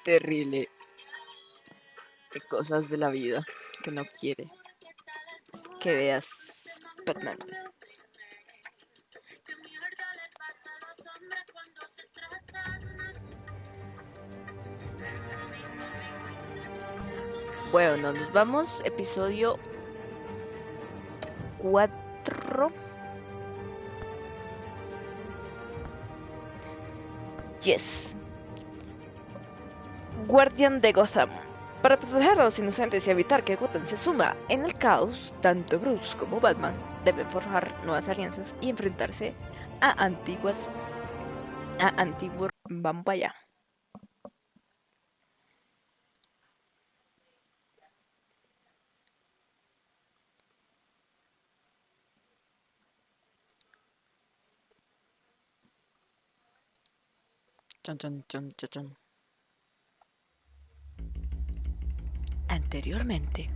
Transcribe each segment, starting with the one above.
Terrible. De cosas de la vida que no quiere que veas Batman. Bueno, nos vamos. Episodio 4. Yes. Guardián de Gotham. Para proteger a los inocentes y evitar que Gotham se suma en el caos, tanto Bruce como Batman deben forjar nuevas alianzas y enfrentarse a antiguos. Vamos para allá. Chon, chon, chon, chon, chon. Anteriormente.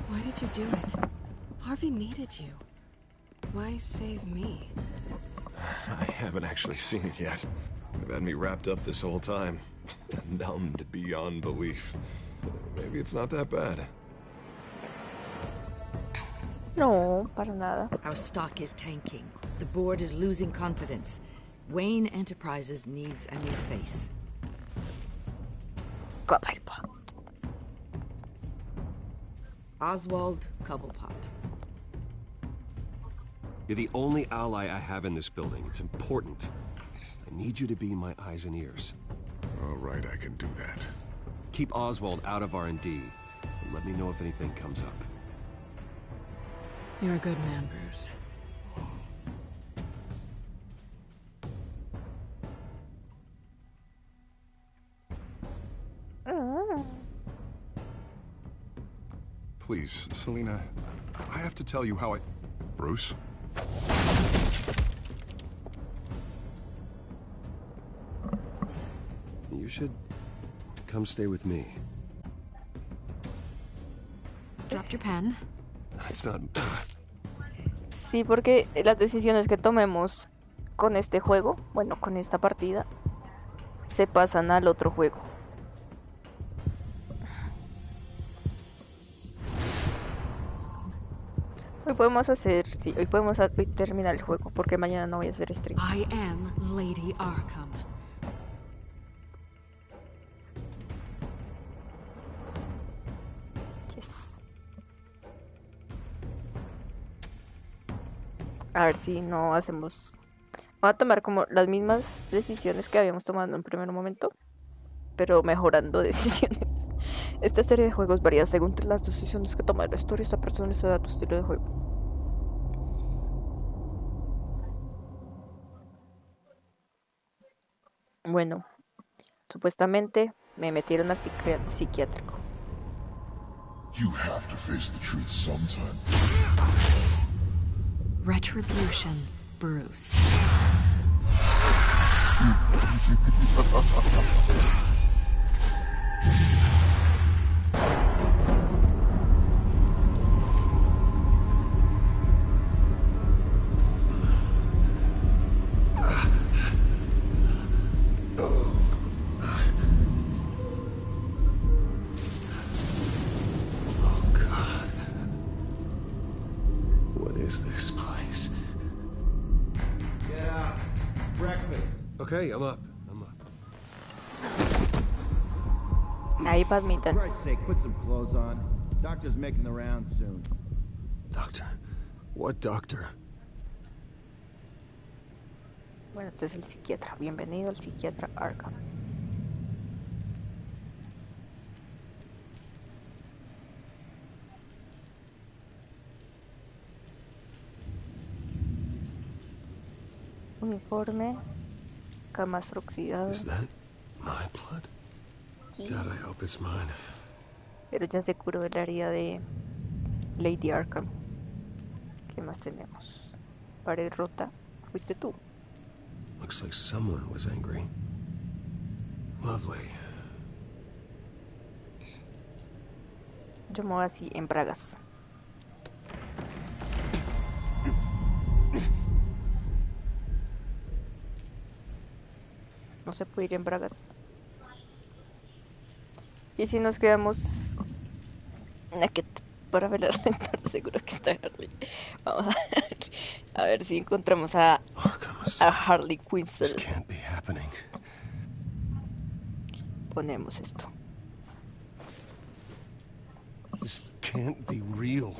Why did you do it? Harvey needed you. Why save me? I haven't actually seen it yet. They've had me wrapped up this whole time. Numbed beyond belief. Maybe it's not that bad. No, para nada. Our stock is tanking. The board is losing confidence. Wayne Enterprises needs a new face. Cobblepot. Oswald Cobblepot. You're the only ally I have in this building. It's important. I need you to be my eyes and ears. All right, I can do that. Keep Oswald out of R&D, and let me know if anything comes up. You're a good man, Bruce. Please, Selena, I have to tell you how I... Bruce? You should come stay with me. Dropped your pen. That's not... Sí, porque las decisiones que tomemos con este juego, bueno, con esta partida, se pasan al otro juego. Hoy podemos hacer, sí, hoy podemos terminar el juego, porque mañana no voy a hacer stream. I am Lady Arkam. Yes. A ver si no hacemos... Vamos a tomar como las mismas decisiones que habíamos tomado en un primer momento, pero mejorando decisiones. Esta serie de juegos varía según las decisiones que toma la historia, esta persona, esta tu estilo de juego. Bueno, supuestamente me metieron al psiquiátrico. You have to face the truth sometime. Retribution, Bruce. Okay, I'm up. Ahí, badminton. For Christ's sake, put some clothes on. Doctor's making the rounds soon. Doctor? What doctor? Bueno, este es el psiquiatra. Bienvenido al psiquiatra Arkam. Uniforme. Camastro oxidado. Is that my blood? Sí. God, I hope it's mine. Pero ya se curó el área de Lady Arkam. ¿Qué más tenemos? Pared rota. Fuiste tú. Looks like someone was angry. Lovely. Yo me voy así en bragas. No se puede ir en bragas. Y si nos quedamos naked para ver la ventana, seguro que está Harley. Vamos a ver si encontramos a Harley Quinn. This can't be happening. Ponemos esto. This can't be real.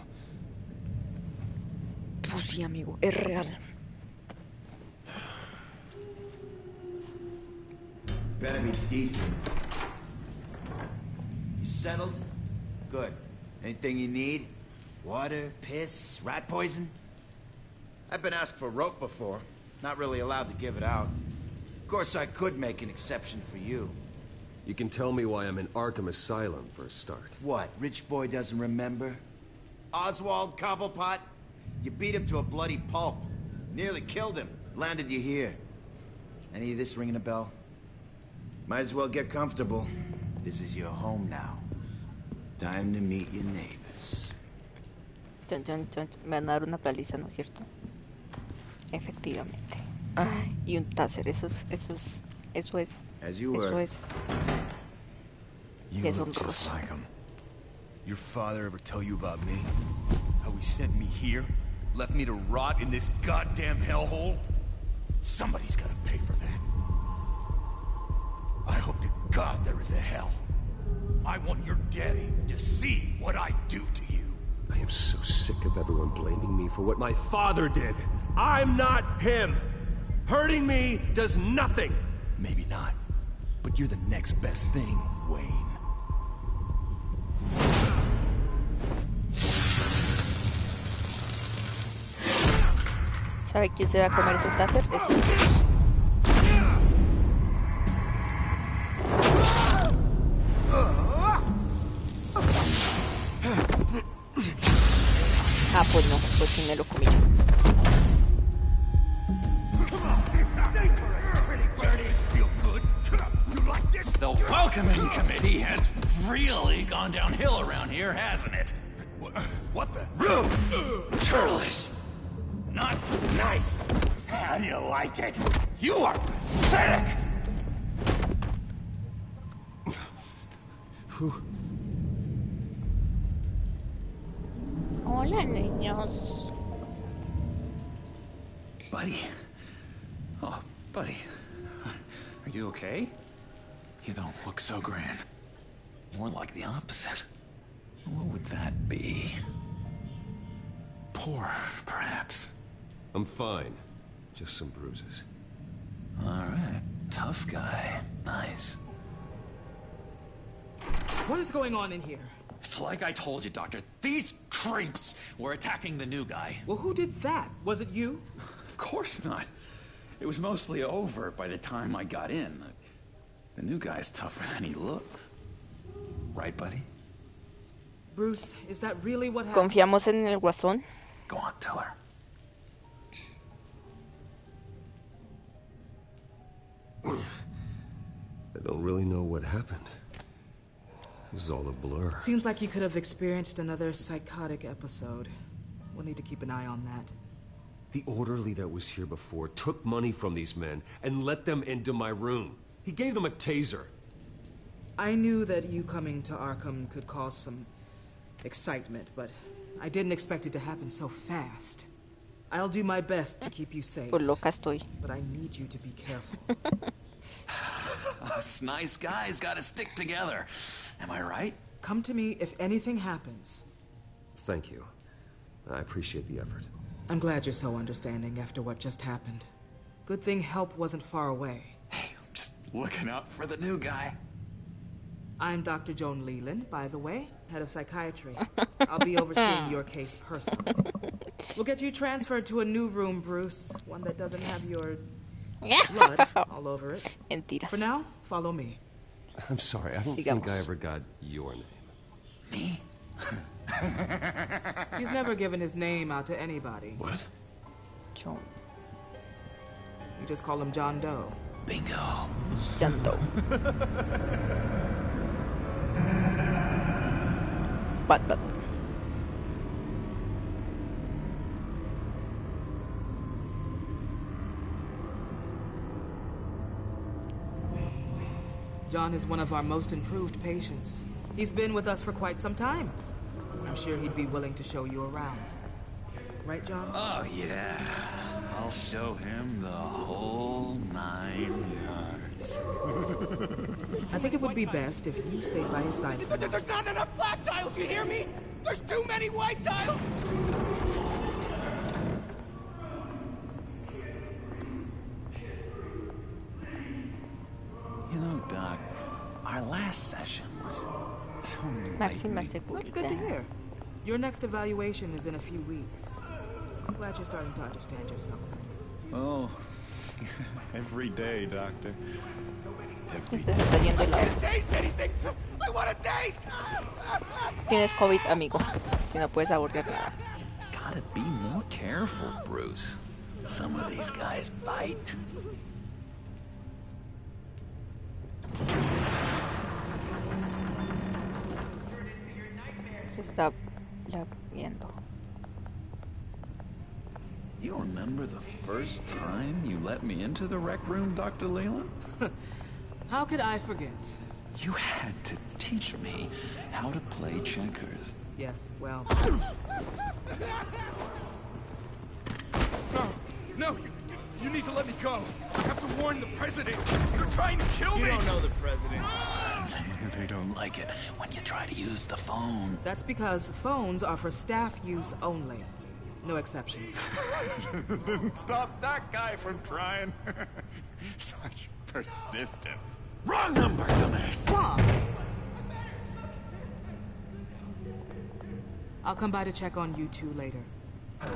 Pues sí, amigo, es real. Better be decent. You settled? Good. Anything you need? Water, piss, rat poison? I've been asked for rope before. Not really allowed to give it out. Of course, I could make an exception for you. You can tell me why I'm in Arkham Asylum for a start. What, rich boy doesn't remember? Oswald Cobblepot? You beat him to a bloody pulp. Nearly killed him. Landed you here. Any of this ringing a bell? Might as well get comfortable. This is your home now. Time to meet your neighbors. Chon, chon, chon. Me van a dar una paliza, ¿no es cierto? Efectivamente. Ay, y un taser, eso es. As you Eso were. es. You look just Deshonroso. like him. Your father ever tell you about me? How he sent me here? Left me to rot in this goddamn hellhole? Somebody's gotta pay for that. I hope to God there is a hell. I want your daddy to see what I do to you. I am so sick of everyone blaming me for what my father did. I'm not him. Hurting me does nothing. Maybe not, but you're the next best thing, Wayne. ¿Sabe quién se va a comer ese taser? Ah, pues no, pues sí me lo comí yo. Feel good? You like this? The welcoming committee has really gone downhill around here, hasn't it? What the? Rude! Churlish! Not nice! How do you like it? You are pathetic! Hola, niños. Buddy. Oh, buddy. Are you okay? You don't look so grand. More like the opposite. What would that be? Poor, perhaps. I'm fine. Just some bruises. All right. Tough guy. Nice. What is going on in here? It's like I told you, Doctor. These creeps were attacking the new guy. Well, who did that? Was it you? Of course not. It was mostly over by the time I got in. The new guy's tougher than he looks. Right, buddy? Bruce, is that really what happened? ¿Confiamos en el guasón? Go on, tell her. I don't really know what happened. It was all a blur. Seems like you could have experienced another psychotic episode. We'll need to keep an eye on that. The orderly that was here before took money from these men and let them into my room. He gave them a taser. I knew that you coming to Arkham could cause some excitement, but I didn't expect it to happen so fast. I'll do my best to keep you safe. Pues loca estoy. But I need you to be careful. Us nice guys gotta stick together. Am I right? Come to me if anything happens. Thank you. I appreciate the effort. I'm glad you're so understanding after what just happened. Good thing help wasn't far away. Hey, I'm just looking out for the new guy. I'm Dr. Joan Leland, by the way, head of psychiatry. I'll be overseeing your case personally. We'll get you transferred to a new room, Bruce. One that doesn't have your blood all over it. Mentiras. For now, follow me. I'm sorry, I don't think I ever got your name. Me? He's never given his name out to anybody. What? John. You just call him John Doe. Bingo. John Doe. Bat. John is one of our most improved patients. He's been with us for quite some time. I'm sure he'd be willing to show you around. Right, John? Oh, yeah. I'll show him the whole 9 yards. I think it would be best if you stayed by his side. There's not enough black tiles, you hear me? There's too many white tiles! You know, Doc, our last session was so Máxima enlightening. That's good to hear. Your next evaluation is in a few weeks. I'm glad you're starting to understand yourself then. Oh, every day, Doctor. Every Se está yendo la hora. Taste anything! I want to taste! Tienes COVID, amigo. Si no puedes saborear nada. Gotta be more careful, Bruce. Some of these guys bite. Se está viendo. You remember the first time you let me into the rec room, Dr. Leland? How could I forget? You had to teach me how to play checkers. Yes, well... No, you need to let me go. I have to warn the president. You're trying to kill me. You don't know the president. They don't like it when you try to use the phone. That's because phones are for staff use only. No exceptions. Stop that guy from trying. Such persistence. Wrong number, dumbass. Tom! I'll come by to check on you two later.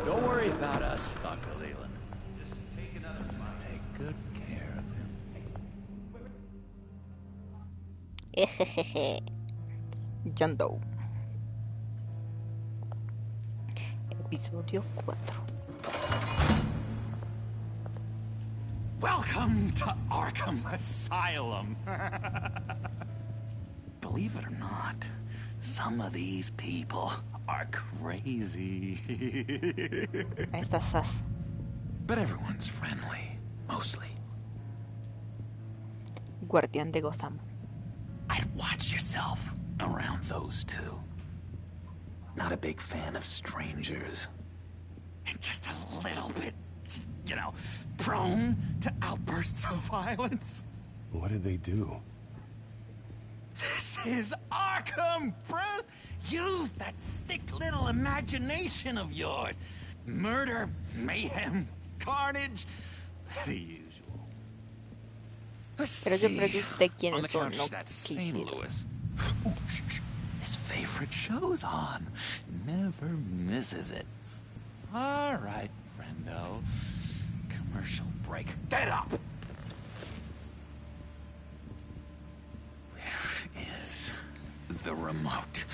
Don't worry about us, Dr. Leland. Just take another month. Take good care of him. John Doe. Episodio 4. Welcome to Arkam Asylum. Believe it or not, some of these people are crazy. Ahí está Sass. But everyone's friendly, mostly. Guardián de Gotham. I'd watch yourself around those two. Not a big fan of strangers. And just a little bit, you know, prone to outbursts of violence. What did they do? This is Arkam, Bruce! Use that sick little imagination of yours. Murder, mayhem, carnage, the usual. Let's Pero yo see. pregunté On quiénes the son, couch no is that St. quisieron. Louis. Ooh, shh. His favorite show's on. Never misses it. All right, friendo. Commercial break. Get up! Where is the remote?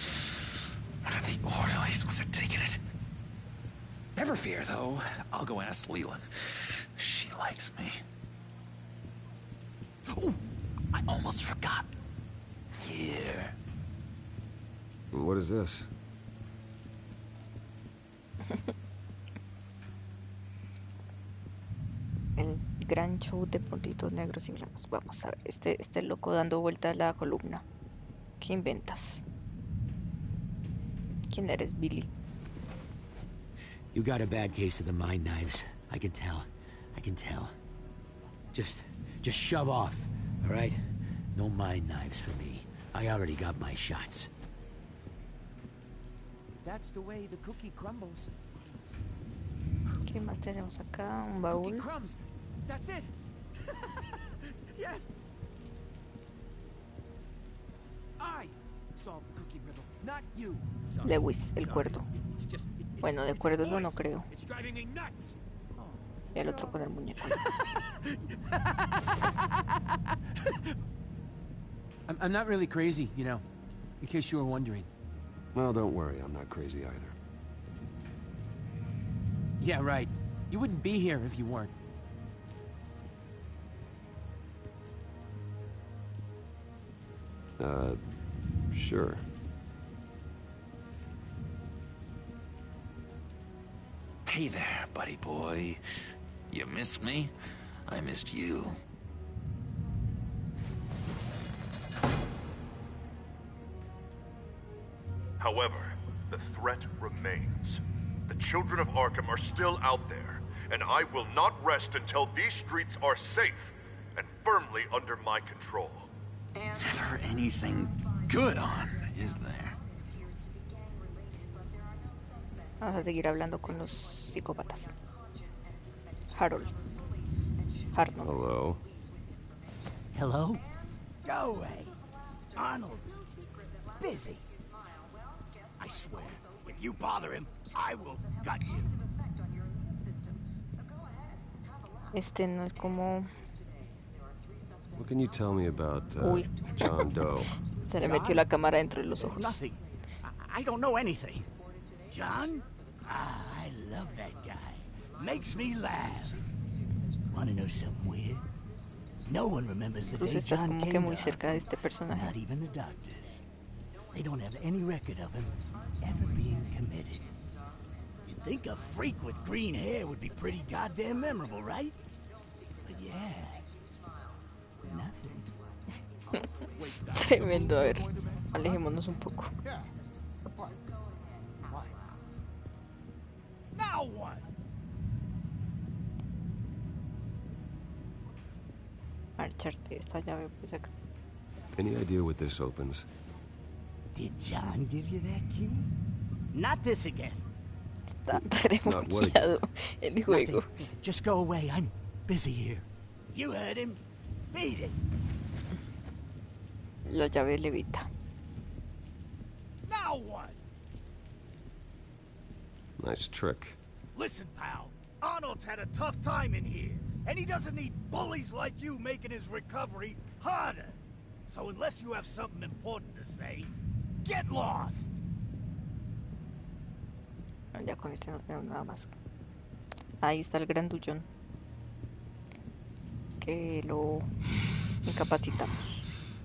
One of the orderlies must have taken it. Never fear, though. I'll go ask Leland. She likes me. Ooh, I almost forgot. Here. What is this? El gran show de puntitos negros y blancos. Vamos a ver, este loco dando vuelta a la columna. ¿Qué inventas? ¿Quién eres, Billy? You got a bad case of the mind knives. I can tell. I can tell. Just shove off, all right? No mind knives for me. I already got my shots. If that's the way the cookie crumbles. ¿Qué más tenemos acá? Un Cookie baúl. crumbs. That's it. Yes. I solved the cookie riddle, not you. Sorry. Lewis, el Sorry. cuerdo. It's just, Bueno, de it's cuerdo the no voice. creo. It's driving me nuts. Y el otro con el muñeco. I'm not really crazy, you know, in case you were wondering. Well, don't worry, I'm not crazy either. Yeah, right. You wouldn't be here if you weren't. Sure. Hey there, buddy boy. You missed me? I missed you. However, the threat remains. The children of Arkam are still out there, and I will not rest until these streets are safe and firmly under my control. Never anything good on, is there? Vamos a seguir hablando con los psicópatas. Harold. Arnold. Hello. Hello? Go away. Arnold's busy. I swear, if you bother him, I will gut you. Este no es como... What can you tell me about Uy. John Doe? Se le metió la cámara dentro de los ojos. Nothing. I don't know anything. John? Ah, I love that guy. Makes me laugh. Wanna know something weird? No one remembers the Bruce, day estás John como came que muy to cerca de Arkam. este personaje. Not even the doctors. They don't have any record of him ever being committed. You'd think a freak with green hair would be pretty goddamn memorable, right? But yeah, nothing. Tremendo, a ver. Alejémonos un poco. Now what? Marcharte esta llave pues acá. Any idea what this opens? Did John give you that key? Not this again. Está remuñado el juego. Nothing. Just go away. I'm busy here. You heard him. Beat it. La llave levita. Now what? Nice trick. Listen, pal. Arnold's had a tough time in here, and he doesn't need bullies like you making his recovery harder. So unless you have something important to say, get lost. Ya con este no tenemos nada más. Ahí está el grandullón. Que lo incapacitamos.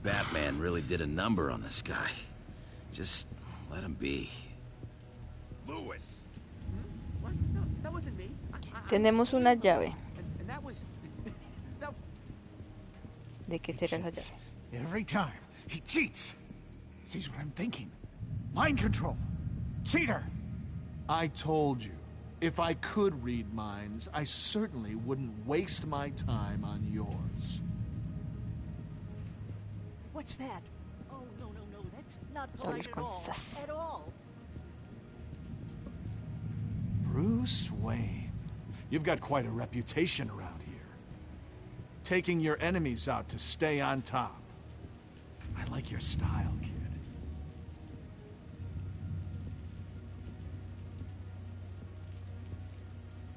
Batman really did a number on this guy. Just let him be. Lewis. What? No, that wasn't me. Tenemos una llave. And that was... ¿De qué será esa llave? Every time, he cheats. Sees what I'm thinking. Mind control. Cheater. I told you, if I could read minds, I certainly wouldn't waste my time on yours. What's that? Oh, no, that's not Solo blind at all. cosas. At all. Bruce Wayne, you've got quite a reputation around here. Taking your enemies out to stay on top. I like your style, kid.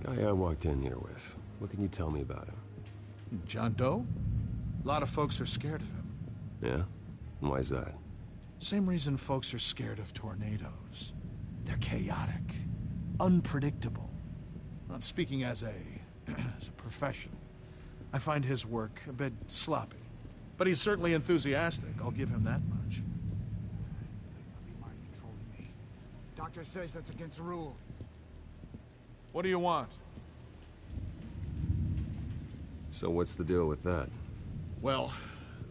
Guy I walked in here with. What can you tell me about him? John Doe? A lot of folks are scared of him. Yeah? And why's that? Same reason folks are scared of tornadoes. They're chaotic, unpredictable. Not speaking as a professional. I find his work a bit sloppy. But he's certainly enthusiastic, I'll give him that much. Doctor says that's against the rule. What do you want? So what's the deal with that? Well,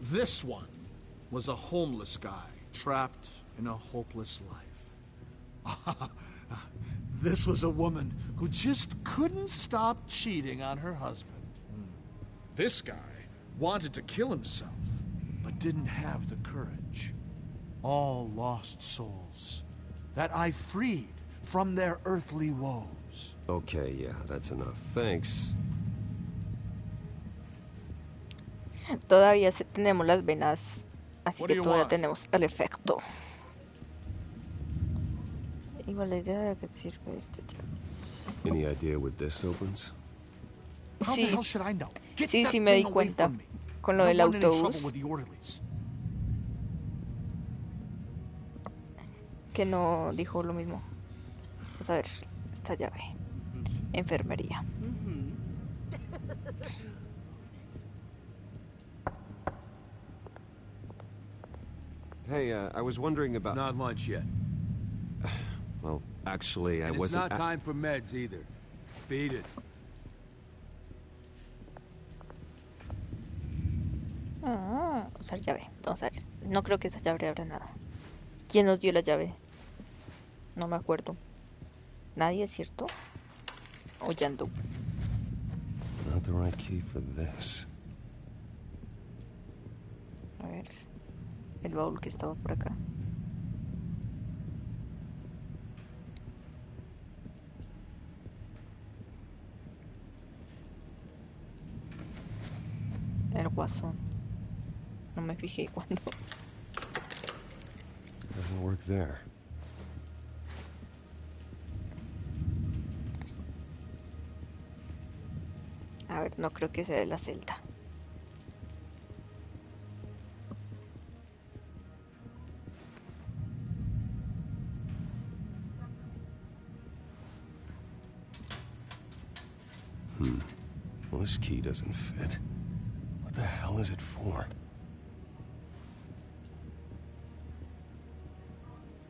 this one was a homeless guy trapped in a hopeless life. This was a woman who just couldn't stop cheating on her husband. This guy wanted to kill himself, but didn't have the courage. All lost souls that I freed from their earthly woes. Okay, yeah, that's enough. Thanks. Todavía tenemos las venas, así What que do you todavía want? tenemos el efecto. Igual la idea de que sirve este tío. Any idea what this opens? How the Sí. hell should I know? Get Sí, that sí me di thing away cuenta from me. con lo You're del running in trouble autobús with the orderlies. que no dijo lo mismo. Vamos a ver esta llave. Enfermería. Hey, I was wondering about... It's not lunch yet. Well, actually, I And it's wasn't... not time for meds either. Beat it. Usar llave. Vamos a ver. No creo que esa llave abra nada. ¿Quién nos dio la llave? No me acuerdo. Nadie, ¿cierto? O Yandu. Not the right key for this. A ver. El baúl que estaba por acá. El guasón. No me fijé cuándo. Doesn't work there. A ver, no creo que sea de la celda. Well, this key doesn't fit. What the hell is it for?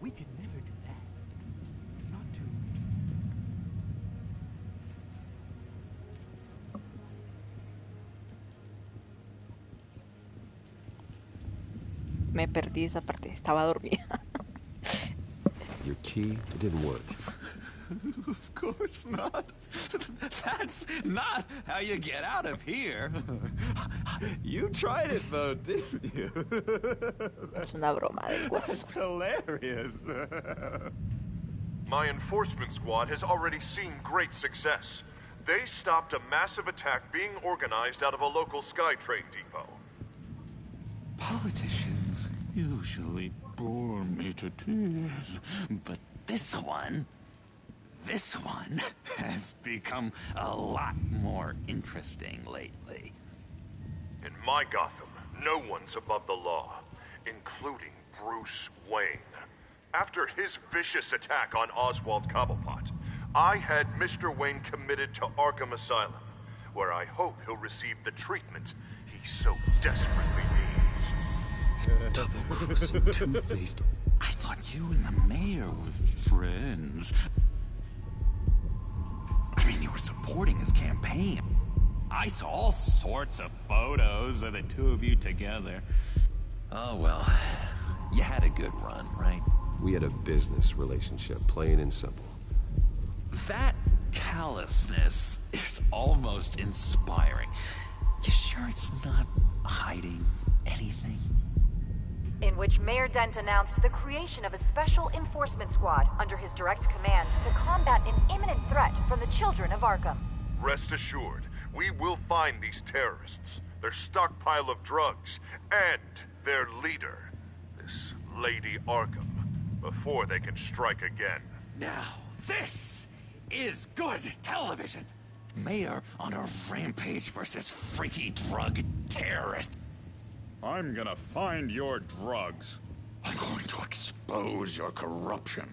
We could never do that. Not to. Me perdí esa parte. Estaba dormida. Your key, it didn't work. Of course not. That's not how you get out of here. You tried it though, didn't you? Es una broma del guaso. That's hilarious. My enforcement squad has already seen great success. They stopped a massive attack being organized out of a local SkyTrain depot. Politicians usually bore me to tears, but this one has become a lot more interesting lately. In my Gotham, no one's above the law, including Bruce Wayne. After his vicious attack on Oswald Cobblepot, I had Mr. Wayne committed to Arkham Asylum, where I hope he'll receive the treatment he so desperately needs. Double-crossing, two-faced. I thought you and the mayor were friends. I mean, you were supporting his campaign. I saw all sorts of photos of the two of you together. Oh, well, you had a good run, right? We had a business relationship, plain and simple. That callousness is almost inspiring. You sure it's not hiding anything? In which Mayor Dent announced the creation of a special enforcement squad under his direct command to combat an imminent threat from the children of Arkham. Rest assured, we will find these terrorists, their stockpile of drugs, and their leader, this Lady Arkam, before they can strike again. Now, this is good television. Mayor on a rampage versus freaky drug terrorist. I'm gonna find your drugs. I'm going to expose your corruption.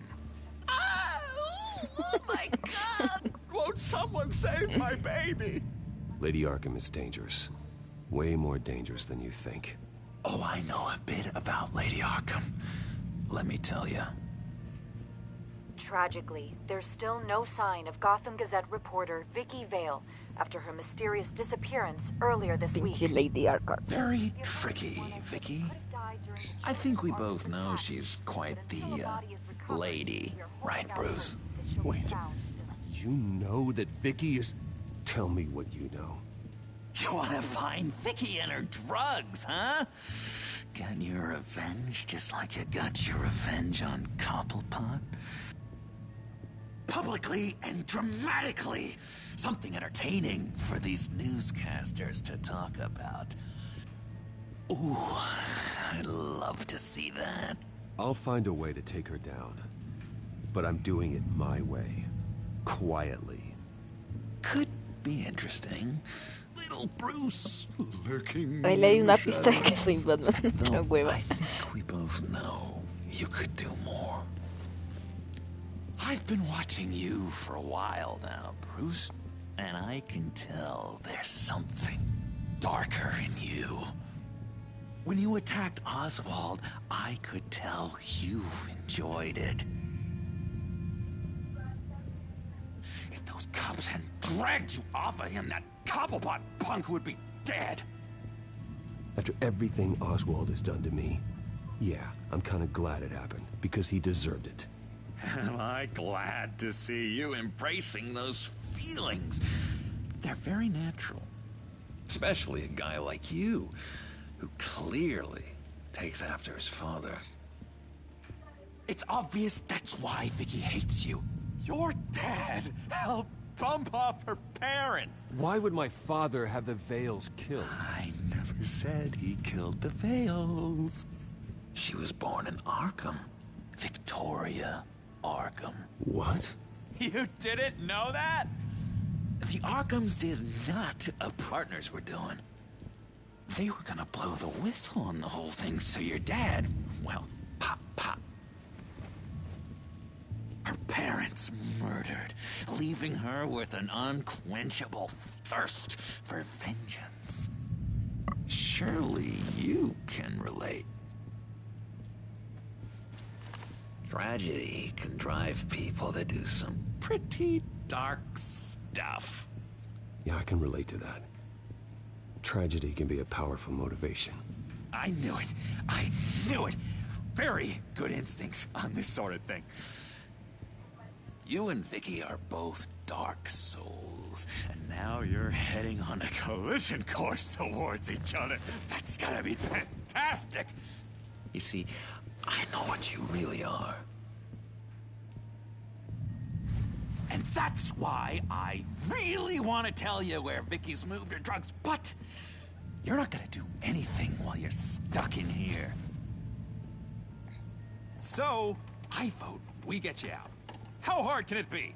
Oh my God! Won't someone save my baby? Lady Arkam is dangerous. Way more dangerous than you think. Oh, I know a bit about Lady Arkam. Let me tell you. Tragically, there's still no sign of Gotham Gazette reporter Vicky Vale after her mysterious disappearance earlier this week. Lady Arkam. Very tricky, Vicky. I think we both know she's quite the lady, right, Bruce? Wait, you know that Vicky is... Tell me what you know. You want to find Vicky and her drugs, huh? Get your revenge just like you got your revenge on Cobblepot? Publicly and dramatically. Something entertaining for these newscasters to talk about. Ooh, I'd love to see that. I'll find a way to take her down. But I'm doing it my way. Quietly. Could be interesting. Little Bruce lurking. Ahí le di una pista de que soy Batman. Though hueva. I think we both know you could do more. I've been watching you for a while now, Bruce, and I can tell there's something darker in you. When you attacked Oswald, I could tell you enjoyed it. If those handcuffs and dragged you off of him, that Cobblepot punk would be dead. After everything Oswald has done to me, yeah, I'm kind of glad it happened, because he deserved it. Am I glad to see you embracing those feelings? They're very natural. Especially a guy like you, who clearly takes after his father. It's obvious that's why Vicky hates you. Your dad helped bump off her parents. Why would my father have the Vales killed? I never said he killed the Vales. She was born in Arkam. Victoria Arkam. What? You didn't know that? The Arkams did not a partners were doing. They were gonna blow the whistle on the whole thing, so your dad, well, pop. Her parents murdered, leaving her with an unquenchable thirst for vengeance. Surely you can relate. Tragedy can drive people to do some pretty dark stuff. Yeah, I can relate to that. Tragedy can be a powerful motivation. I knew it. I knew it. Very good instincts on this sort of thing. You and Vicky are both dark souls, and now you're heading on a collision course towards each other. That's gotta be fantastic! You see, I know what you really are. And that's why I really want to tell you where Vicky's moved her drugs, but you're not gonna do anything while you're stuck in here. So, I vote we get you out. How hard can it be?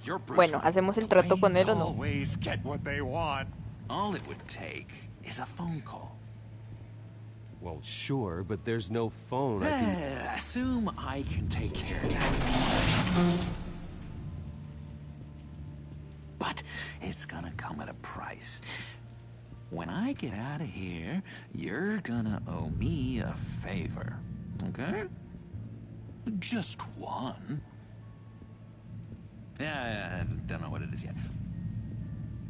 You're Bruce Bueno, Wayne. ¿hacemos el trato con él o no? Always get what they want. All it would take is a phone call. Well, sure, but there's no phone. I can... Assume I can take care of that. But it's gonna come at a price. When I get out of here, you're gonna owe me a favor, okay? Just one. Yeah, I don't know what it is yet.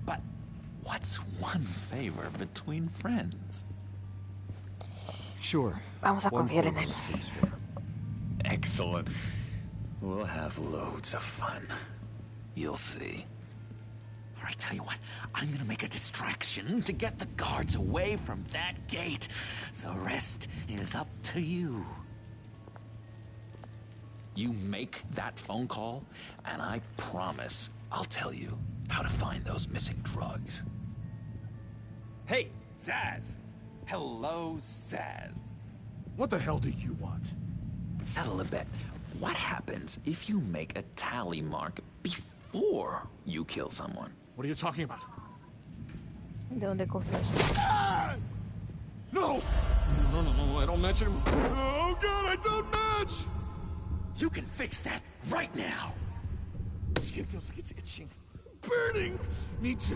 But what's one favor between friends? Sure. Vamos a confiar en él. Seems fair. Excellent. We'll have loads of fun. You'll see. All right, tell you what. I'm gonna make a distraction to get the guards away from that gate. The rest is up to you. You make that phone call, and I promise I'll tell you how to find those missing drugs. Hey, Zaz. Hello, Zaz. What the hell do you want? Settle a bet. What happens if you make a tally mark before you kill someone? What are you talking about? ¿De dónde coges? No! No, I don't match him. Oh, God, I don't match! You can fix that right now. Skin feels like it's itching. Burning! Need to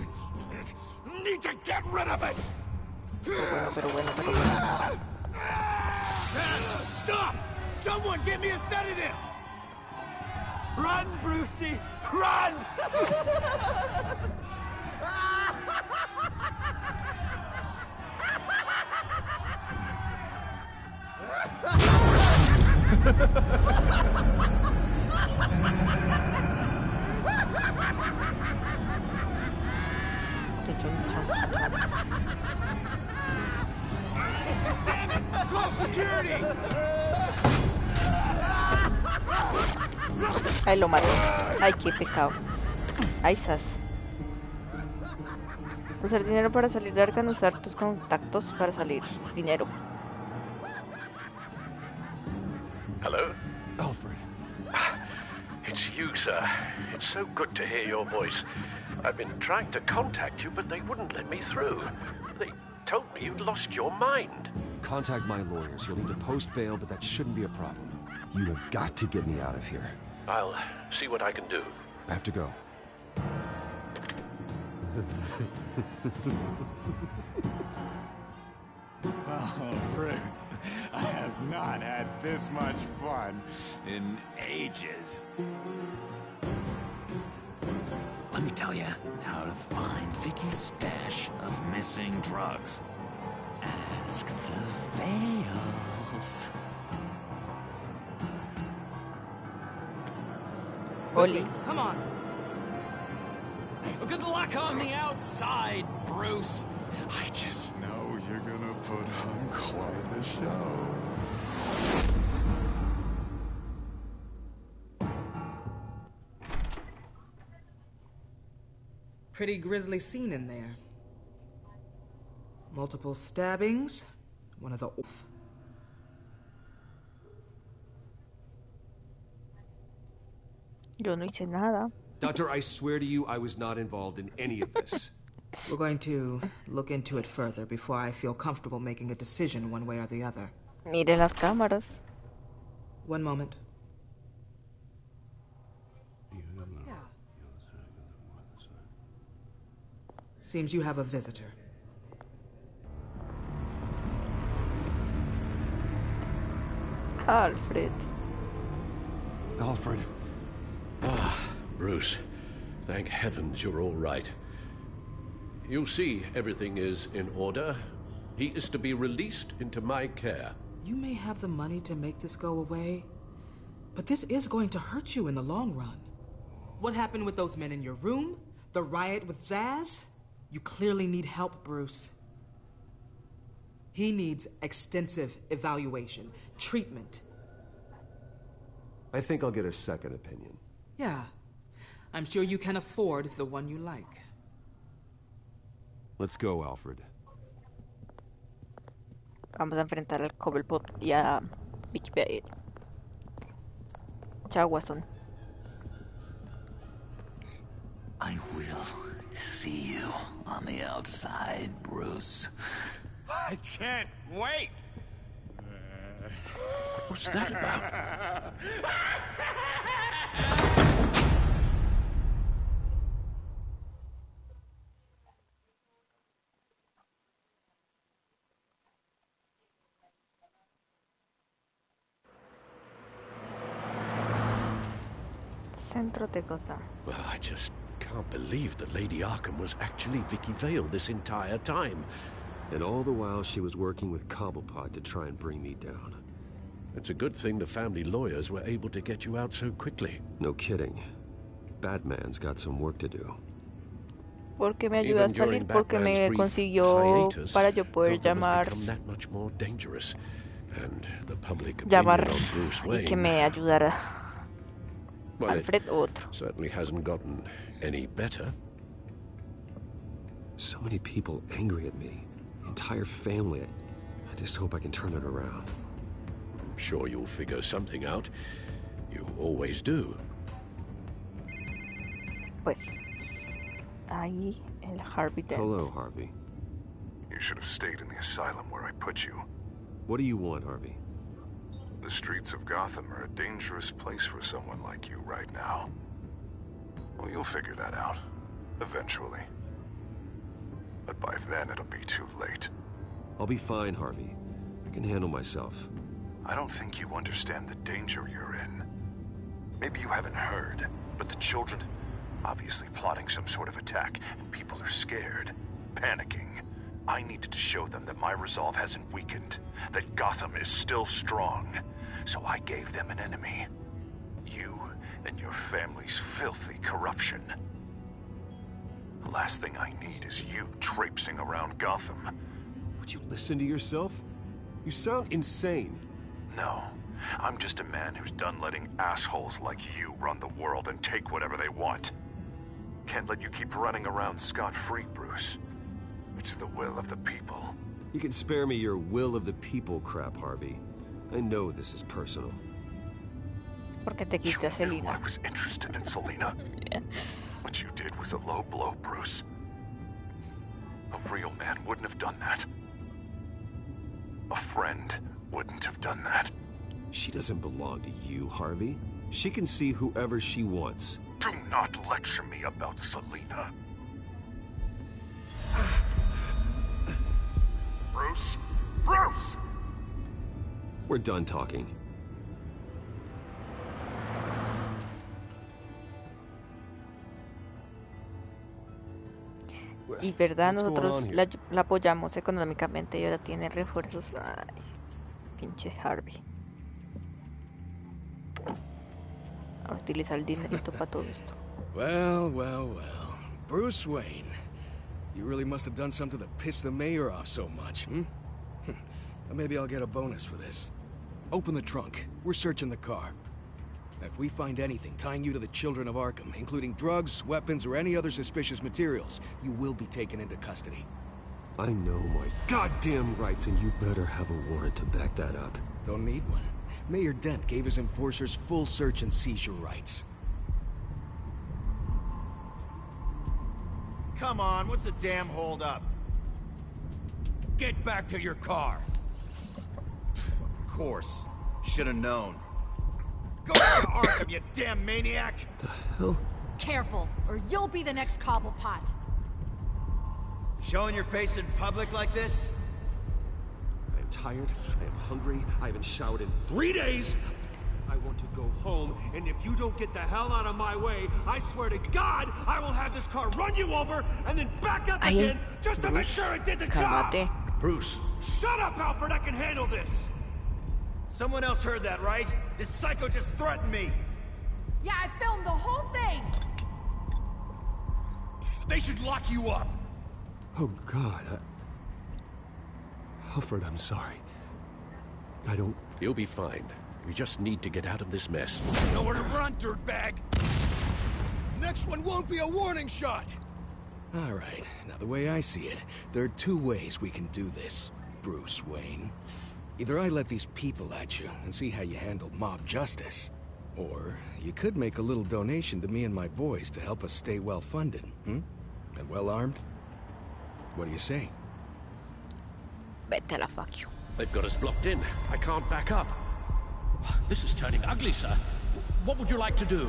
get rid of it! Pero bueno. Stop! Someone get me a sedative! Run, Brucey! Run! Damn it! Call security! Ay, lo maté. Ay, qué pecado. Ay, sas. Usar dinero para salir de Arkam, usar tus contactos para salir. Dinero. Hello? Alfred. It's you, sir. It's so good to hear your voice. I've been trying to contact you, but they wouldn't let me through. They told me you'd lost your mind. Contact my lawyers. You'll need to post bail, but that shouldn't be a problem. You have got to get me out of here. I'll see what I can do. I have to go. Oh, Bruce, I have not had this much fun in ages. Let me tell you how to find Vicky's stash of missing drugs. Ask the Veils. Oli, come on. Good luck on the outside, Bruce. I just know you're gonna put on quite a show. Pretty grisly scene in there. Multiple stabbings. One of the... Yo no hice nada. Doctor, I swear to you, I was not involved in any of this. We're going to look into it further before I feel comfortable making a decision one way or the other. Mire las cámaras. One moment. Seems you have a visitor. Alfred. Alfred. Ah, Bruce. Thank heavens you're all right. You see, everything is in order. He is to be released into my care. You may have the money to make this go away, but this is going to hurt you in the long run. What happened with those men in your room? The riot with Zaz? You clearly need help, Bruce. He needs extensive evaluation, treatment. I think I'll get a second opinion. Yeah, I'm sure you can afford the one you like. Let's go, Alfred. Vamos a enfrentar al Cobblepot y a Vicky. Chao, Watson. I will see you on the outside, Bruce. I can't wait! What's that about? Centro de Gotham. Well, I just can't believe that Lady Arkam was actually Vicky Vale this entire time. And all the while she was working with Cobblepot to try and bring me down. It's a good thing the family lawyers were able to get you out so quickly. No kidding. Batman's got some work to do. Porque me ayudó a salir, porque me consiguió para yo poder llamar y que me ayudara Alfred u otro. Certainly hasn't gotten any better. So many people angry at me. The entire family. I just hope I can turn it around. I'm sure you'll figure something out. You always do. Pues ahí el Harvey Dent. Hello, Harvey. You should have stayed in the asylum where I put you. What do you want, Harvey? The streets of Gotham are a dangerous place for someone like you right now. Well, you'll figure that out. Eventually. But by then, it'll be too late. I'll be fine, Harvey. I can handle myself. I don't think you understand the danger you're in. Maybe you haven't heard, but the children... obviously plotting some sort of attack, and people are scared, panicking. I needed to show them that my resolve hasn't weakened, that Gotham is still strong. So I gave them an enemy. You and your family's filthy corruption. The last thing I need is you traipsing around Gotham. Would you listen to yourself? You sound insane. No. I'm just a man who's done letting assholes like you run the world and take whatever they want. Can't let you keep running around scot-free, Bruce. It's the will of the people. You can spare me your will of the people crap, Harvey. I know this is personal. Porque te quité a Selina. I was interested in Selina. Yeah. What you did was a low blow, Bruce. A real man wouldn't have done that. A friend wouldn't have done that. She doesn't belong to you, Harvey. She can see whoever she wants. Do not lecture me about Selina. Bruce? Bruce! We're done talking. Y verdad, What's going on nosotros here? la apoyamos económicamente y ahora tiene refuerzos. Ay, pinche Harvey. A utilizar el dinerito para todo esto. Well, well, well. Bruce Wayne. You really must have done something to piss the mayor off so much, hmm? Maybe I'll get a bonus for this. Open the trunk. We're searching the car. If we find anything tying you to the children of Arkham, including drugs, weapons, or any other suspicious materials, you will be taken into custody. I know my goddamn rights, and you better have a warrant to back that up. Don't need one. Mayor Dent gave his enforcers full search and seizure rights. Come on, what's the damn holdup? Get back to your car. Of course. Should have known. Go back to Arkham, you damn maniac! The hell? Careful, or you'll be the next Cobblepot. Showing your face in public like this? I am tired, I am hungry, I haven't showered in 3 days! I want to go home, and if you don't get the hell out of my way, I swear to God, I will have this car run you over, and then back up again, just to make sure it did the job! Bruce. Shut up, Alfred, I can handle this! Someone else heard that, right? This psycho just threatened me! Yeah, I filmed the whole thing! They should lock you up! Oh, God, Alfred, I'm sorry. I don't... You'll be fine. We just need to get out of this mess. Nowhere to run, dirtbag! Next one won't be a warning shot! All right, now the way I see it, there are two ways we can do this, Bruce Wayne. Either I let these people at you and see how you handle mob justice, or you could make a little donation to me and my boys to help us stay well-funded, And well-armed? What do you say? Vete a la fuck you. They've got us blocked in. I can't back up. This is turning ugly, sir. What would you like to do?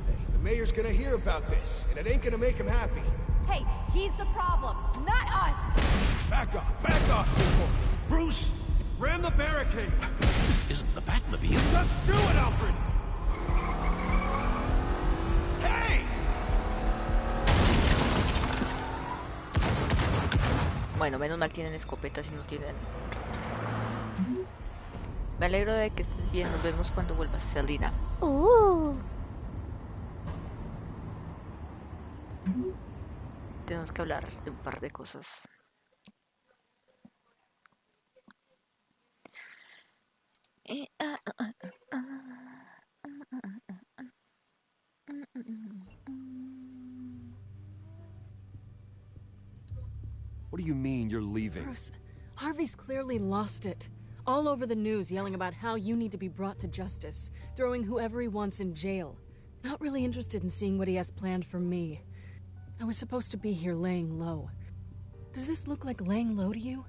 Hey, the mayor's gonna hear about this, and it ain't gonna make him happy. Hey, he's the problem, not us! Back off, people! Bruce, ram the barricade! This isn't the Batmobile. Just do it, Alfred! Hey! Bueno, menos mal tienen escopetas y no tienen... Me alegro de que estés bien. Nos vemos cuando vuelvas, Selina. Tenemos que hablar de un par de cosas. What do you mean you're leaving? Bruce, Harvey's clearly lost it. All over the news yelling about how you need to be brought to justice, throwing whoever he wants in jail. Not really interested in seeing what he has planned for me. I was supposed to be here laying low. Does this look like laying low to you?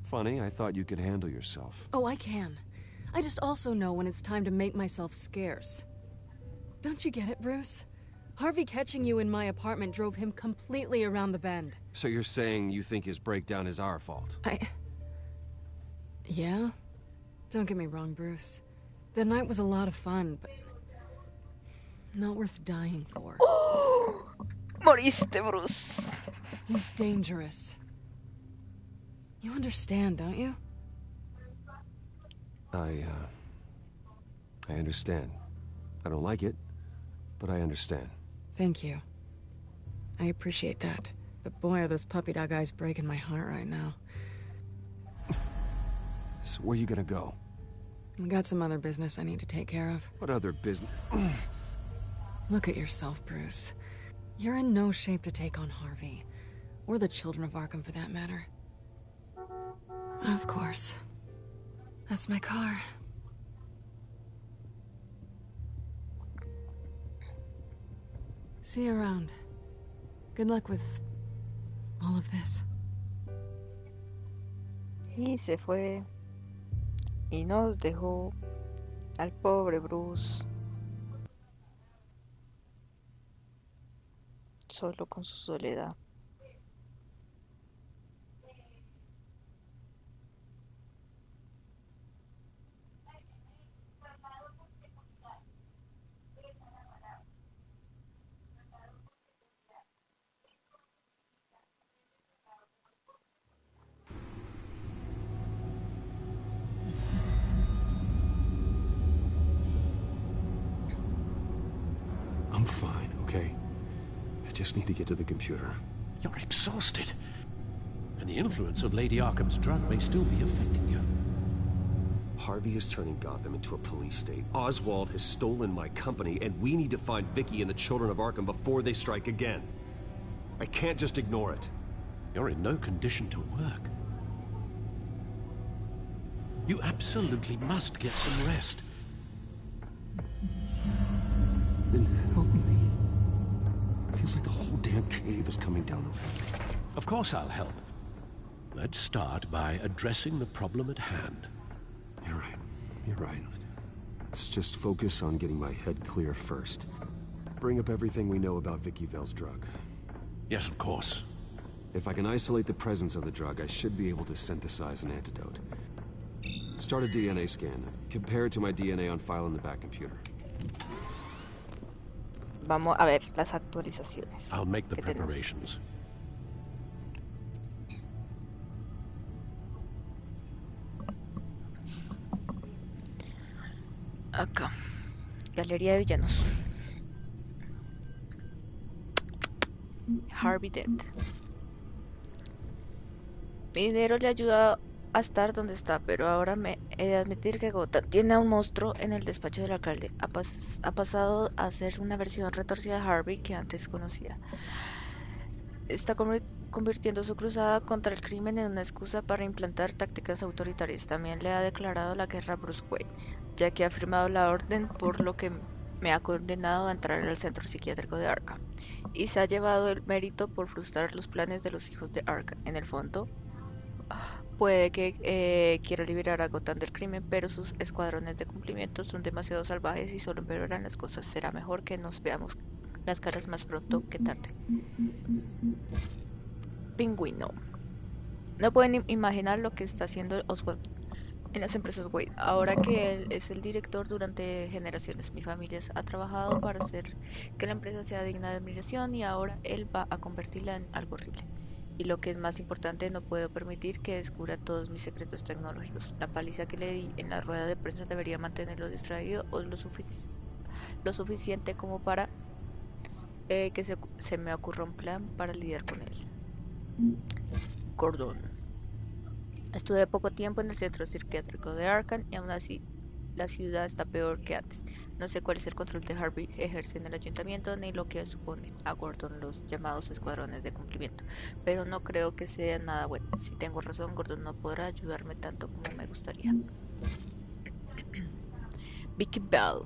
Funny, I thought you could handle yourself. Oh, I can. I just also know when it's time to make myself scarce. Don't you get it, Bruce? Harvey catching you in my apartment drove him completely around the bend. So you're saying you think his breakdown is our fault? Yeah? Don't get me wrong, Bruce. The night was a lot of fun, but... not worth dying for. Moriste, Bruce. He's dangerous. You understand, don't you? I understand. I don't like it, but I understand. Thank you. I appreciate that. But boy, are those puppy dog eyes breaking my heart right now. So where are you gonna go? We got some other business I need to take care of. What other business? Look at yourself, Bruce. You're in no shape to take on Harvey. Or the children of Arkham, for that matter. Of course. That's my car. See you around. Good luck with all of this. Y se fue. Y nos dejó al pobre Bruce solo con su soledad. I'm fine, okay? I just need to get to the computer. You're exhausted. And the influence of Lady Arkham's drug may still be affecting you. Harvey is turning Gotham into a police state. Oswald has stolen my company, and we need to find Vicky and the children of Arkham before they strike again. I can't just ignore it. You're in no condition to work. You absolutely must get some rest. Then help me. Feels like the whole damn cave is coming down on me. Of course I'll help. Let's start by addressing the problem at hand. You're right. You're right. Let's just focus on getting my head clear first. Bring up everything we know about Vicky Vale's drug. Yes, of course. If I can isolate the presence of the drug, I should be able to synthesize an antidote. Start a DNA scan. Compare it to my DNA on file in the back computer. Vamos a ver las actualizaciones. I'll make the preparations. Acá. Galería de villanos. Harvey Dent. Mi dinero le ayuda a estar donde está, pero ahora me he de admitir que Gotham tiene a un monstruo en el despacho del alcalde. Ha pasado a ser una versión retorcida de Harvey que antes conocía. Está convirtiendo su cruzada contra el crimen en una excusa para implantar tácticas autoritarias. También le ha declarado la guerra a Bruce Wayne, ya que ha firmado la orden por lo que me ha condenado a entrar al centro psiquiátrico de Arkam. Y se ha llevado el mérito por frustrar los planes de los hijos de Arkam. En el fondo, puede que quiera liberar a Gotham del crimen, pero sus escuadrones de cumplimiento son demasiado salvajes y solo empeorarán las cosas. Será mejor que nos veamos las caras más pronto que tarde. Pingüino. No pueden imaginar lo que está haciendo Oswald en las empresas Wade. Ahora que él es el director durante generaciones, mi familia ha trabajado para hacer que la empresa sea digna de admiración y ahora él va a convertirla en algo horrible. Y lo que es más importante, no puedo permitir que descubra todos mis secretos tecnológicos. La paliza que le di en la rueda de prensa debería mantenerlo distraído o lo suficiente como para que se me ocurra un plan para lidiar con él. Gordon. Estuve poco tiempo en el centro psiquiátrico de Arkam y aún así la ciudad está peor que antes. No sé cuál es el control de Harvey ejerce en el ayuntamiento ni lo que supone a Gordon los llamados escuadrones de cumplimiento, pero no creo que sea nada bueno. Si tengo razón, Gordon no podrá ayudarme tanto como me gustaría. Vicky Bell.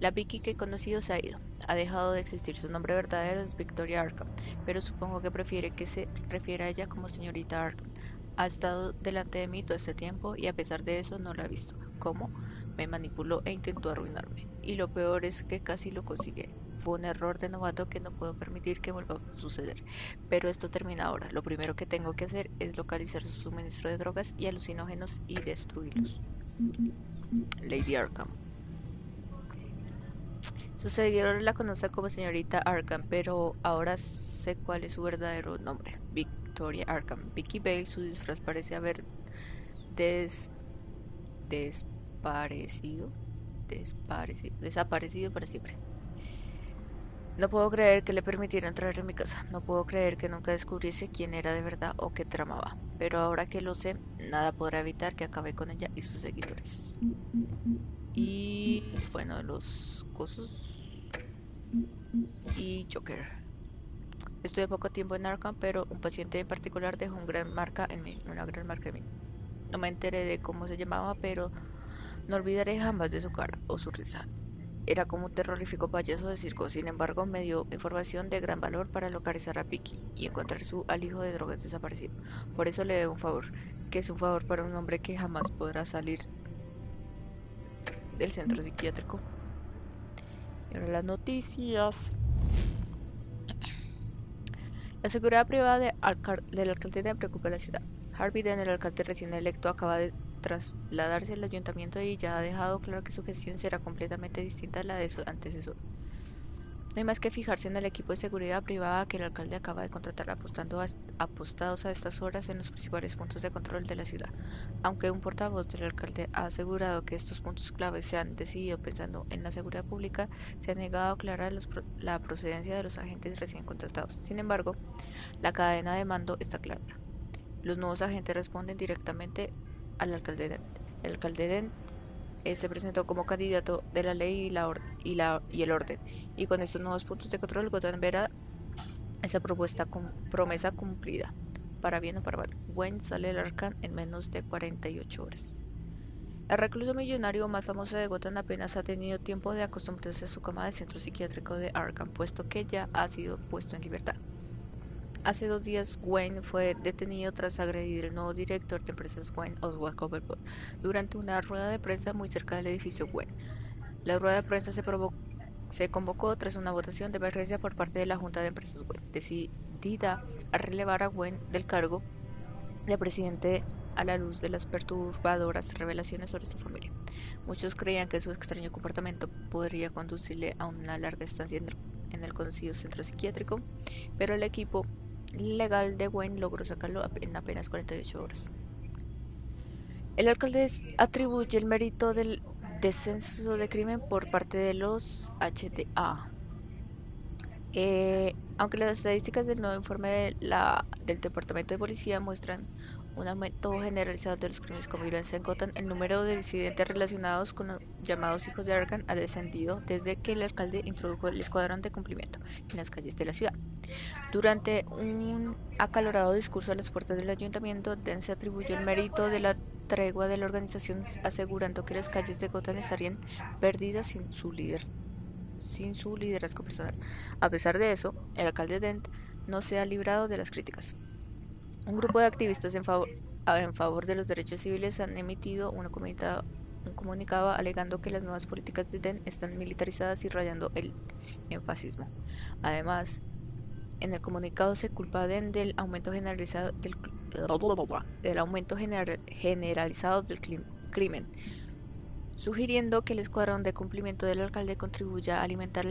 La Vicky que he conocido se ha ido. Ha dejado de existir. Su nombre verdadero es Victoria Arkam, pero supongo que prefiere que se refiera a ella como señorita Arkam. Ha estado delante de mí todo este tiempo y a pesar de eso no la he visto. ¿Cómo? Me manipuló e intentó arruinarme. Y lo peor es que casi lo consigue. Fue un error de novato que no puedo permitir que vuelva a suceder. Pero esto termina ahora. Lo primero que tengo que hacer es localizar su suministro de drogas y alucinógenos y destruirlos. Lady Arkam. Sus seguidores la conocen como señorita Arkam, pero ahora sé cuál es su verdadero nombre. Victoria Arkam. Vicky Bale, su disfraz parece haber desaparecido para siempre. No puedo creer que le permitiera entrar en mi casa. No puedo creer que nunca descubriese quién era de verdad o qué tramaba. Pero ahora que lo sé, nada podrá evitar que acabe con ella y sus seguidores. Y bueno, los cosos y Joker. Estuve poco tiempo en Arkam, pero un paciente en particular dejó una gran marca en mí. No me enteré de cómo se llamaba, pero no olvidaré jamás de su cara o su risa. Era como un terrorífico payaso de circo. Sin embargo, me dio información de gran valor para localizar a Vicky y encontrar al hijo de drogas desaparecido. Por eso le debo un favor, que es un favor para un hombre que jamás podrá salir del centro psiquiátrico. Y ahora las noticias. La seguridad privada del alcalde me preocupa la ciudad. Harvey Dent, el alcalde recién electo, acaba de trasladarse al ayuntamiento y ya ha dejado claro que su gestión será completamente distinta a la de su antecesor. No hay más que fijarse en el equipo de seguridad privada que el alcalde acaba de contratar apostados a estas horas en los principales puntos de control de la ciudad. Aunque un portavoz del alcalde ha asegurado que estos puntos claves se han decidido pensando en la seguridad pública, se ha negado a aclarar la procedencia de los agentes recién contratados. Sin embargo, la cadena de mando está clara. Los nuevos agentes responden directamente al alcalde Dent. El alcalde Dent se presentó como candidato de la ley y el orden, y con estos nuevos puntos de control Gotham verá esa promesa cumplida, para bien o para mal. Wayne sale del Arkam en menos de 48 horas. El recluso millonario más famoso de Gotham apenas ha tenido tiempo de acostumbrarse a su cama del centro psiquiátrico de Arkam, puesto que ya ha sido puesto en libertad. Hace 2 días, Wayne fue detenido tras agredir al nuevo director de empresas Wayne, Oswald Cobblepot, durante una rueda de prensa muy cerca del edificio Wayne. La rueda de prensa se convocó tras una votación de emergencia por parte de la Junta de Empresas Wayne, decidida a relevar a Wayne del cargo de presidente a la luz de las perturbadoras revelaciones sobre su familia. Muchos creían que su extraño comportamiento podría conducirle a una larga estancia en el conocido centro psiquiátrico, pero el equipo legal de Wayne logró sacarlo en apenas 48 horas. El alcalde atribuye el mérito del descenso de crimen por parte de los HTA. Aunque las estadísticas del nuevo informe del Departamento de Policía muestran un aumento generalizado de los crímenes con violencia en Gotham, el número de incidentes relacionados con los llamados hijos de Arkam ha descendido desde que el alcalde introdujo el escuadrón de cumplimiento en las calles de la ciudad. Durante un acalorado discurso a las puertas del ayuntamiento, Dent se atribuyó el mérito de la tregua de la organización, asegurando que las calles de Gotham estarían perdidas sin su liderazgo personal. A pesar de eso, el alcalde Dent no se ha librado de las críticas. Un grupo de activistas en favor de los derechos civiles han emitido un comunicado alegando que las nuevas políticas de Dent están militarizadas y rayando el fascismo. Además, en el comunicado se culpa a Dent del aumento generalizado del crimen, sugiriendo que el escuadrón de cumplimiento del alcalde contribuya a alimentar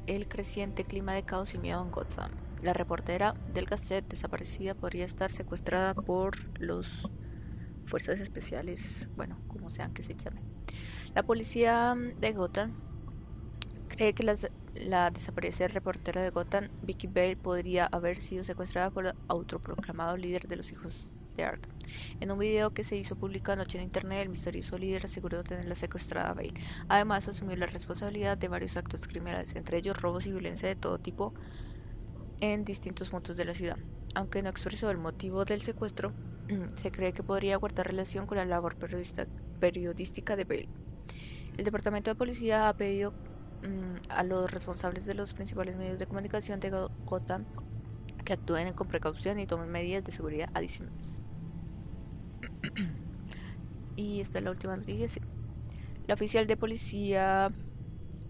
el creciente clima de caos y miedo en Gotham. La reportera del Gazette desaparecida podría estar secuestrada por los fuerzas especiales, bueno, como sean que se llamen. La policía de Gotham cree que la desaparecida reportera de Gotham, Vicky podría haber sido secuestrada por el autoproclamado líder de los hijos de Arkam. En un video que se hizo público anoche en internet, el misterioso líder aseguró tenerla secuestrada a Bale. Además, asumió la responsabilidad de varios actos criminales, entre ellos robos y violencia de todo tipo en distintos puntos de la ciudad. Aunque no expresó el motivo del secuestro, se cree que podría guardar relación con la labor periodística de Bale. El departamento de policía ha pedido a los responsables de los principales medios de comunicación de Gotham que actúen con precaución y tomen medidas de seguridad adicionales. Y esta es la última noticia. Sí. La oficial de policía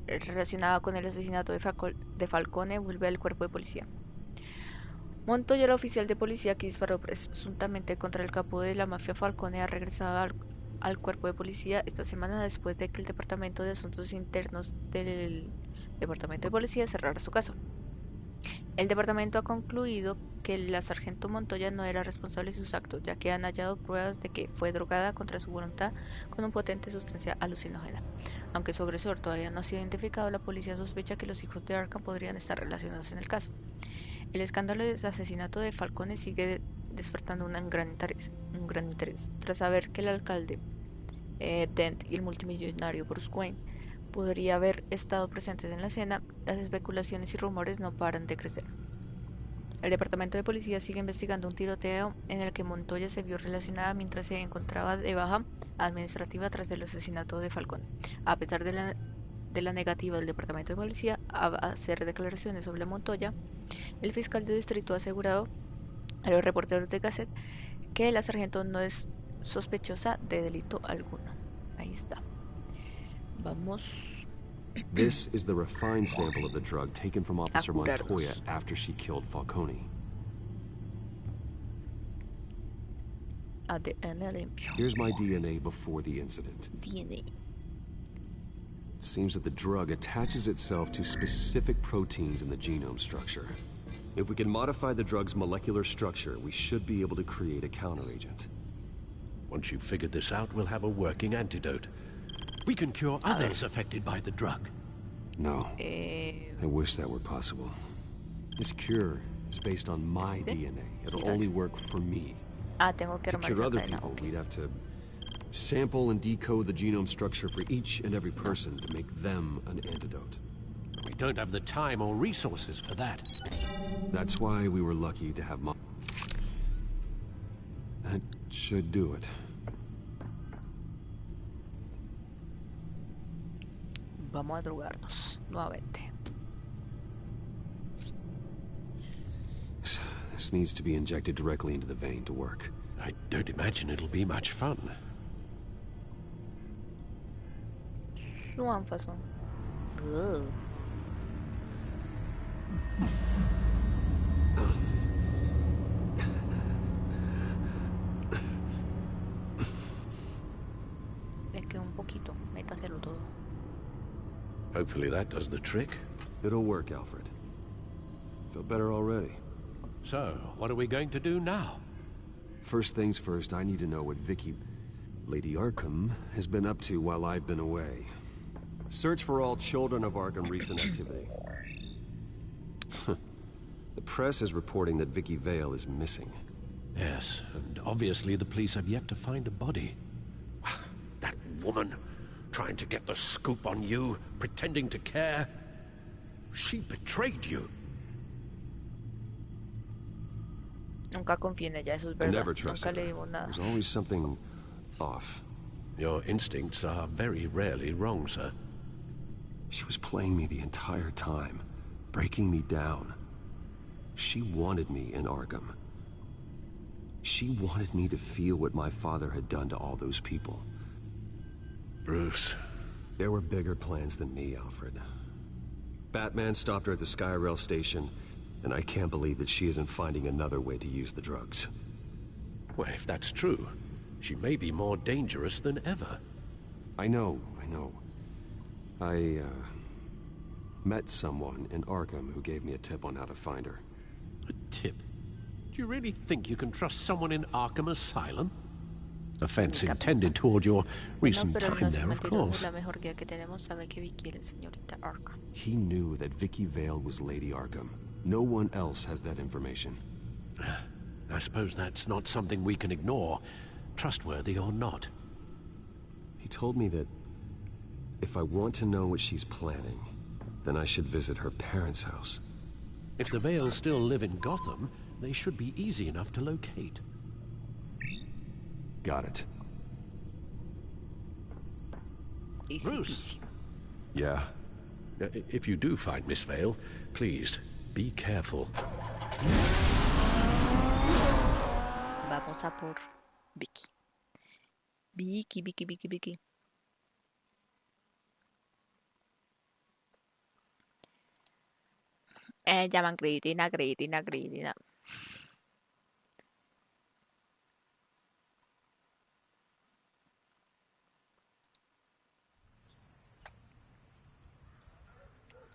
relacionada con el asesinato de Falcone vuelve al cuerpo de policía. Montoya, la oficial de policía que disparó presuntamente contra el capo de la mafia Falcone, ha regresado al cuerpo de policía esta semana después de que el Departamento de Asuntos Internos del Departamento de Policía cerrara su caso. El departamento ha concluido que la sargento Montoya no era responsable de sus actos, ya que han hallado pruebas de que fue drogada contra su voluntad con una potente sustancia alucinógena. Aunque su agresor todavía no ha sido identificado, la policía sospecha que los hijos de Arkam podrían estar relacionados en el caso. El escándalo del asesinato de Falcone sigue despertando un gran interés. Tras saber que el alcalde Dent y el multimillonario Bruce Wayne podría haber estado presentes en la escena, las especulaciones y rumores no paran de crecer. El departamento de policía sigue investigando un tiroteo en el que Montoya se vio relacionada mientras se encontraba de baja administrativa tras el asesinato de Falcone. A pesar de la negativa del departamento de policía a hacer declaraciones sobre Montoya, el fiscal de distrito ha asegurado a los reporteros de Gazette que la sargento no es sospechosa de delito alguno. Ahí está. Vamos. This is the refined sample of the drug taken from Officer Montoya after she killed Falcone. ADN limpio. Here's my DNA before the incident. DNA. Seems that the drug attaches itself to specific proteins in the genome structure. If we can modify the drug's molecular structure, we should be able to create a counteragent. Once you've figured this out, we'll have a working antidote. We can cure others affected by the drug. No. I wish that were possible. This cure is based on my DNA. It'll only work for me. Tengo que To armar cure esa other cadena, people, ok. we'd have to sample and decode the genome structure for each and every person to make them an antidote. We don't have the time or resources for that. That's why we were lucky to have Mom. That should do it. Vamos a drogarnos nuevamente. This needs to be injected directly into the vein to work. I don't imagine it'll be much fun. Suan façon. Ugh. Es que un poquito, métaselo todo. Hopefully that does the trick. It'll work, Alfred. Feel better already. So, what are we going to do now? First things first, I need to know what Vicky, Lady Arkam, has been up to while I've been away. Search for all children of Arkham recent activity. The press is reporting that Vicky Vale is missing. Yes, and obviously the police have yet to find a body. That woman, trying to get the scoop on you, pretending to care. She betrayed you. Nunca confíe en ella, eso es I verdad. never trusted Nunca le her. dimos nada. There's always something off. Your instincts are very rarely wrong, sir. She was playing me the entire time, breaking me down. She wanted me in Arkham. She wanted me to feel what my father had done to all those people. Bruce. There were bigger plans than me, Alfred. Batman stopped her at the Skyrail station, and I can't believe that she isn't finding another way to use the drugs. Well, if that's true, she may be more dangerous than ever. I know. I met someone in Arkham who gave me a tip on how to find her. A tip? Do you really think you can trust someone in Arkham Asylum? Offense intended toward your recent time there, of course. La mejor guía que tenemos sabe que Vicky es señorita Arkam. He knew that Vicky Vale was Lady Arkam. No one else has that information. I suppose that's not something we can ignore, trustworthy or not. He told me that if I want to know what she's planning, then I should visit her parents' house. If the Vales still live in Gotham, they should be easy enough to locate. Got it. Bruce! Yeah? If you do find Miss Vale, please, be careful. Vamos a por Vicky. Vicky. Llaman Cristina.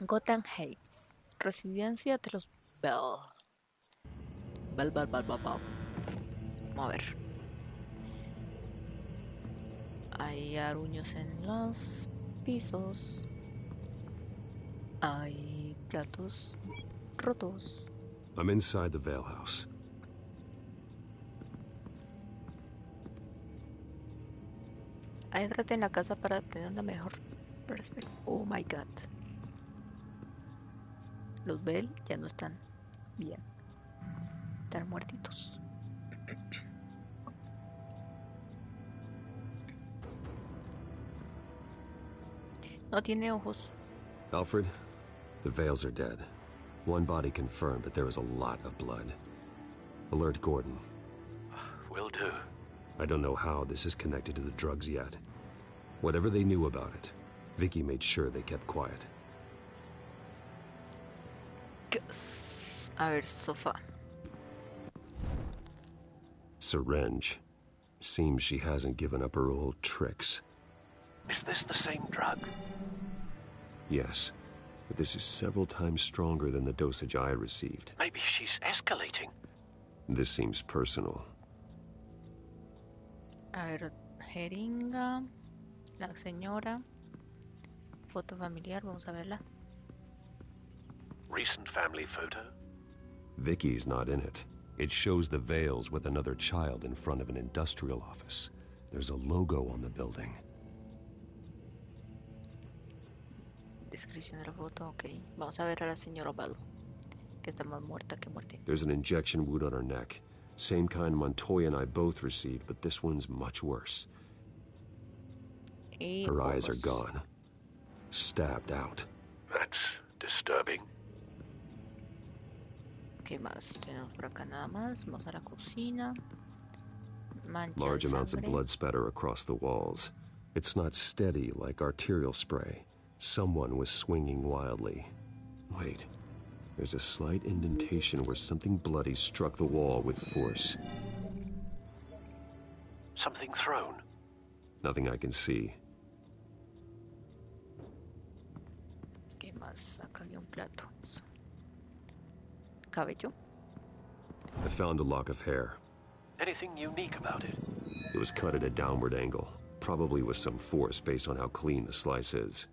Gotham Heights, residencia de los Bell. Bell. Vamos a ver. Hay aruños en los pisos. Hay platos rotos. I'm inside the Vale house. Entrate en la casa para tener una mejor perspectiva. Oh my god. Los Bell ya no están bien. Están muertitos. No tiene ojos. Alfred, the Vales are dead. One body confirmed, but there is a lot of blood. Alert Gordon. Will do. I don't know how this is connected to the drugs yet. Whatever they knew about it, Vicky made sure they kept quiet. A ver, sofá. Syringe. Seems she hasn't given up her old tricks. Is this the same drug? Yes, but this is several times stronger than the dosage I received. Maybe she's escalating. This seems personal. A ver, jeringa, la señora, foto familiar, vamos a verla. Recent family photo? Vicky's not in it. It shows the Vales with another child in front of an industrial office. There's a logo on the building. Descripción de la foto, ok. Vamos a ver a la señora Bell, que está más muerta que muerte. There's an injection wound on her neck. Same kind Montoya and I both received, but this one's much worse. Her eyes are gone. Stabbed out. That's disturbing. ¿Qué más? Tenemos por acá nada más. Vamos a la cocina. Mancha Large de amounts of sangre. blood spatter across the walls. It's not steady like arterial spray. Someone was swinging wildly. Wait. There's a slight indentation where something bloody struck the wall with force. Something thrown. Nothing I can see. ¿Qué más? Acá hay un plato. Eso. Cabello. I found a lock of hair. Anything unique about it? It was cut at a downward angle, probably with some force based on how clean the slice is.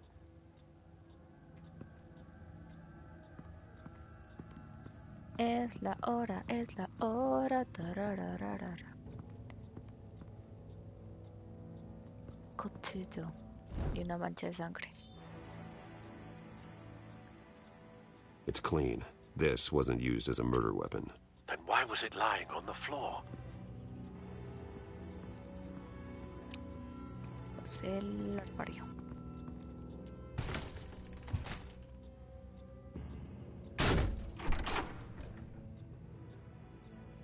Es la hora, es la hora. Tarararara. Cuchillo y una mancha de sangre. It's clean. This wasn't used as a murder weapon. Then why was it lying on the floor? Pues el armario.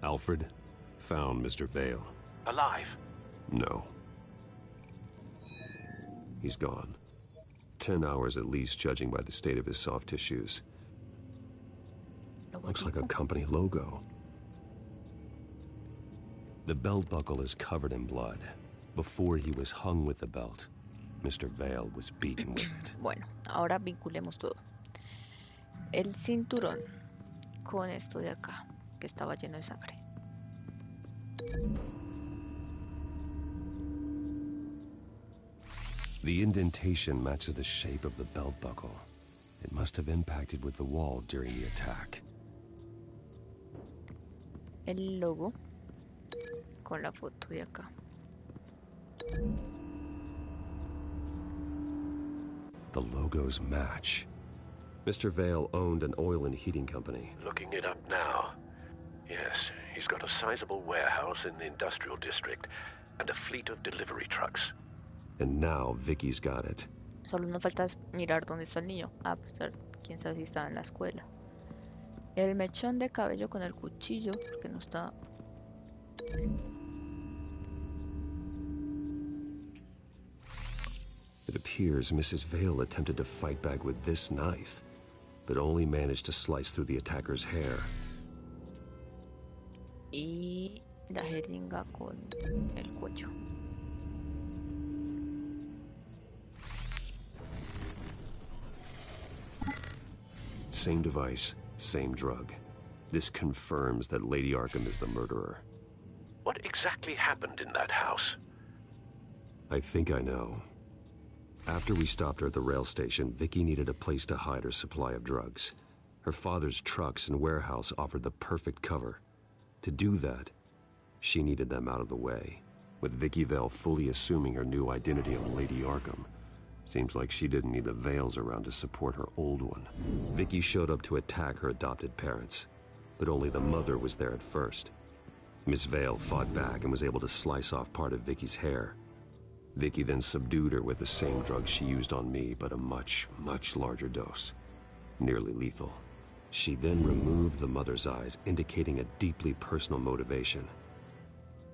Alfred found Mr. Vale. Alive? No. He's gone. 10 hours at least, judging by the state of his soft tissues. Looks like a company logo. The belt buckle is covered in blood. Before he was hung with the belt, Mr. Vale was beaten with it. Bueno, ahora vinculemos todo. El cinturón con esto de acá, que estaba lleno de sangre. The indentation matches the shape of the belt buckle. It must have impacted with the wall during the attack. El logo con la foto de acá. The logos match. Mr. Vale owned an oil and heating company. Looking it up now. Yes, he's got a sizable warehouse in the industrial district and a fleet of delivery trucks. And now Vicky's got it. Solo nos falta mirar dónde está el niño. Ah, pues quién sabe si estaba en la escuela. El mechón de cabello con el cuchillo, porque no está. It appears Mrs. Vale attempted to fight back with this knife, but only managed to slice through the attacker's hair. Y la jeringa con el cuello. Same device, same drug. This confirms that Lady Arkam is the murderer. What exactly happened in that house? I think I know. After we stopped her at the rail station, Vicky needed a place to hide her supply of drugs. Her father's trucks and warehouse offered the perfect cover. To do that, she needed them out of the way. With Vicky Vale fully assuming her new identity of Lady Arkam, seems like she didn't need the Vales around to support her old one. Vicky showed up to attack her adopted parents, but only the mother was there at first. Miss Vale fought back and was able to slice off part of Vicky's hair. Vicky then subdued her with the same drug she used on me, but a much, much larger dose. Nearly lethal. She then removed the mother's eyes, indicating a deeply personal motivation.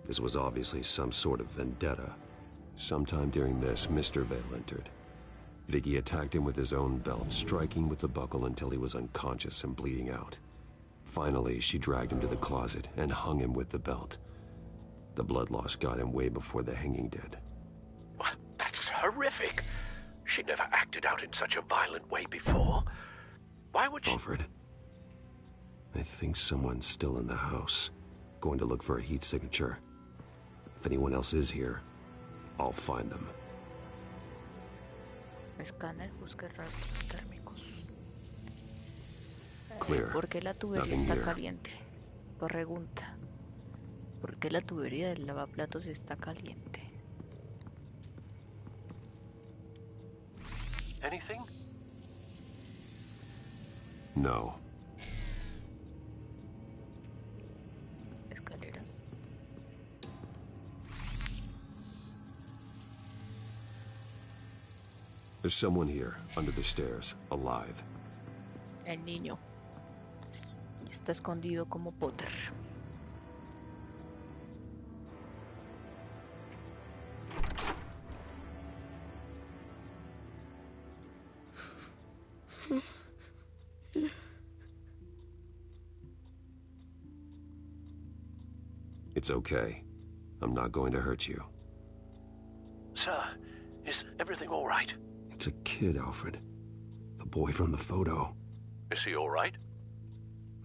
This was obviously some sort of vendetta. Sometime during this, Mr. Vale entered. Vicky attacked him with his own belt, striking with the buckle until he was unconscious and bleeding out. Finally, she dragged him to the closet and hung him with the belt. The blood loss got him way before the hanging did. That's horrific. She never acted out in such a violent way before. Why would she... Alfred, I think someone's still in the house. Going to look for a heat signature. If anyone else is here, I'll find them. Escáner, busca rastros térmicos. Clear. ¿Por qué la tubería Nothing está here. caliente? Pregunta. ¿Por qué la tubería del lavaplatos está caliente? Anything? No. Escaleras. There's someone here, under the stairs, alive. El niño. Está escondido como Potter. It's okay. I'm not going to hurt you. Sir, is everything all right? It's a kid, Alfred. The boy from the photo. Is he all right?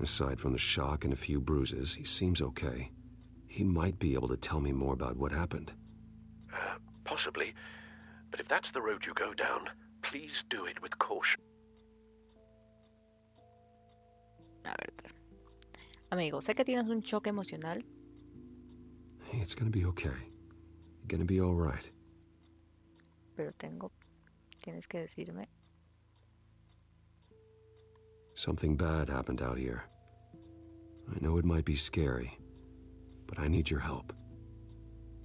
Aside from the shock and a few bruises, he seems okay. He might be able to tell me more about what happened. Possibly. But if that's the road you go down, please do it with caution. A ver. Amigo, sé que tienes un choque emocional. Hey, it's gonna be okay. You're gonna be all right. Pero tienes que decirme. Something bad happened out here. I know it might be scary, but I need your help.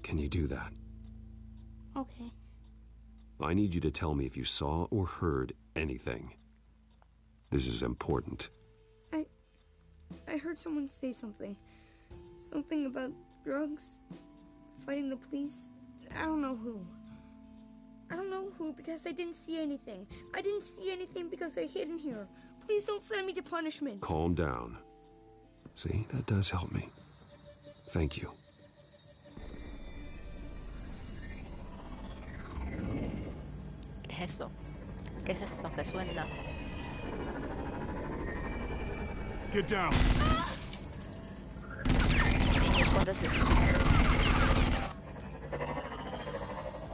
Can you do that? Okay. I need you to tell me if you saw or heard anything. This is important. I heard someone say something. Something about drugs, fighting the police. I don't know who. I don't know who because I didn't see anything. I didn't see anything because I hid in here. Please don't send me to punishment. Calm down. See, that does help me. Thank you. ¿Qué es eso? ¿Qué es eso que suena? Get down. Niño, escóndese.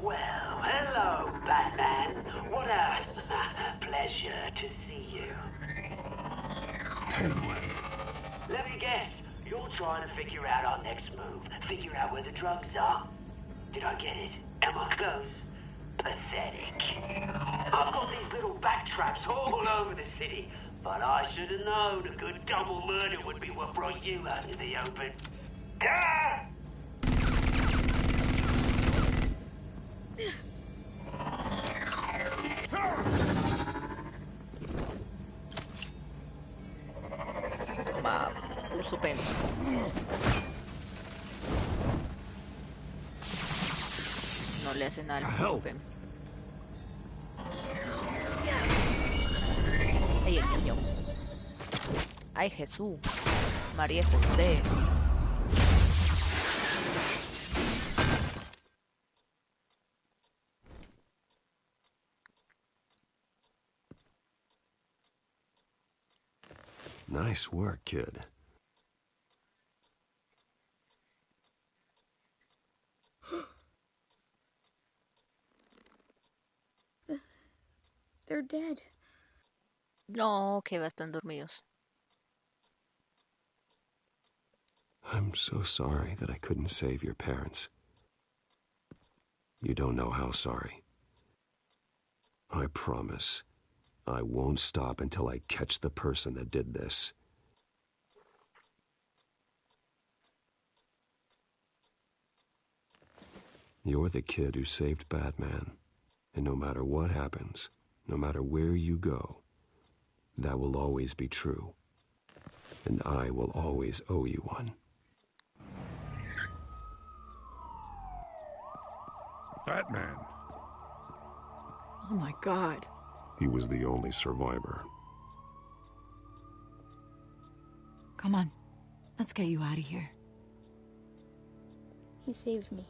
Well, hello, Batman. What a pleasure to see you. Penguin. Let me guess, you're trying to figure out our next move. Figure out where the drugs are. Did I get it? Am I close? Pathetic. I've got these little bat traps all over the city, but I should have known a good double murder would be what brought you out in the open. Ah! Toma, pulso pen. No le hace nada al pulso pen. Ay, el niño. Ay, Jesús. María José. Nice work, kid. They're dead. No, que están dormidos. I'm so sorry that I couldn't save your parents. You don't know how sorry. I promise, I won't stop until I catch the person that did this. You're the kid who saved Batman. And no matter what happens, no matter where you go, that will always be true. And I will always owe you one. Batman. Oh my God. He was the only survivor. Come on. Let's get you out of here. He saved me.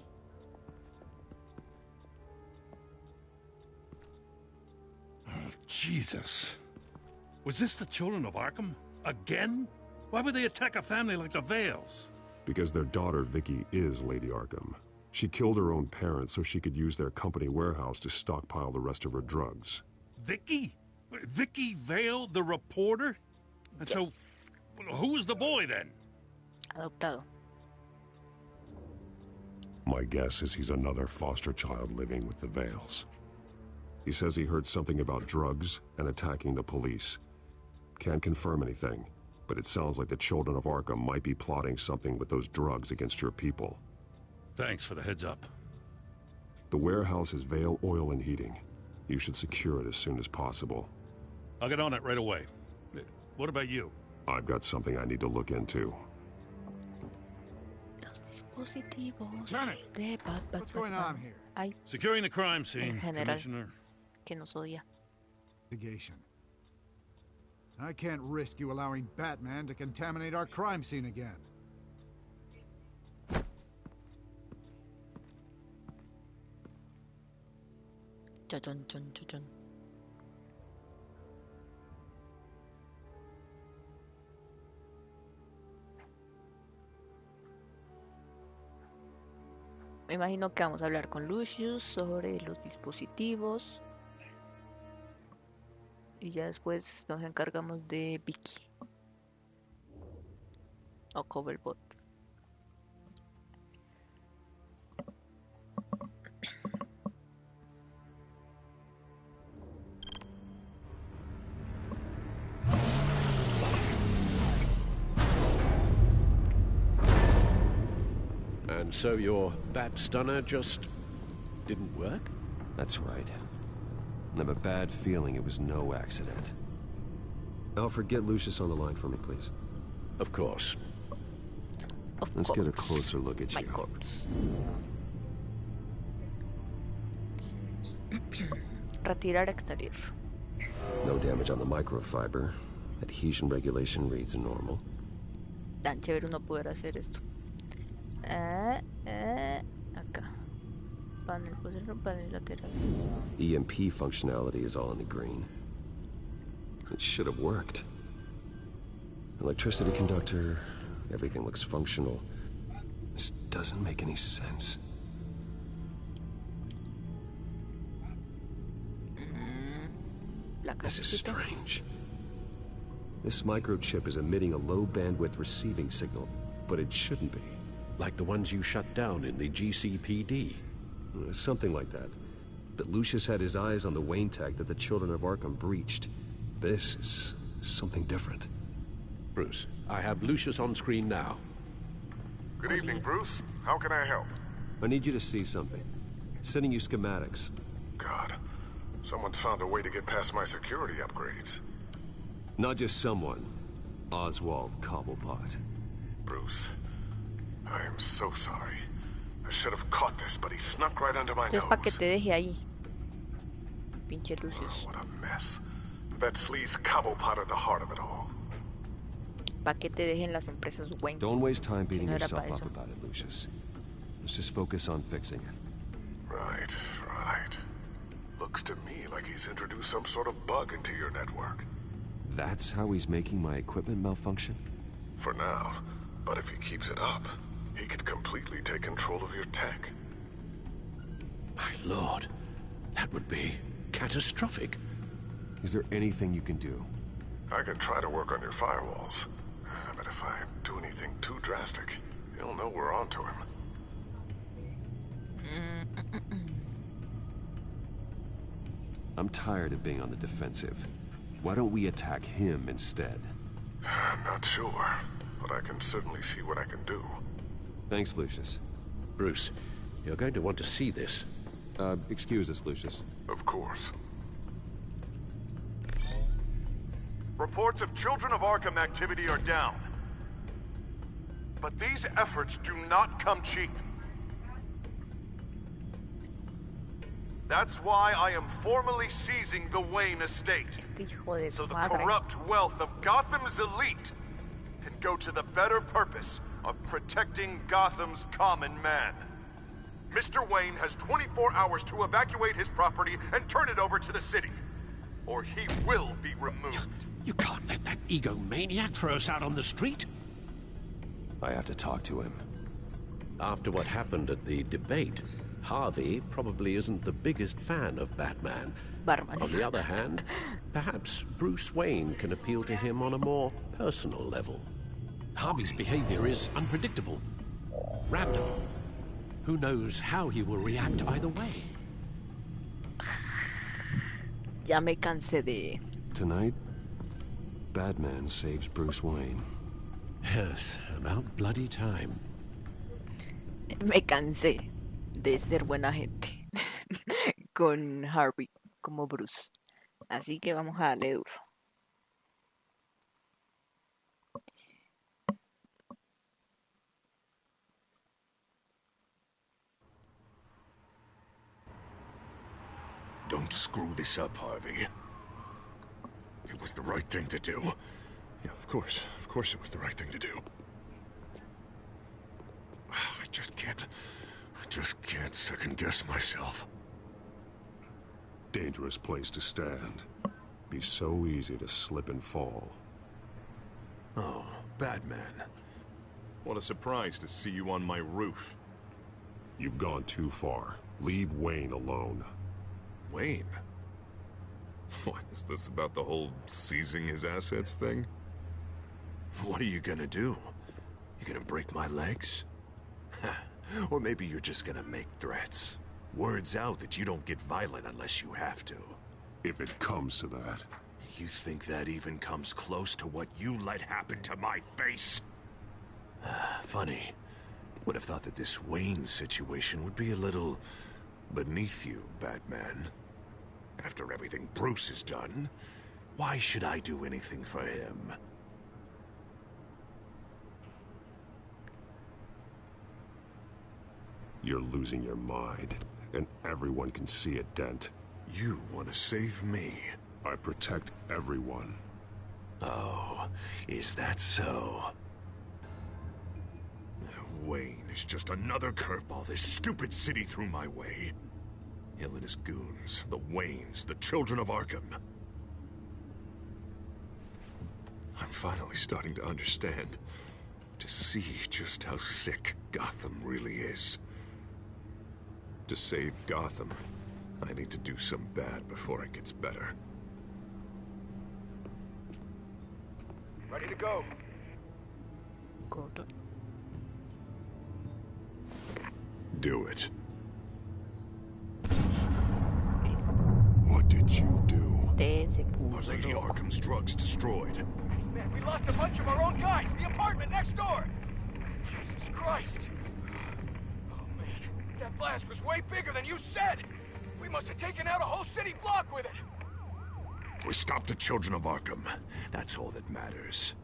Jesus. Was this the children of Arkham? Again? Why would they attack a family like the Vales? Because their daughter, Vicky, is Lady Arkham. She killed her own parents so she could use their company warehouse to stockpile the rest of her drugs. Vicky? Vicky Vale, the reporter? And so, who was the boy then? Adoptado. My guess is he's another foster child living with the Vales. He says he heard something about drugs and attacking the police. Can't confirm anything, but it sounds like the children of Arkham might be plotting something with those drugs against your people. Thanks for the heads up. The warehouse is Vale Oil and Heating. You should secure it as soon as possible. I'll get on it right away. What about you? I've got something I need to look into. Lieutenant, what's going on here? Securing the crime scene, Commissioner. Que nos odia. Investigation. I can't risk you allowing Batman to contaminate our crime scene again. Chun, chun, chun, chun. Me imagino que vamos a hablar con Lucius sobre los dispositivos. Y ya después nos encargamos de Vicky. O Coverbot. And so your bat stunner just didn't work? That's right. I have a bad feeling it was no accident. Alfred, get Lucius on the line for me, please. Of course. Let's get a closer look at you. Retirar exterior. No damage on the microfiber. Adhesion regulation reads normal. Tan chévere uno poder hacer esto. Acá. Panel posterior, panel laterales. EMP functionality is all in the green. It should have worked. Electricity conductor, everything looks functional. This doesn't make any sense. This is strange. This microchip is emitting a low-bandwidth receiving signal, but it shouldn't be. Like the ones you shut down in the GCPD. Something like that. But Lucius had his eyes on the Wayne tag that the children of Arkham breached. This is something different. Bruce, I have Lucius on screen now. Good evening, Bruce. How can I help? I need you to see something. Sending you schematics. God, someone's found a way to get past my security upgrades. Not just someone. Oswald Cobblepot. Bruce, I am so sorry. I should have caught this, but he snuck right under my nose. Pa' que te deje ahí. Pinche Lucius. What a mess. That sleaze Cobblepot at the heart of it all. Pa' que te dejen las empresas Wayne. Don't waste time beating yourself up about it, Lucius. Let's just focus on fixing it. Right, right. Looks to me like he's introduced some sort of bug into your network. That's how he's making my equipment malfunction? For now. But if he keeps it up, he could completely take control of your tech. My lord, that would be catastrophic. Is there anything you can do? I can try to work on your firewalls. But if I do anything too drastic, he'll know we're onto him. I'm tired of being on the defensive. Why don't we attack him instead? I'm not sure, but I can certainly see what I can do. Thanks, Lucius. Bruce, you're going to want to see this. Excuse us, Lucius. Of course. Reports of Children of Arkham activity are down. But these efforts do not come cheap. That's why I am formally seizing the Wayne estate. So the corrupt wealth of Gotham's elite can go to the better purpose of protecting Gotham's common man. Mr. Wayne has 24 hours to evacuate his property and turn it over to the city. or he will be removed. You can't let that egomaniac throw us out on the street. I have to talk to him. After what happened at the debate, Harvey probably isn't the biggest fan of Batman. On the other hand, perhaps Bruce Wayne can appeal to him on a more personal level. Harvey's behavior is unpredictable, random. Who knows how he will react either way? Ya me cansé de... Tonight, Batman saves Bruce Wayne. Yes, about bloody time. Me cansé de ser buena gente con Harvey como Bruce. Así que vamos a darle duro. Don't screw this up, Harvey. It was the right thing to do. Yeah, of course. Of course it was the right thing to do. I just can't second-guess myself. Dangerous place to stand. Be so easy to slip and fall. Oh, Batman. What a surprise to see you on my roof. You've gone too far. Leave Wayne alone. Wayne? What, is this about the whole seizing his assets thing? What are you gonna do? You gonna break my legs? Or maybe you're just gonna make threats. Words out that you don't get violent unless you have to. If it comes to that. You think that even comes close to what you let happen to my face? Funny. Would have thought that this Wayne situation would be a little beneath you, Batman. After everything Bruce has done, why should I do anything for him? You're losing your mind, and everyone can see it, Dent. You want to save me? I protect everyone. Oh, is that so? Wayne is just another curveball this stupid city threw my way. Hill and his goons, the Waynes, the children of Arkham. I'm finally starting to understand. To see just how sick Gotham really is. To save Gotham, I need to do some bad before it gets better. Ready to go. Good. Do it. What did you do? Our Lady Arkham's drugs destroyed. Man, we lost a bunch of our own guys. The apartment next door. Jesus Christ. Oh, man. That blast was way bigger than you said. We must have taken out a whole city block with it. We stopped the children of Arkham. That's all that matters.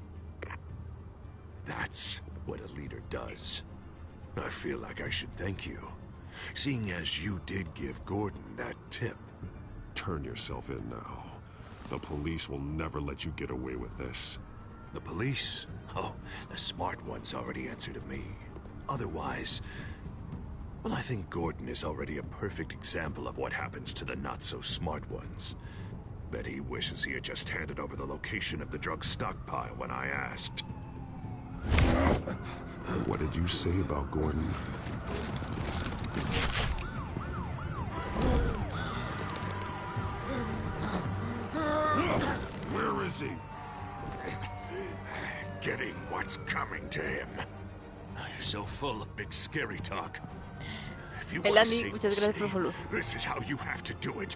That's what a leader does. I feel like I should thank you, seeing as you did give Gordon that tip. Turn yourself in now. The police will never let you get away with this. The police? Oh, the smart ones already answer to me. Otherwise, well, I think Gordon is already a perfect example of what happens to the not-so-smart ones. Bet he wishes he had just handed over the location of the drug stockpile when I asked. What did you say about Gordon? Where is he? Getting what's coming to him. You're so full of big scary talk. If you want to save the city, this is how you have to do it.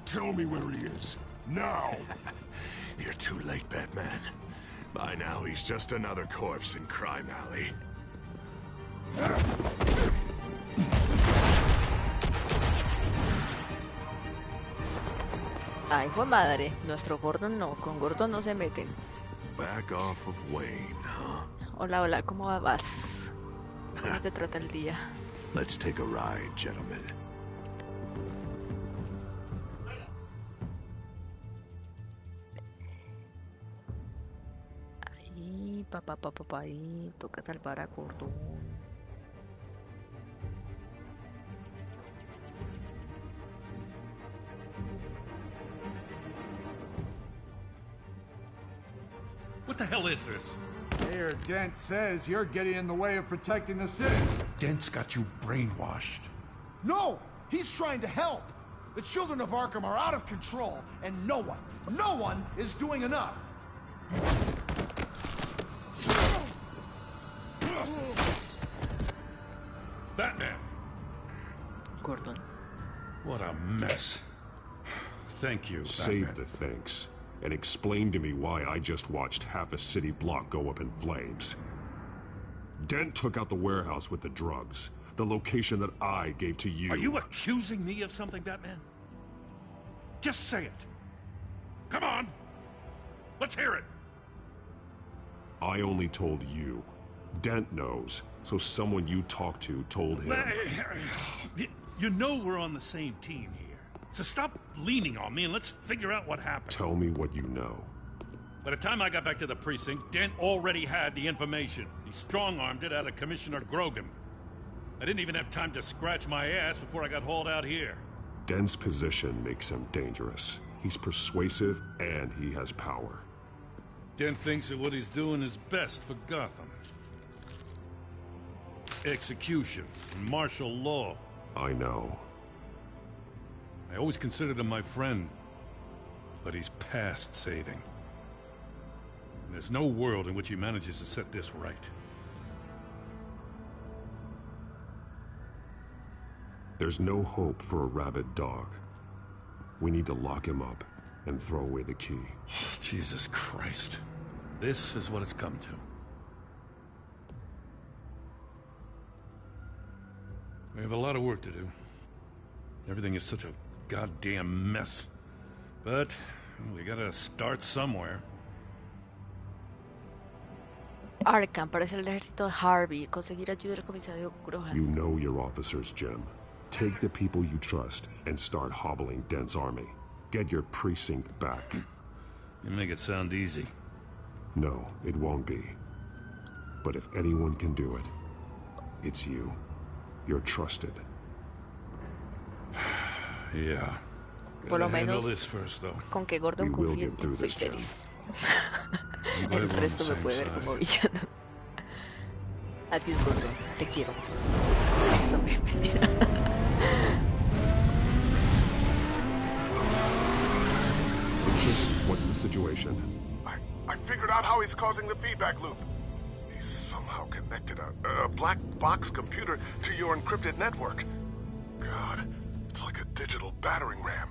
Tell me where he is. Now! You're too late, Batman. By now, he's just another corpse in Crime Alley. Ay, fue madre. Nuestro Gordon no. Con Gordon no se meten. Back off of Wayne, huh? Hola, hola. ¿Cómo vas? ¿Cómo te trata el día? Let's take a ride, gentlemen. Ay, papá, ahí. Toca salvar a Gordon. What the hell is this? Mayor Dent says you're getting in the way of protecting the city. Dent's got you brainwashed. No! He's trying to help! The children of Arkham are out of control, and no one is doing enough! Batman! Gordon. What a mess. Thank you, Save Batman. the thanks, and explain to me why I just watched half a city block go up in flames. Dent took out the warehouse with the drugs, the location that I gave to you. Are you accusing me of something, Batman? Just say it. Come on! Let's hear it! I only told you. Dent knows, so someone you talked to told him. You know we're on the same team here. So stop leaning on me and let's figure out what happened. Tell me what you know. By the time I got back to the precinct, Dent already had the information. He strong-armed it out of Commissioner Grogan. I didn't even have time to scratch my ass before I got hauled out here. Dent's position makes him dangerous. He's persuasive and he has power. Dent thinks that what he's doing is best for Gotham. Execution and martial law. I know. I always considered him my friend, but he's past saving. And there's no world in which he manages to set this right. There's no hope for a rabid dog. We need to lock him up and throw away the key. Jesus Christ. This is what it's come to. We have a lot of work to do. Everything is such a goddamn mess. But we gotta start somewhere. Arkam parece el ejército de Harvey. Conseguir ayuda del comisario Grohan. You know your officers, Jim. Take the people you trust and start hobbling Dent's army. Get your precinct back. You make it sound easy. No, it won't be. But if anyone can do it, it's you. You're trusted. Yeah. Por lo Gotta handle menos this first, though. con que Gordon We will confíe en get through mí, soy this, Jim. feliz. I'm El glad we're on the resto me same puede ver side. como villano. Adiós, Gordon. Te quiero. Eso Lucius, what's the situation? I figured out how he's causing the feedback loop. He's somehow connected a black box computer to your encrypted network. God, it's like a digital battering ram.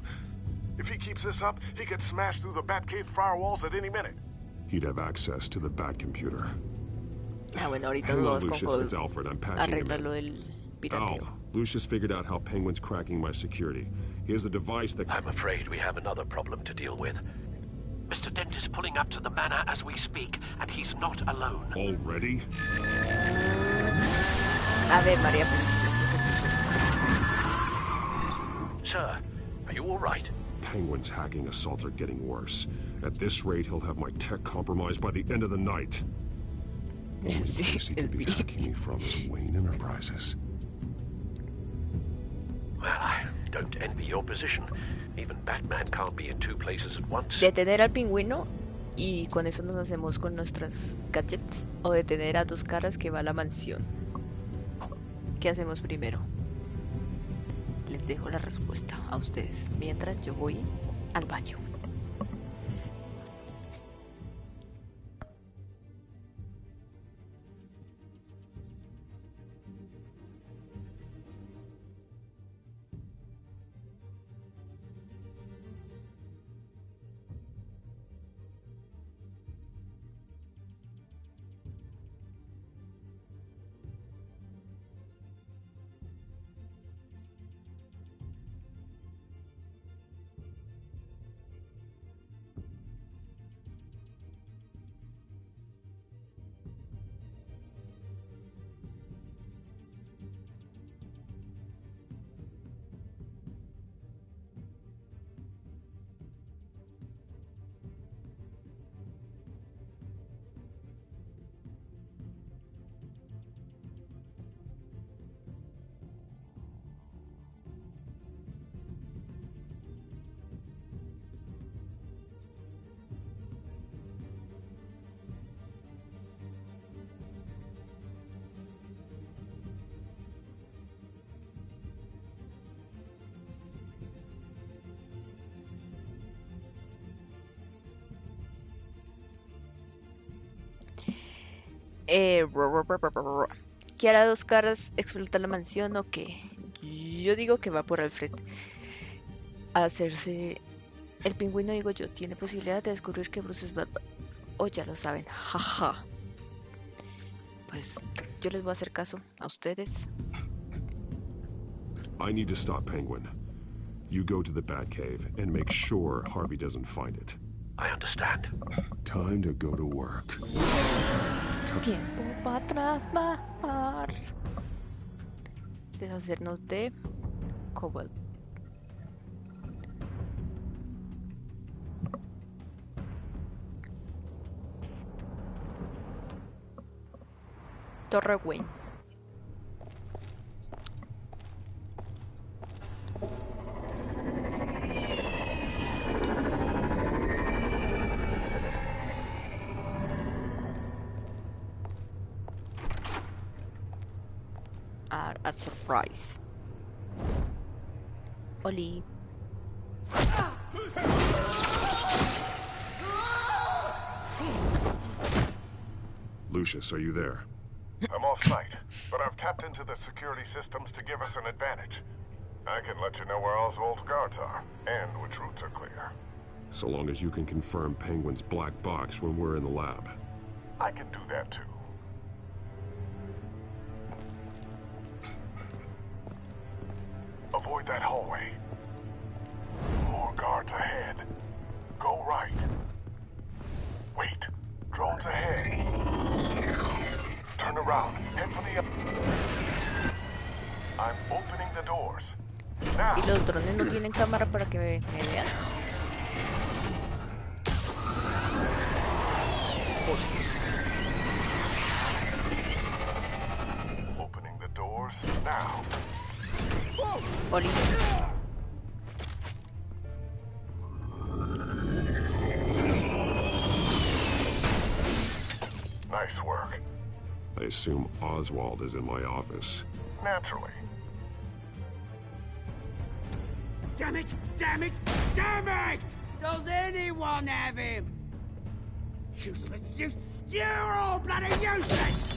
If he keeps this up, he could smash through the Batcave firewalls at any minute. He'd have access to the Bat computer. Ah, bueno, ahorita Hello, nos vamos Lucius, con it's Alfred. I'm patching him arreglar in. lo del pirateo. Lucius figured out how Penguin's cracking my security. He has a device that... I'm afraid we have another problem to deal with. Mr. Dent is pulling up to the manor as we speak, and he's not alone. Already? Ave María. Sir, are you all right? Penguin's hacking assaults are getting worse. At this rate, he'll have my tech compromised by the end of the night. Only place he could be hacking me from is Wayne Enterprises. Well, I don't envy your position. Even Batman can't be in two places at once. Detener al pingüino y con eso nos hacemos con nuestras gadgets. O detener a Dos Caras que va a la mansión. ¿Qué hacemos primero? Les dejo la respuesta a ustedes mientras yo voy al baño. ¿Qué hará dos caras? ¿Explota la mansión o qué? Yo digo que va por Alfred a hacerse el pingüino, digo yo. Tiene posibilidad de descubrir que Bruce es Batman. O ya lo saben, jaja. Pues yo les voy a hacer caso a ustedes. I need to stop Penguin. You go to the Batcave and make sure Harvey doesn't find it. I understand. Time to go to work. Tiempo para trabajar. Deshacernos de Cobalt. Torre Wayne. A surprise. Oli. Lucius, are you there? I'm off-site, but I've tapped into the security systems to give us an advantage. I can let you know where Oswald's guards are, and which routes are clear. So long as you can confirm Penguin's black box when we're in the lab. I can do that too. Avoid that hallway. More guards ahead. Go right. Wait. Drones ahead. Turn around. Head for the... I'm opening the doors. Now. ¿Y los drones no tienen cámara para que me vean? Opening the doors now. Oli. Nice work. I assume Oswald is in my office. Naturally. Damn it! Damn it! Damn it! Does anyone have him? Useless. You're all bloody useless!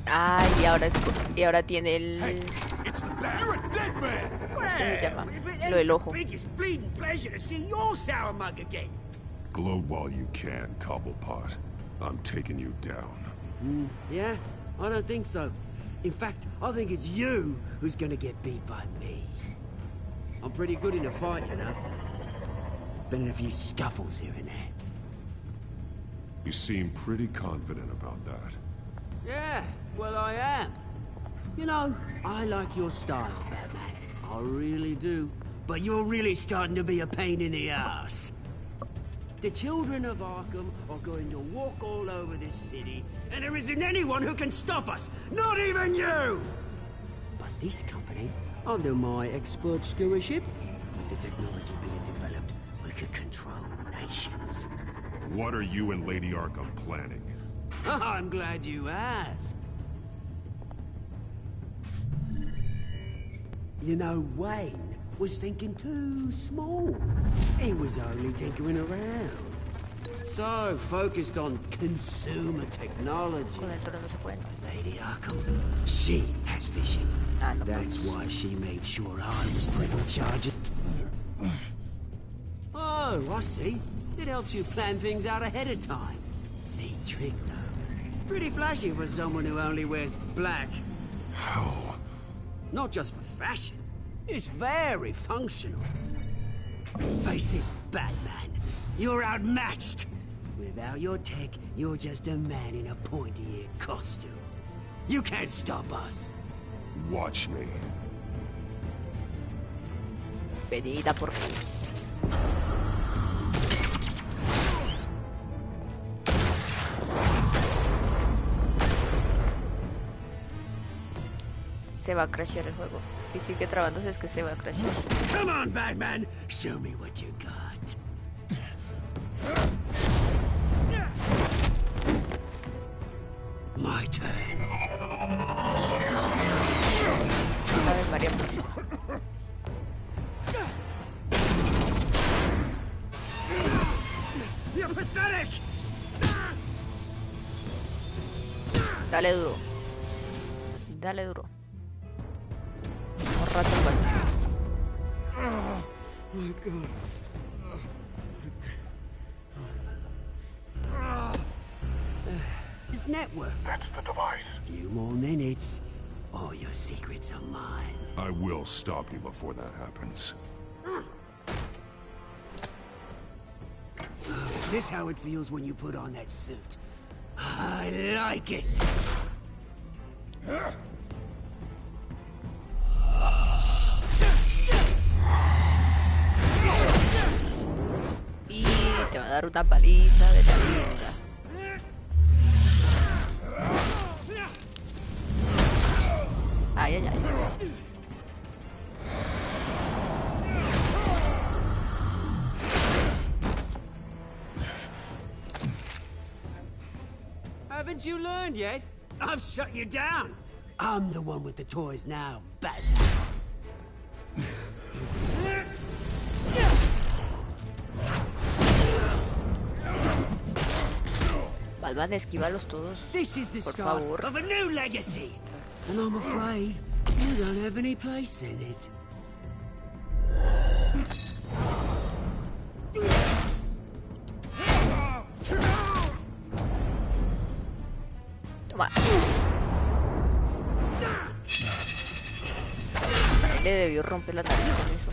Ah, y ahora tiene el... You're a dead man! ¿Cómo se llama? Lo del ojo. Biggest bleeding pleasure to see your sour mug again. Gloat while you can, Cobblepot. I'm taking you down. Yeah? I don't think so. In fact, I think it's you who's gonna get beat by me. I'm pretty good in a fight, you know. Been in a few scuffles here and there. You seem pretty confident about that. Yeah, well, I am. You know, I like your style, Batman. I really do. But you're really starting to be a pain in the ass. The children of Arkham are going to walk all over this city, and there isn't anyone who can stop us! Not even you! But this company, under my expert stewardship, with the technology being developed, we could control nations. What are you and Lady Arkham planning? I'm glad you asked. You know, Wayne was thinking too small. He was only tinkering around. So focused on consumer technology. Lady Arkam, she has vision. That's why she made sure I was put in charge of... Oh, I see. It helps you plan things out ahead of time. Neat trick, though. Pretty flashy for someone who only wears black. How? Not just for fashion. It's very functional. Face it, Batman. You're outmatched. Without your tech, you're just a man in a pointy-eared costume. You can't stop us. Watch me. Venida por mí. Se va a crashear el juego. Si sigue trabándose es que se va a crashear. Come on, Batman! Show me what you got. My turn. Ave María, pues. You're pathetic! Dale duro. Dale duro. Un rato fuerte. This network. That's the device. Few more minutes. All your secrets are mine. I will stop you before that happens. Is this how it feels when you put on that suit? I like it. Y te va a dar una paliza de la linda. Ay, ay, ay. Haven't you learned yet? I've shut you down. I'm the one with the toys now, Batman. Batman, esquívalos todos. This is the Por start favor. of a new legacy. And I'm afraid you don't have any place in it. Toma. Le debió romper la nariz con eso.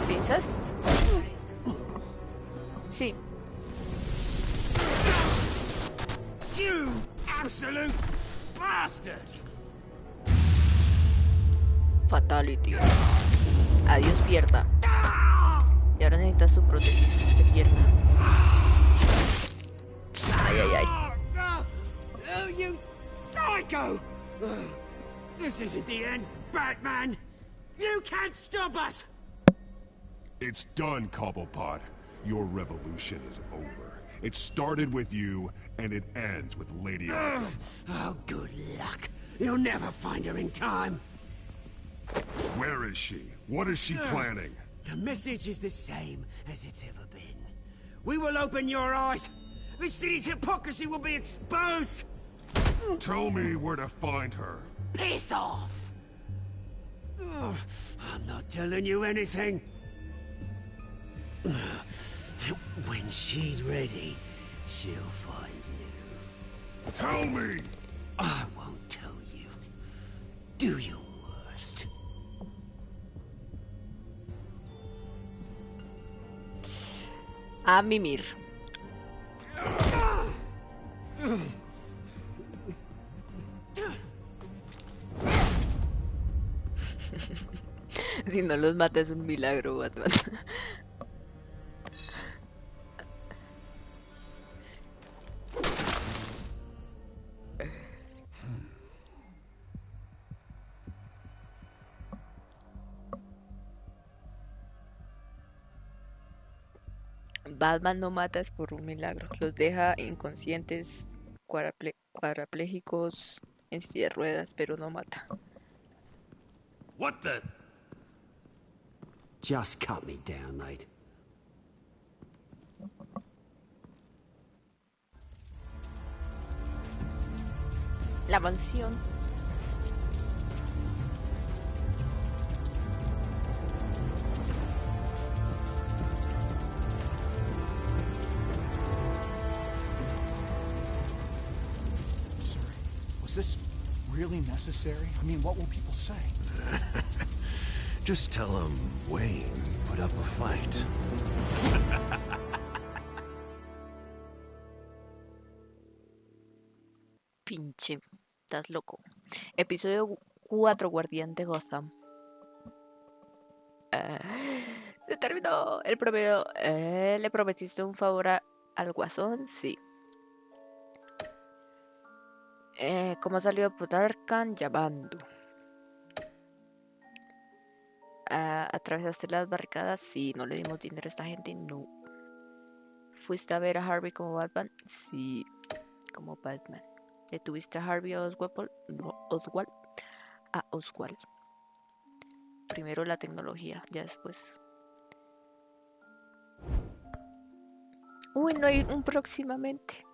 ¿Piensas? Sí. You absolute bastard! Fatality. Adiós, pierna. Y ahora necesitas su prótesis de pierna. Ay, ay, ay. Oh, you psycho! This isn't the end, Batman! You can't stop us! It's done, Cobblepot. Your revolution is over. It started with you, and it ends with Lady Arkam. Oh, good luck. You'll never find her in time. Where is she? What is she planning? The message is the same as it's ever been. We will open your eyes. The city's hypocrisy will be exposed. Tell me where to find her. Piss off! Ugh, I'm not telling you anything. When she's ready, she'll find you. Tell me! I won't tell you. Do your worst. A mimir. Si no los mata es un milagro, Batman. Batman no mata es por un milagro. Los deja inconscientes, cuadraplégicos, en silla de ruedas, pero no mata. What the? Just cut me down, mate. La mansión. Was this really necessary? I mean, what will people say? Just tell him Wayne put up a fight. Pinche, estás loco. Episodio 4, Guardián de Gotham. Se terminó el promedio. ¿Le prometiste un favor al Guasón? Sí. ¿Cómo salió por Arkam? Llamando. ¿Atravesaste las barricadas? Sí. ¿No le dimos dinero a esta gente? No. ¿Fuiste a ver a Harvey como Batman? Sí, como Batman. ¿Detuviste a Harvey o Oswald? No, Oswald. A Oswald. Primero la tecnología, ya después. Uy, no hay un próximamente.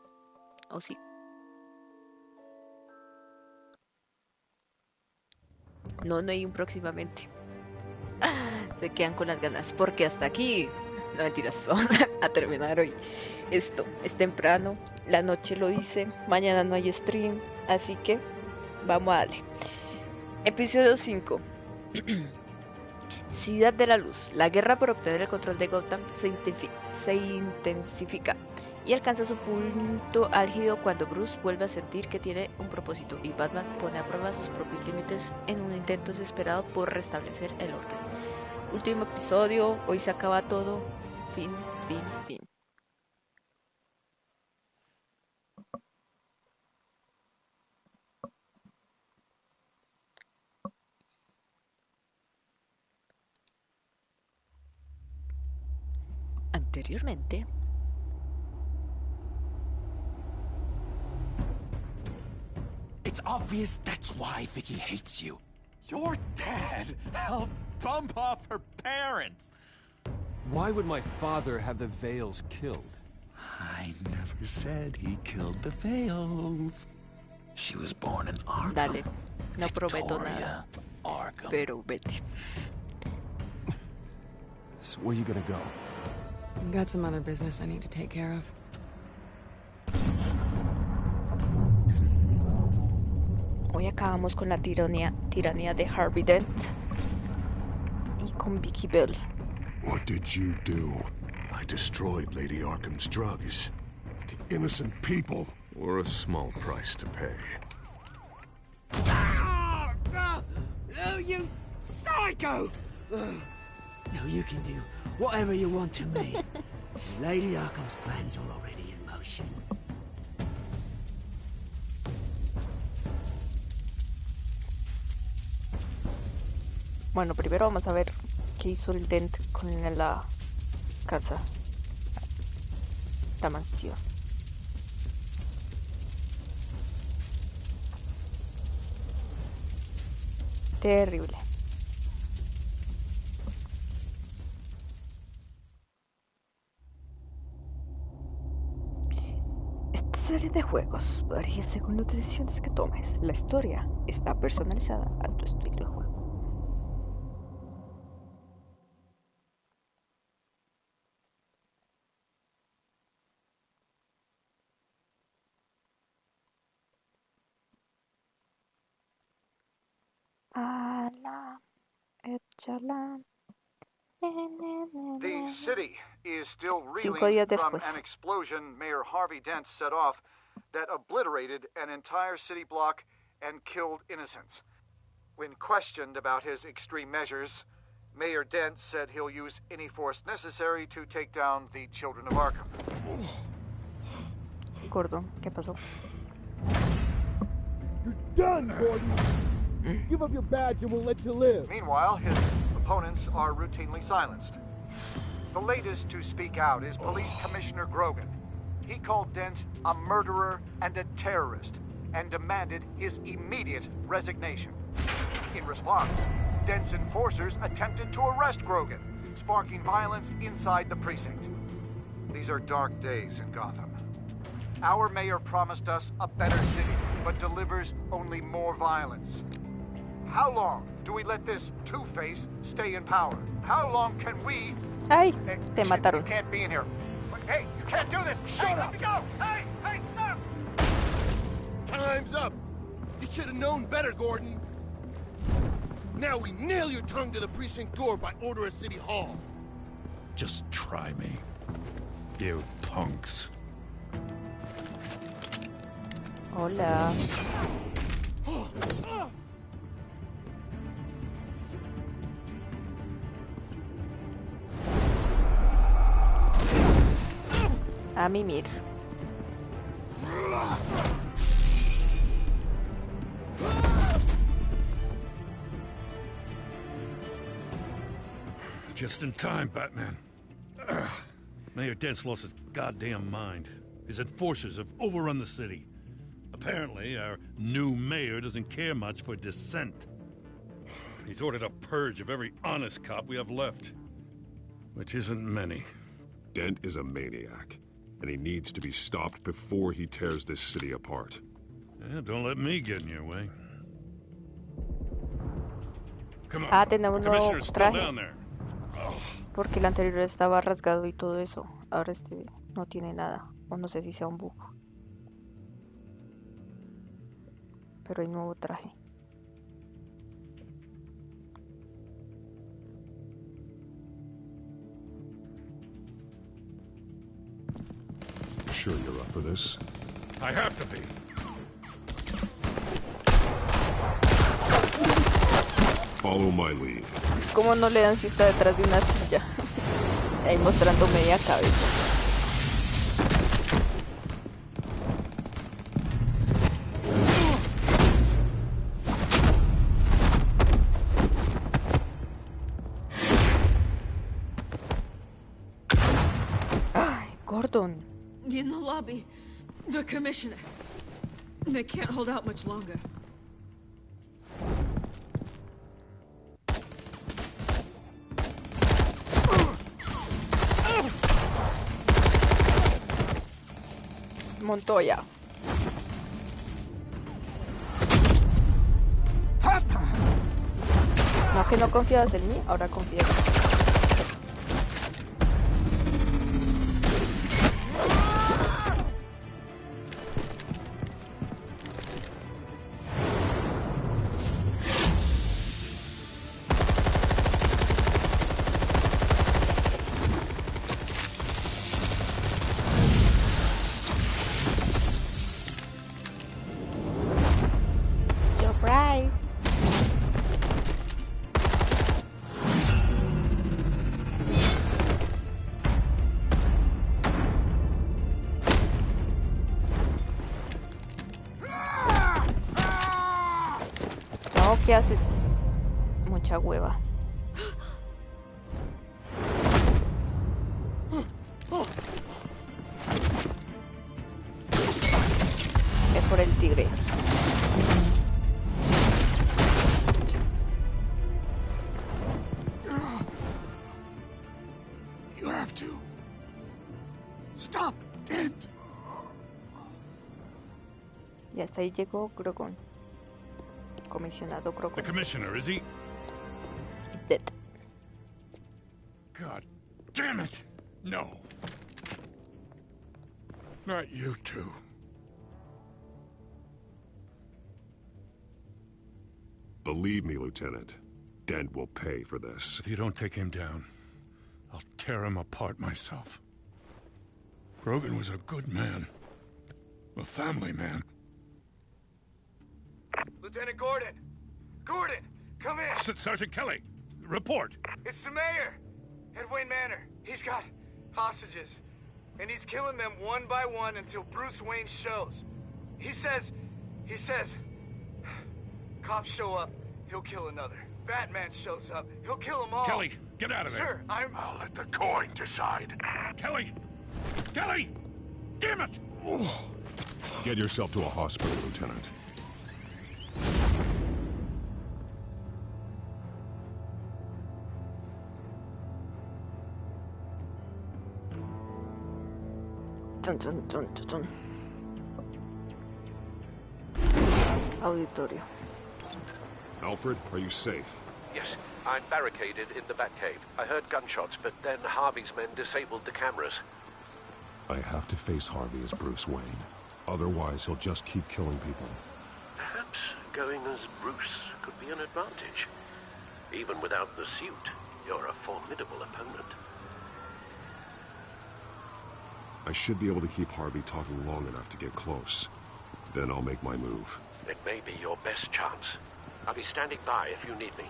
¿O sí? No, no hay un próximamente. Se quedan con las ganas. Porque hasta aquí. No mentiras, vamos a terminar hoy. Esto es temprano. La noche lo dice. Mañana no hay stream. Así que vamos a darle. Episodio 5. Ciudad de la Luz. La guerra por obtener el control de Gotham se intensifica y alcanza su punto álgido cuando Bruce vuelve a sentir que tiene un propósito y Batman pone a prueba sus propios límites en un intento desesperado por restablecer el orden. Último episodio, hoy se acaba todo. Fin, fin, fin. Anteriormente. It's obvious that's why Vicky hates you. Your dad helped bump off her parents. Why would my father have the Vales killed? I never said he killed the Vales. She was born in Arkam. Dale, no prometo Victoria nada. Arkam. Pero vete. So where you gonna go? I've got some other business I need to take care of. Hoy acabamos con la tiranía de Harvey Dent y con Vicky Bell. What did you do? I destroyed Lady Arkham's drugs. The innocent people. Or a small price to pay. Oh, you psycho! No, you can do whatever you want to me. Lady Arkham's plans are already in motion. Bueno, primero vamos a ver qué hizo el Dent con la casa, la mansión. Terrible. Esta serie de juegos varía según las decisiones que tomes. La historia está personalizada a tu estilo de juego. Ala, échala. The city is still 5 reeling días from después. an explosion Mayor Harvey Dent set off that obliterated an entire city block and killed innocents. When questioned about his extreme measures, Mayor Dent said he'll use any force necessary to take down the children of Arkham. Gordo, ¿qué pasó? You're done, Gordon! Give up your badge and we'll let you live. Meanwhile, his opponents are routinely silenced. The latest to speak out is Police Commissioner Grogan. He called Dent a murderer and a terrorist and demanded his immediate resignation. In response, Dent's enforcers attempted to arrest Grogan, sparking violence inside the precinct. These are dark days in Gotham. Our mayor promised us a better city, but delivers only more violence. How long do we let this Two-Face stay in power? How long can we... Ay, Hey, te shit, mataron. You can't be in here. Hey, you can't do this! Shut up! Let me go! Hey, hey, stop! Time's up! You should have known better, Gordon! Now we nail your tongue to the precinct door by order of City Hall! Just try me. You punks. Hola. A mimir. Just in time, Batman. Mayor Dent's lost his goddamn mind. His enforcers have overrun the city. Apparently, our new mayor doesn't care much for dissent. He's ordered a purge of every honest cop we have left. Which isn't many. Dent is a maniac, and he needs to be stopped before he tears this city apart. Yeah, don't let me get in your way. Come on. Tenemos The nuevo commissioner's still traje. down there. Porque el anterior estaba rasgado y todo eso. Ahora este no tiene nada. O no sé si sea un bug. Pero hay nuevo traje. Sure you're up for this? I have to be. Follow my lead. ¿Cómo no le dan si está detrás de una silla? Ahí mostrando media cabeza. Ay, Gordon. In the lobby, the commissioner. They can't hold out much longer. Montoya. No, que no confías en mí, ahora confías. Surprise. No, ¿qué haces? Mucha hueva. Es por el tigre. You have to. Stop, Dent. Y hasta ahí llegó Grogon. Comisionado The Grogon. commissioner, is he? Dead. God damn it! No. Not you two. Believe me, Lieutenant. Dent will pay for this. If you don't take him down, I'll tear him apart myself. Grogan was a good man. A family man. Lieutenant Gordon! Gordon, come in! Sergeant Kelly, report. It's the mayor! At Wayne Manor. He's got hostages. And he's killing them one by one until Bruce Wayne shows. He says... Cops show up, he'll kill another. Batman shows up, he'll kill them all. Kelly, get out of there. Sir, I'll let the coin decide. Kelly! Kelly! Damn it! Get yourself to a hospital, Lieutenant. Dun, dun, dun, dun, dun. Auditorio. Alfred, are you safe? Yes, I'm barricaded in the Batcave. I heard gunshots, but then Harvey's men disabled the cameras. I have to face Harvey as Bruce Wayne. Otherwise, he'll just keep killing people. Perhaps going as Bruce could be an advantage. Even without the suit, you're a formidable opponent. I should be able to keep Harvey talking long enough to get close. Then I'll make my move. It may be your best chance. I'll be standing by if you need me.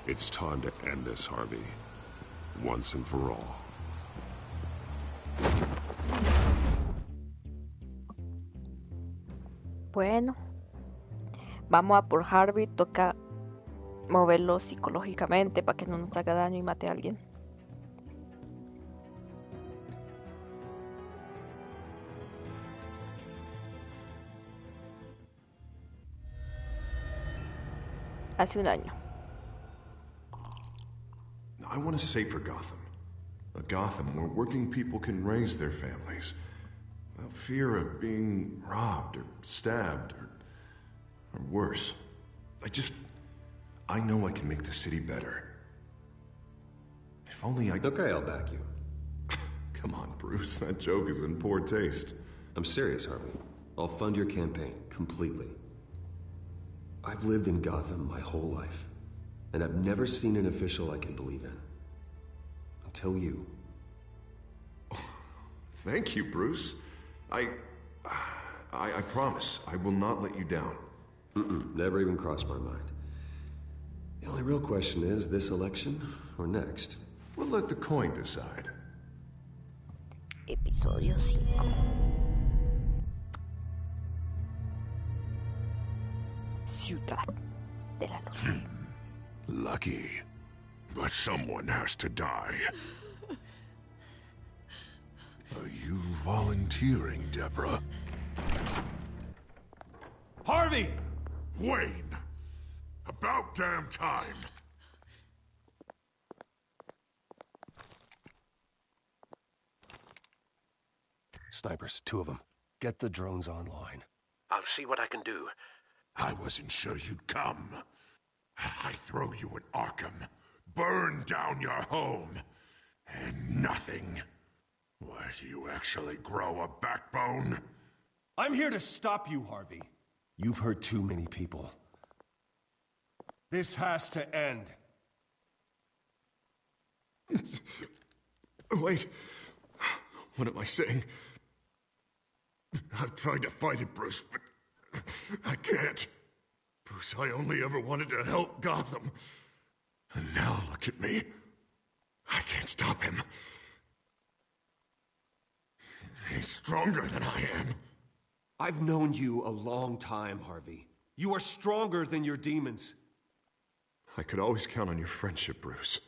It's time to end this, Harvey. Once and for all. Bueno, vamos a por Harvey. Toca moverlo psicológicamente para que no nos haga daño y mate a alguien. Hace un año. I want a safer Gotham. A Gotham where working people can raise their families without fear of being robbed or stabbed or worse. I know I can make the city better. If only I... Okay, I'll back you. Come on, Bruce, that joke is in poor taste. I'm serious, Harvey. I'll fund your campaign, completely. I've lived in Gotham my whole life, and I've never seen an official I can believe in. Until you. Thank you, Bruce. I promise, I will not let you down. Never even crossed my mind. The only real question is, this election or next? We'll let the coin decide. Episodio 5. Ciudad de la Luz. Lucky. But someone has to die. Are you volunteering, Deborah? Harvey! Wayne! About damn time! Snipers, 2 of them. Get the drones online. I'll see what I can do. I wasn't sure you'd come. I throw you in Arkham, burn down your home, and nothing. Why do you actually grow a backbone? I'm here to stop you, Harvey. You've hurt too many people. This has to end. Wait. What am I saying? I've tried to fight it, Bruce, but I can't. Bruce, I only ever wanted to help Gotham. And now look at me. I can't stop him. He's stronger than I am. I've known you a long time, Harvey. You are stronger than your demons. I could always count on your friendship, Bruce.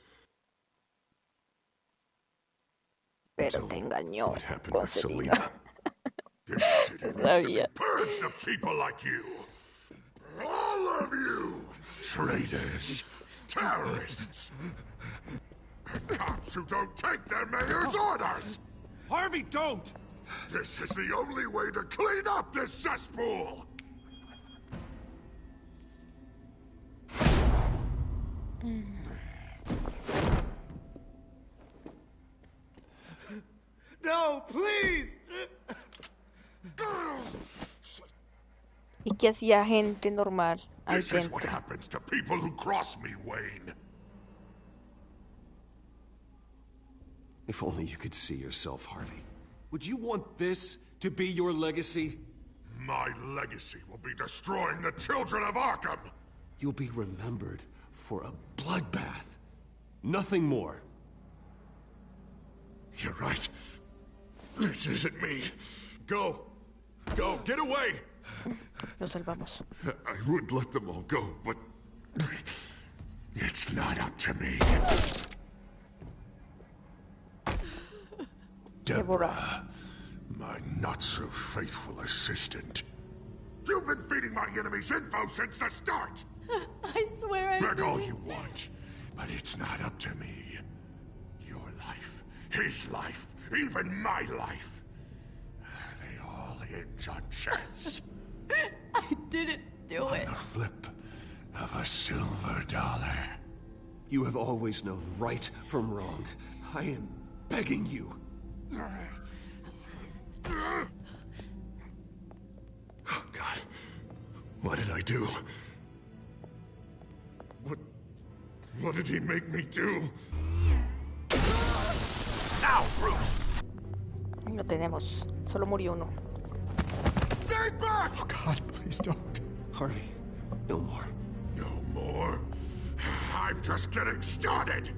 Pero te engañó. What happened with Selena? This city needs to be purged of people like you. All of you! Traitors, terrorists, and cops who don't take their mayor's orders! Harvey, don't! This is the only way to clean up this cesspool! No, please! ¿Y qué hacía gente normal ahí This is what dentro? happens to people who cross me, Wayne. If only you could see yourself, Harvey. Would you want this to be your legacy? My legacy will be destroying the children of Arkham! You'll be remembered for a bloodbath. Nothing more. You're right. This isn't me. Go. Go. Get away. Lo salvamos. I would let them all go, but it's not up to me. Deborah, my not-so-faithful assistant. You've been feeding my enemies info since the start! I swear I Beg all didn't. you want, but it's not up to me. Your life, his life, even my life. They all hinge on chance. I didn't do it. The flip of a silver dollar. You have always known right from wrong. I am begging you. Oh, God. What did I do? What did he make me do? Now, Bruce! Lo tenemos. Solo murió uno. Stay back! Oh, God, please don't. Harvey, no more. No more? I'm just getting started.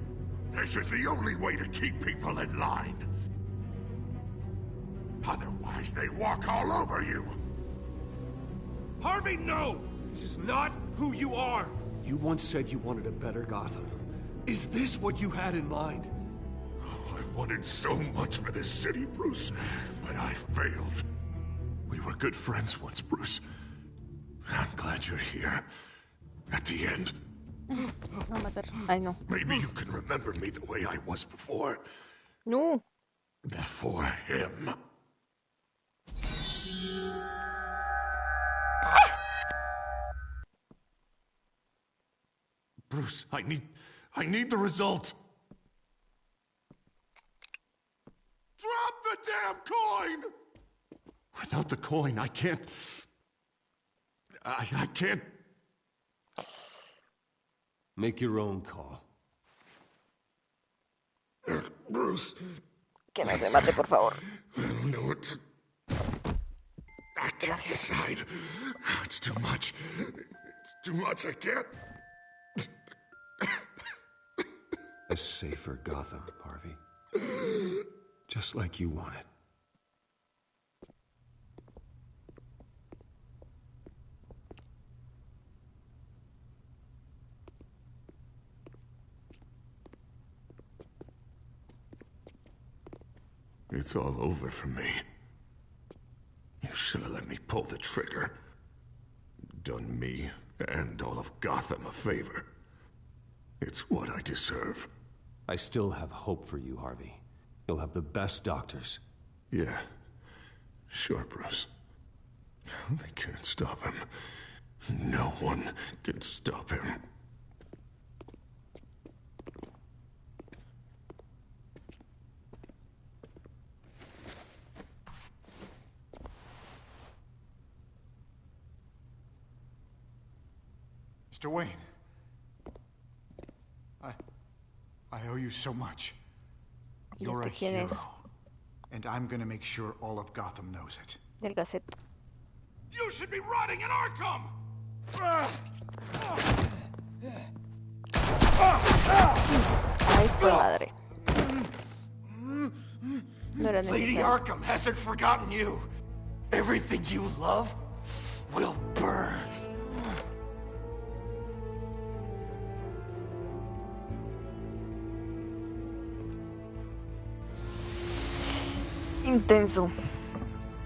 This is the only way to keep people in line. Otherwise, they walk all over you. Harvey, no! This is not who you are. You once said you wanted a better Gotham. Is this what you had in mind? Oh, I wanted so much for this city, Bruce, but I failed. We were good friends once, Bruce. I'm glad you're here. At the end. Ay, no. Maybe you can remember me the way I was before. No. Before him. Bruce, I need the result. Drop the damn coin! Without the coin, I can't... I can't... Make your own call. Bruce. Que no se mate, por favor. I don't know what to... I can't decide. It's too much. It's too much. I can't... A safer Gotham, Harvey. Just like you wanted. It's all over for me. You should have let me pull the trigger. Done me and all of Gotham a favor. It's what I deserve. I still have hope for you, Harvey. You'll have the best doctors. Yeah. Sure, Bruce. They can't stop him. No one can stop him. Mr. Wayne. I owe you so much. You're a hero. And I'm gonna make sure all of Gotham knows it. Del Gazette. You should be rotting in Arkam! Ay, tu madre. No era Lady necesario. Arkam hasn't forgotten you. Everything you love will burn. Intenso.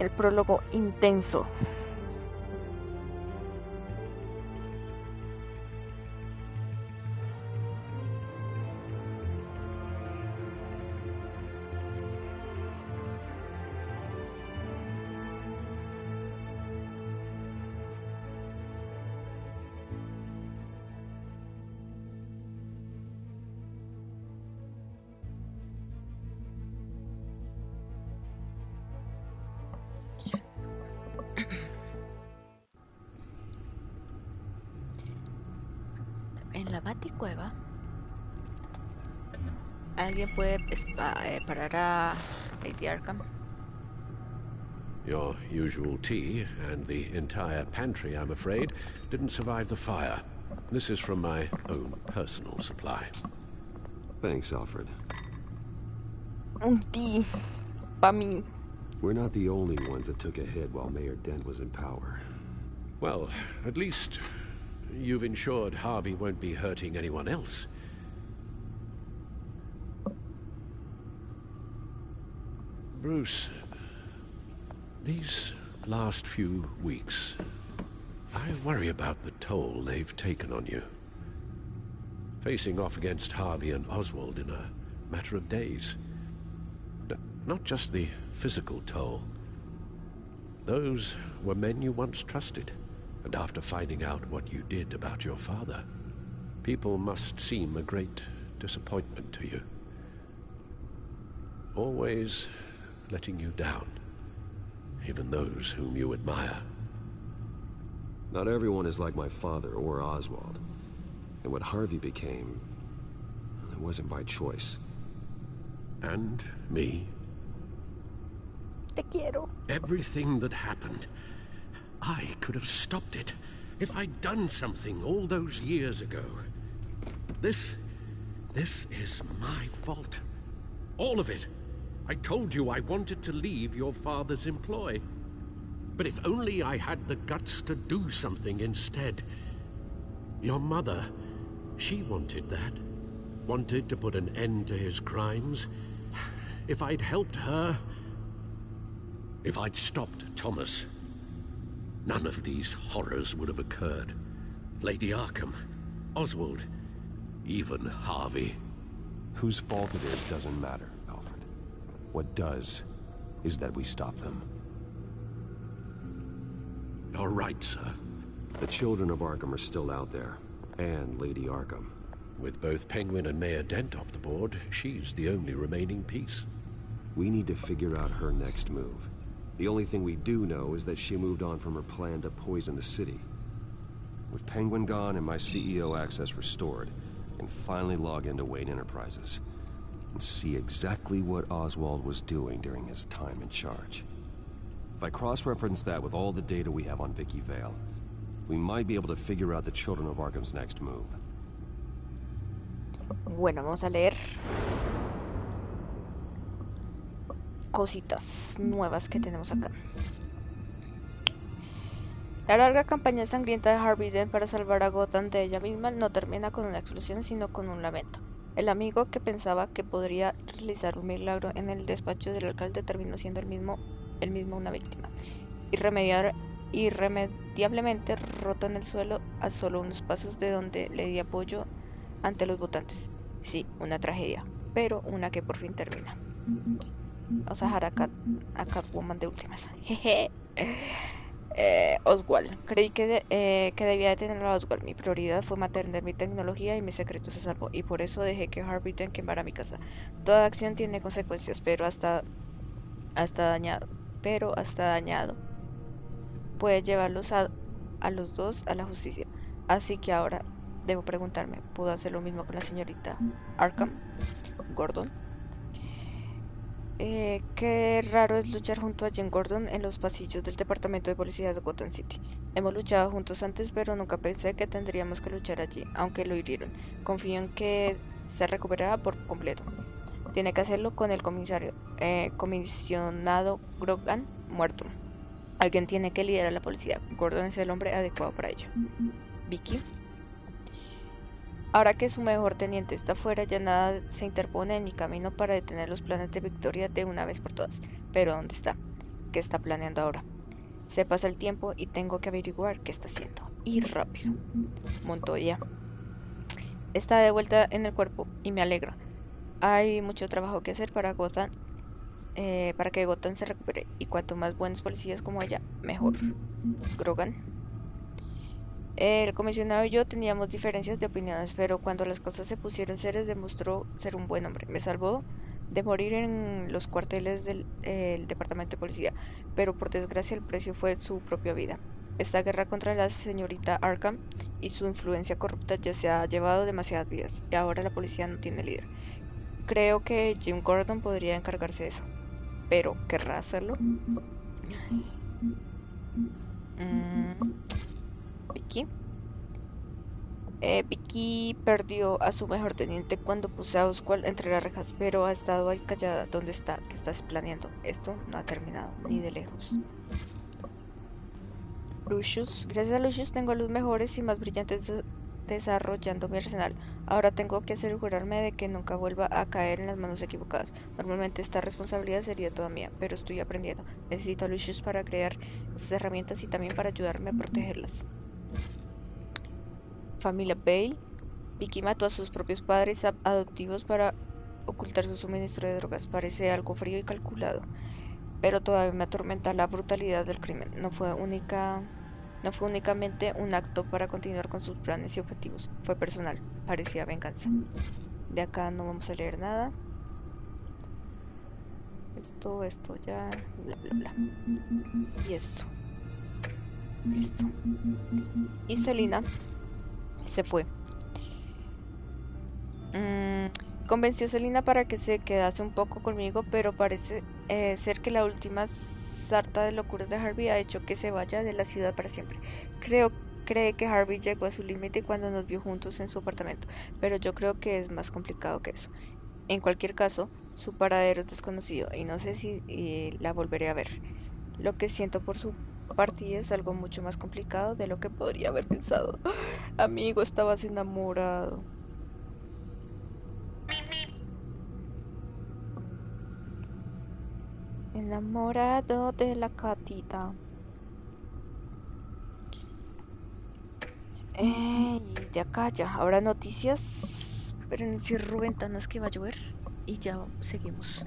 El prólogo intenso. En la Baticueva, ¿alguien puede parar a Lady Arkam? Your usual tea and the entire pantry, I'm afraid, didn't survive the fire. This is from my own personal supply. Thanks, Alfred. Un tea. Pa' mí. We're not the only ones that took a hit while Mayor Dent was in power. Well, at least you've ensured Harvey won't be hurting anyone else. Bruce, these last few weeks, I worry about the toll they've taken on you. Facing off against Harvey and Oswald in a matter of days. Not just the physical toll. Those were men you once trusted, and after finding out what you did about your father, people must seem a great disappointment to you. Always letting you down, even those whom you admire. Not everyone is like my father or Oswald. And what Harvey became, it wasn't by choice. And me. Te quiero. Everything that happened, I could have stopped it if I'd done something all those years ago. This is my fault. All of it. I told you I wanted to leave your father's employ. But if only I had the guts to do something instead. Your mother, she wanted that. Wanted to put an end to his crimes. If I'd helped her... If I'd stopped Thomas, none of these horrors would have occurred. Lady Arkam, Oswald, even Harvey. Whose fault it is doesn't matter, Alfred. What does is that we stop them. You're right, sir. The children of Arkham are still out there, and Lady Arkam. With both Penguin and Mayor Dent off the board, she's the only remaining piece. We need to figure out her next move. The only thing we do know is that she moved on from her plan to poison the city. With Penguin gone and my CEO access restored, I can finally log into Wayne Enterprises and see exactly what Oswald was doing during his time in charge. If I cross-reference that with all the data we have on Vicky Vale, we might be able to figure out the Children of Arkham's next move. Bueno, vamos a leer cositas nuevas que tenemos acá. La larga campaña sangrienta de Harvey Dent para salvar a Gotham de ella misma no termina con una explosión, sino con un lamento. El amigo que pensaba que podría realizar un milagro en el despacho del alcalde terminó siendo él mismo una víctima. Irremediablemente roto en el suelo a solo unos pasos de donde le di apoyo ante los votantes. Sí, una tragedia, pero una que por fin termina. Vamos a dejar a Catwoman de últimas. Jeje. Oswald. Creí que debía detener a Oswald. Mi prioridad fue mantener mi tecnología y mis secretos a salvo, y por eso dejé que Harvey Dent quemara mi casa. Toda acción tiene consecuencias, pero hasta dañado puede llevarlos a los dos a la justicia. Así que ahora debo preguntarme, ¿puedo hacer lo mismo con la señorita Arkam? Gordon. Qué raro es luchar junto a Jane Gordon en los pasillos del departamento de policía de Gotham City. Hemos luchado juntos antes, pero nunca pensé que tendríamos que luchar allí, aunque lo hirieron. Confío en que se recuperará por completo. Tiene que hacerlo con el comisionado Grogan muerto. Alguien tiene que liderar la policía. Gordon es el hombre adecuado para ello. Vicky. Ahora que su mejor teniente está fuera, ya nada se interpone en mi camino para detener los planes de Victoria de una vez por todas. Pero ¿dónde está? ¿Qué está planeando ahora? Se pasa el tiempo y tengo que averiguar qué está haciendo. Y rápido. Montoya. Está de vuelta en el cuerpo y me alegra. Hay mucho trabajo que hacer para que Gotham se recupere. Y cuanto más buenos policías como ella, mejor. Grogan. El comisionado y yo teníamos diferencias de opiniones, pero cuando las cosas se pusieron serias demostró ser un buen hombre. Me salvó de morir en los cuarteles del departamento de policía, pero por desgracia el precio fue su propia vida. Esta guerra contra la señorita Arkam y su influencia corrupta ya se ha llevado demasiadas vidas, y ahora la policía no tiene líder. Creo que Jim Gordon podría encargarse de eso, pero ¿querrá hacerlo? Vicky. Vicky perdió a su mejor teniente cuando puse a Oswald entre las rejas, pero ha estado ahí callada. ¿Dónde está? ¿Qué estás planeando? Esto no ha terminado, ni de lejos. Lucius. Gracias a Lucius tengo a los mejores y más brillantes desarrollando mi arsenal. Ahora tengo que asegurarme de que nunca vuelva a caer en las manos equivocadas. Normalmente esta responsabilidad sería toda mía, pero estoy aprendiendo. Necesito a Lucius para crear esas herramientas y también para ayudarme a protegerlas. Familia Bale. Vicky mató a sus propios padres adoptivos para ocultar su suministro de drogas. Parece algo frío y calculado, pero todavía me atormenta la brutalidad del crimen. No fue únicamente un acto para continuar con sus planes y objetivos. Fue personal. Parecía venganza. De acá no vamos a leer nada. Esto ya, bla bla bla. Y esto. Listo. Y Selina se fue. Convencí a Selina para que se quedase un poco conmigo, pero parece ser que la última sarta de locuras de Harvey ha hecho que se vaya de la ciudad para siempre. Cree que Harvey llegó a su límite cuando nos vio juntos en su apartamento, pero yo creo que es más complicado que eso. En cualquier caso, su paradero es desconocido y no sé si la volveré a ver. Lo que siento por su Party es algo mucho más complicado de lo que podría haber pensado. Amigo, estabas enamorado. Enamorado de la catita. Y de acá ya. Ahora noticias. Pero encierro ventanas que va a llover. Y ya seguimos.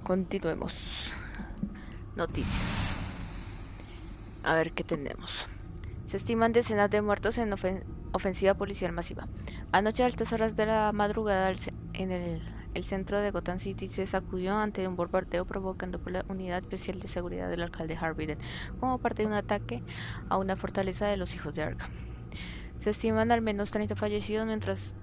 Continuemos. Noticias. A ver qué tenemos. Se estiman decenas de muertos en ofensiva policial masiva. Anoche a altas horas de la madrugada el centro de Gotham City se sacudió ante un bombardeo provocado por la Unidad Especial de Seguridad del alcalde Harvey Dent como parte de un ataque a una fortaleza de los hijos de Arkam. Se estiman al menos 30 fallecidos, mientras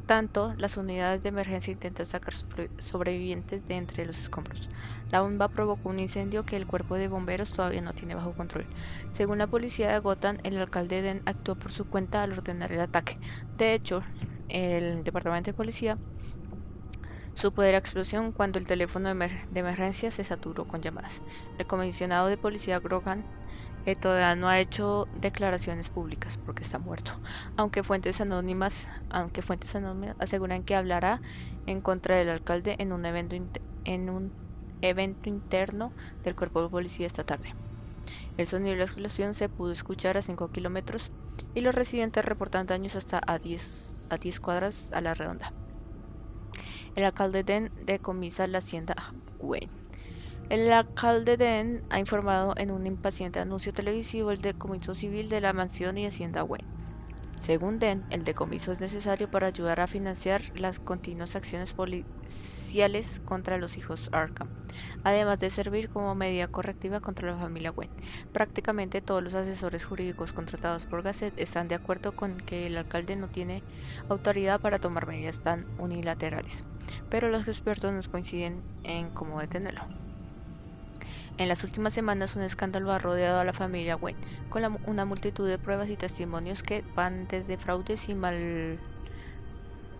tanto, las unidades de emergencia intentan sacar sobrevivientes de entre los escombros. La bomba provocó un incendio que el cuerpo de bomberos todavía no tiene bajo control. Según la policía de Gotham, el alcalde Dent actuó por su cuenta al ordenar el ataque. De hecho, el departamento de policía supo de la explosión cuando el teléfono de emergencia se saturó con llamadas. El comisionado de policía Grogan todavía no ha hecho declaraciones públicas porque está muerto, aunque fuentes anónimas aseguran que hablará en contra del alcalde en un evento interno del cuerpo de policía esta tarde. El sonido de la explosión se pudo escuchar a 5 kilómetros y los residentes reportan daños hasta a 10 cuadras a la redonda. El alcalde Dent decomisa la hacienda Wayne. El alcalde Dent ha informado en un impaciente anuncio televisivo el decomiso civil de la mansión y hacienda Wayne. Según Dent, el decomiso es necesario para ayudar a financiar las continuas acciones policiales contra los hijos Arkam, además de servir como medida correctiva contra la familia Wayne. Prácticamente todos los asesores jurídicos contratados por Gazette están de acuerdo con que el alcalde no tiene autoridad para tomar medidas tan unilaterales, pero los expertos no coinciden en cómo detenerlo. En las últimas semanas, un escándalo ha rodeado a la familia Wayne, con una multitud de pruebas y testimonios que van desde fraudes y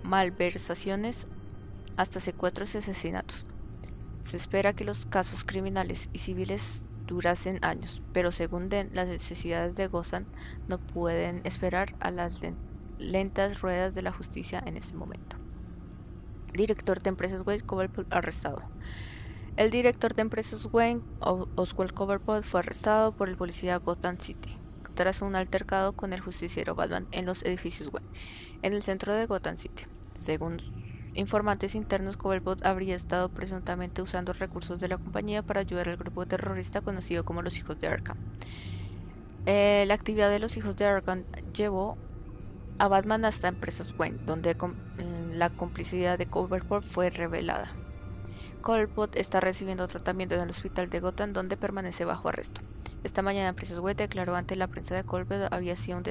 malversaciones hasta secuestros y asesinatos. Se espera que los casos criminales y civiles durasen años, pero según Dent, las necesidades de Gotham no pueden esperar a las lentas ruedas de la justicia en este momento. Director de empresas Wayne Coverport arrestado. El director de empresas Wayne, Oswald Coverport, fue arrestado por el policía de Gotham City tras un altercado con el justiciero Batman en los edificios Wayne, en el centro de Gotham City. Según informantes internos, Coverport habría estado presuntamente usando recursos de la compañía para ayudar al grupo terrorista conocido como los Hijos de Arkam. La actividad de los Hijos de Arkam llevó a Batman hasta empresas Wayne, donde la complicidad de Coverport fue revelada. Coverport está recibiendo tratamiento en el hospital de Gotham, donde permanece bajo arresto. Esta mañana, Princess Wade declaró ante la prensa de Colbert había sido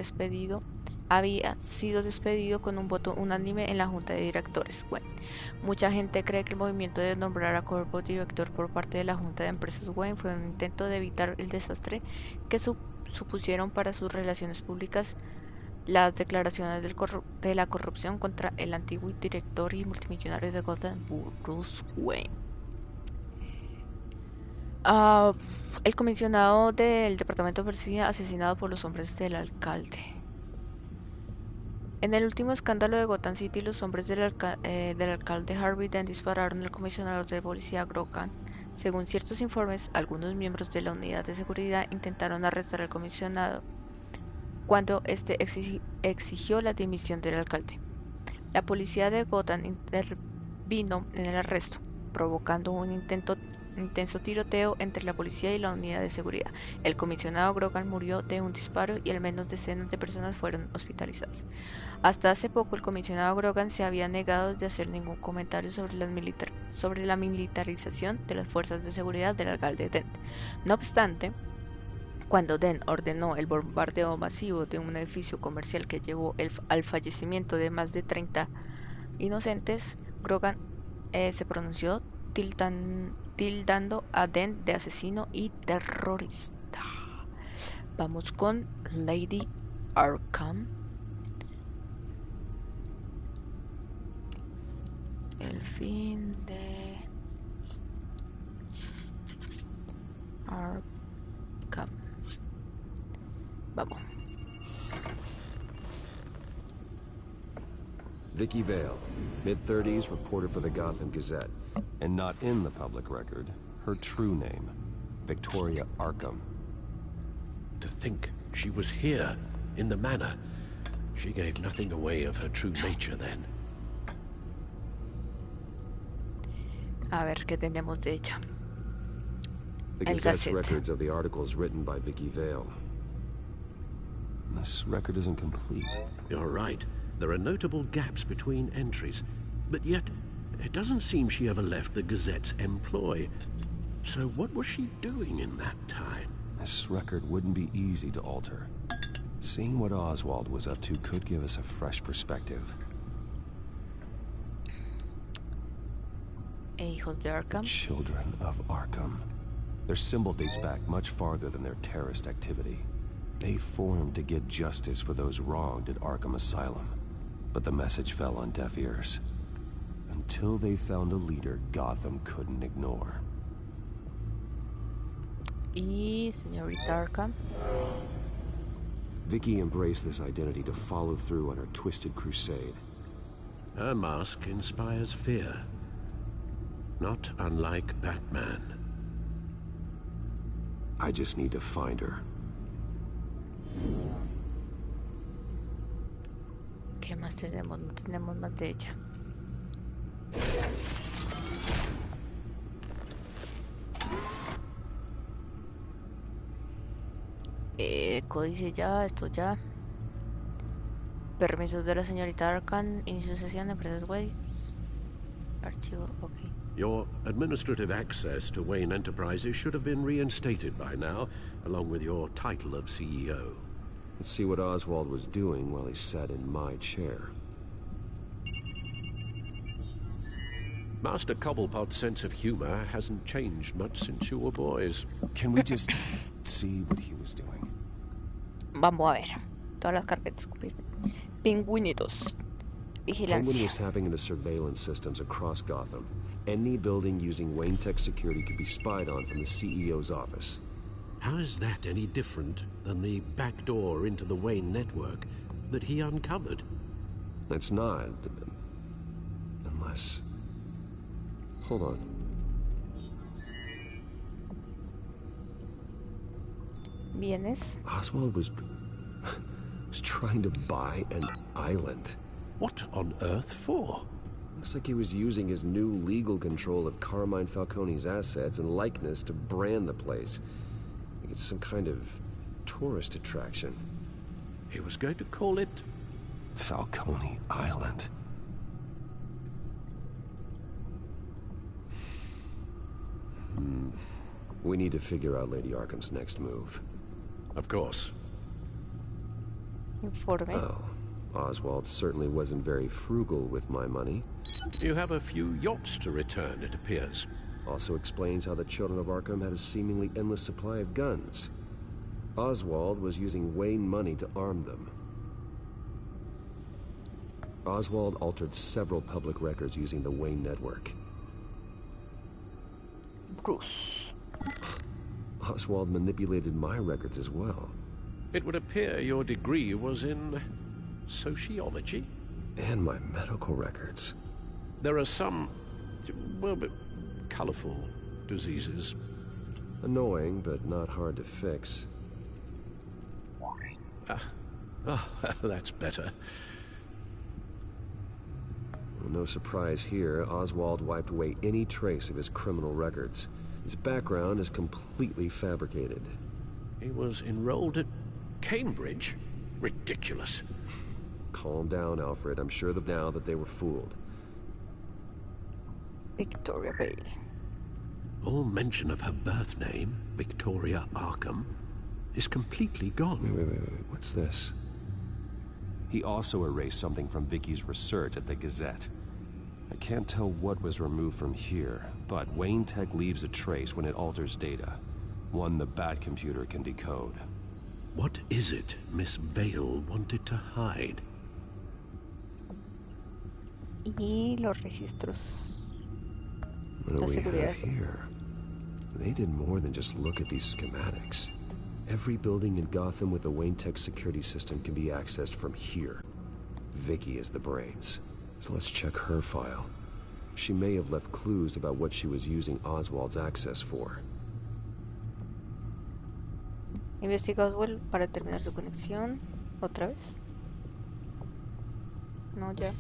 despedido con un voto unánime en la junta de directores. Wayne. Mucha gente cree que el movimiento de nombrar a Colbert director por parte de la junta de empresas Wayne fue un intento de evitar el desastre que supusieron para sus relaciones públicas las declaraciones de la corrupción contra el antiguo director y multimillonario de Gotham, Bruce Wayne. El comisionado del departamento de policía asesinado por los hombres del alcalde. En el último escándalo de Gotham City, los hombres del alcalde Harvey Dent dispararon al comisionado de policía Grogan. Según ciertos informes, algunos miembros de la unidad de seguridad intentaron arrestar al comisionado cuando este exigió la dimisión del alcalde. La policía de Gotham intervino en el arresto, provocando un intenso tiroteo entre la policía y la unidad de seguridad. El comisionado Grogan murió de un disparo y al menos decenas de personas fueron hospitalizadas. Hasta hace poco, el comisionado Grogan se había negado de hacer ningún comentario sobre la militarización de las fuerzas de seguridad del alcalde Dent. No obstante, cuando Dent ordenó el bombardeo masivo de un edificio comercial que llevó al fallecimiento de más de 30 inocentes, Grogan se pronunció tildando a Dent de asesino y terrorista. Vamos con Lady Arkam. El fin de Arkam. Vamos. Vicky Vale, mid-30s, reporter for the Gotham Gazette. And not in the public record, her true name, Victoria Arkam. To think she was here, in the manor. She gave nothing away of her true nature then. A ver qué tenemos de ella. The Gazette's records of the articles written by Vicky Vale. This record isn't complete. You're right. There are notable gaps between entries. But yet, it doesn't seem she ever left the Gazette's employ. So what was she doing in that time? This record wouldn't be easy to alter. Seeing what Oswald was up to could give us a fresh perspective. Hijos de Arkam. The children of Arkam. Their symbol dates back much farther than their terrorist activity. They formed to get justice for those wronged at Arkham Asylum. But the message fell on deaf ears. Until they found a leader Gotham couldn't ignore. Y señorita Arkam. Vicky embraced this identity to follow through on her twisted crusade. Her mask inspires fear. Not unlike Batman. I just need to find her. ¿Qué más tenemos? No tenemos más de ella. Códice ya, esto ya. Permisos de la señorita Arkam, inicio de sesión, empresas Wade. Archivo, ok. Your administrative access to Wayne Enterprises should have been reinstated by now, along with your title of CEO. Let's see what Oswald was doing while he sat in my chair. Master Cobblepot's sense of humor hasn't changed much since you were boys. Can we just see what he was doing? Vamos a ver. Todas las carpetas. Pingüinitos. Vigilancia. Penguin was tapping into surveillance systems across Gotham. Any building using Wayne Tech security could be spied on from the CEO's office. How is that any different than the back door into the Wayne network that he uncovered? It's not. Unless... Hold on. Vienes. Oswald was trying to buy an island. What on earth for? Looks like he was using his new legal control of Carmine Falcone's assets and likeness to brand the place. Like it's some kind of tourist attraction. He was going to call it... Falcone Island. We need to figure out Lady Arkham's next move. Of course. Informe. Oh, Oswald certainly wasn't very frugal with my money. You have a few yachts to return, it appears. Also explains how the children of Arkham had a seemingly endless supply of guns. Oswald was using Wayne money to arm them. Oswald altered several public records using the Wayne network. Bruce. Oswald manipulated my records as well. It would appear your degree was in sociology? And my medical records. There are some, well, colorful diseases. Annoying, but not hard to fix. That's better. Well, no surprise here, Oswald wiped away any trace of his criminal records. His background is completely fabricated. He was enrolled at Cambridge? Ridiculous. Calm down, Alfred. I'm sure that now that they were fooled. Victoria Bay. All mention of her birth name, Victoria Arkam, is completely gone. Wait. What's this? He also erased something from Vicky's research at the Gazette. I can't tell what was removed from here, but Wayne Tech leaves a trace when it alters data. One the Bat computer can decode. What is it Miss Vale wanted to hide? Y los registros. What do we have here? They did more than just look at these schematics. Every building in Gotham with the Wayne Tech security system can be accessed from here. Vicky is the brains. So let's check her file. She may have left clues about what she was using Oswald's access for. Investiga Oswald para terminar su conexión. ¿Otra vez? No, ya.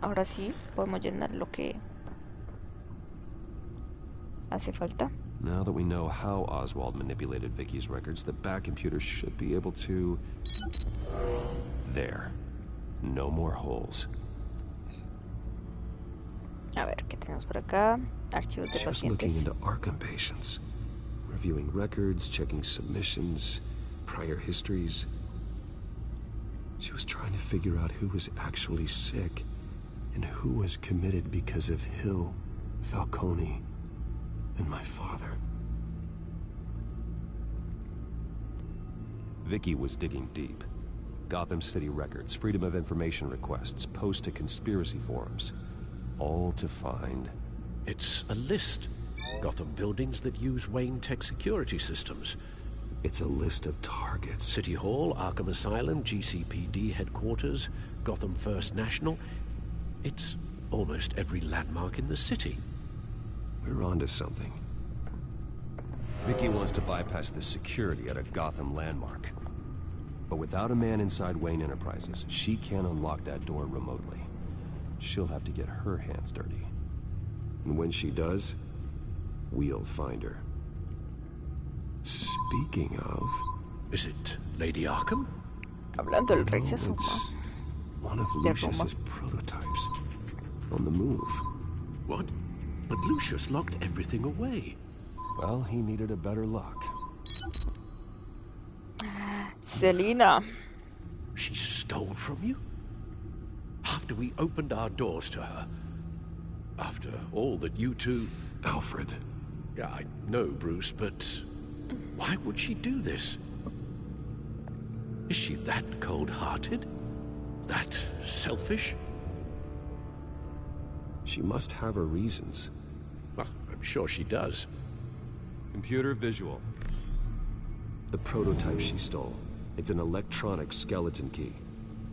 Ahora sí, podemos llenar lo que hace falta. Now that we know how Oswald manipulated Vicky's records, the Bat computer should be able to... There. No more holes. A ver, ¿qué tenemos por acá? Archivos de She was looking pacientes. into Arkham patients. Reviewing records, checking submissions, prior histories. She was trying to figure out who was actually sick and who was committed because of Hill, Falcone, and my father. Vicky was digging deep. Gotham City records, Freedom of Information requests, posts to conspiracy forums. All to find... It's a list. Gotham buildings that use Wayne Tech security systems. It's a list of targets. City Hall, Arkham Asylum, GCPD headquarters, Gotham First National. It's almost every landmark in the city. We're onto something. Vicky wants to bypass the security at a Gotham landmark. But without a man inside Wayne Enterprises, she can't unlock that door remotely. She'll have to get her hands dirty. And when she does, we'll find her. Speaking of... Is it Lady Arkam? Hablando del rey se suma. It's one of Lucius's prototypes. On the move. What? But Lucius locked everything away. Well, he needed a better lock. Selina. She stole from you? After we opened our doors to her? After all that you two... Alfred. Yeah, I know, Bruce, but... why would she do this? Is she that cold-hearted? That selfish? She must have her reasons. Well, I'm sure she does. Computer visual. The prototype she stole. It's an electronic skeleton key.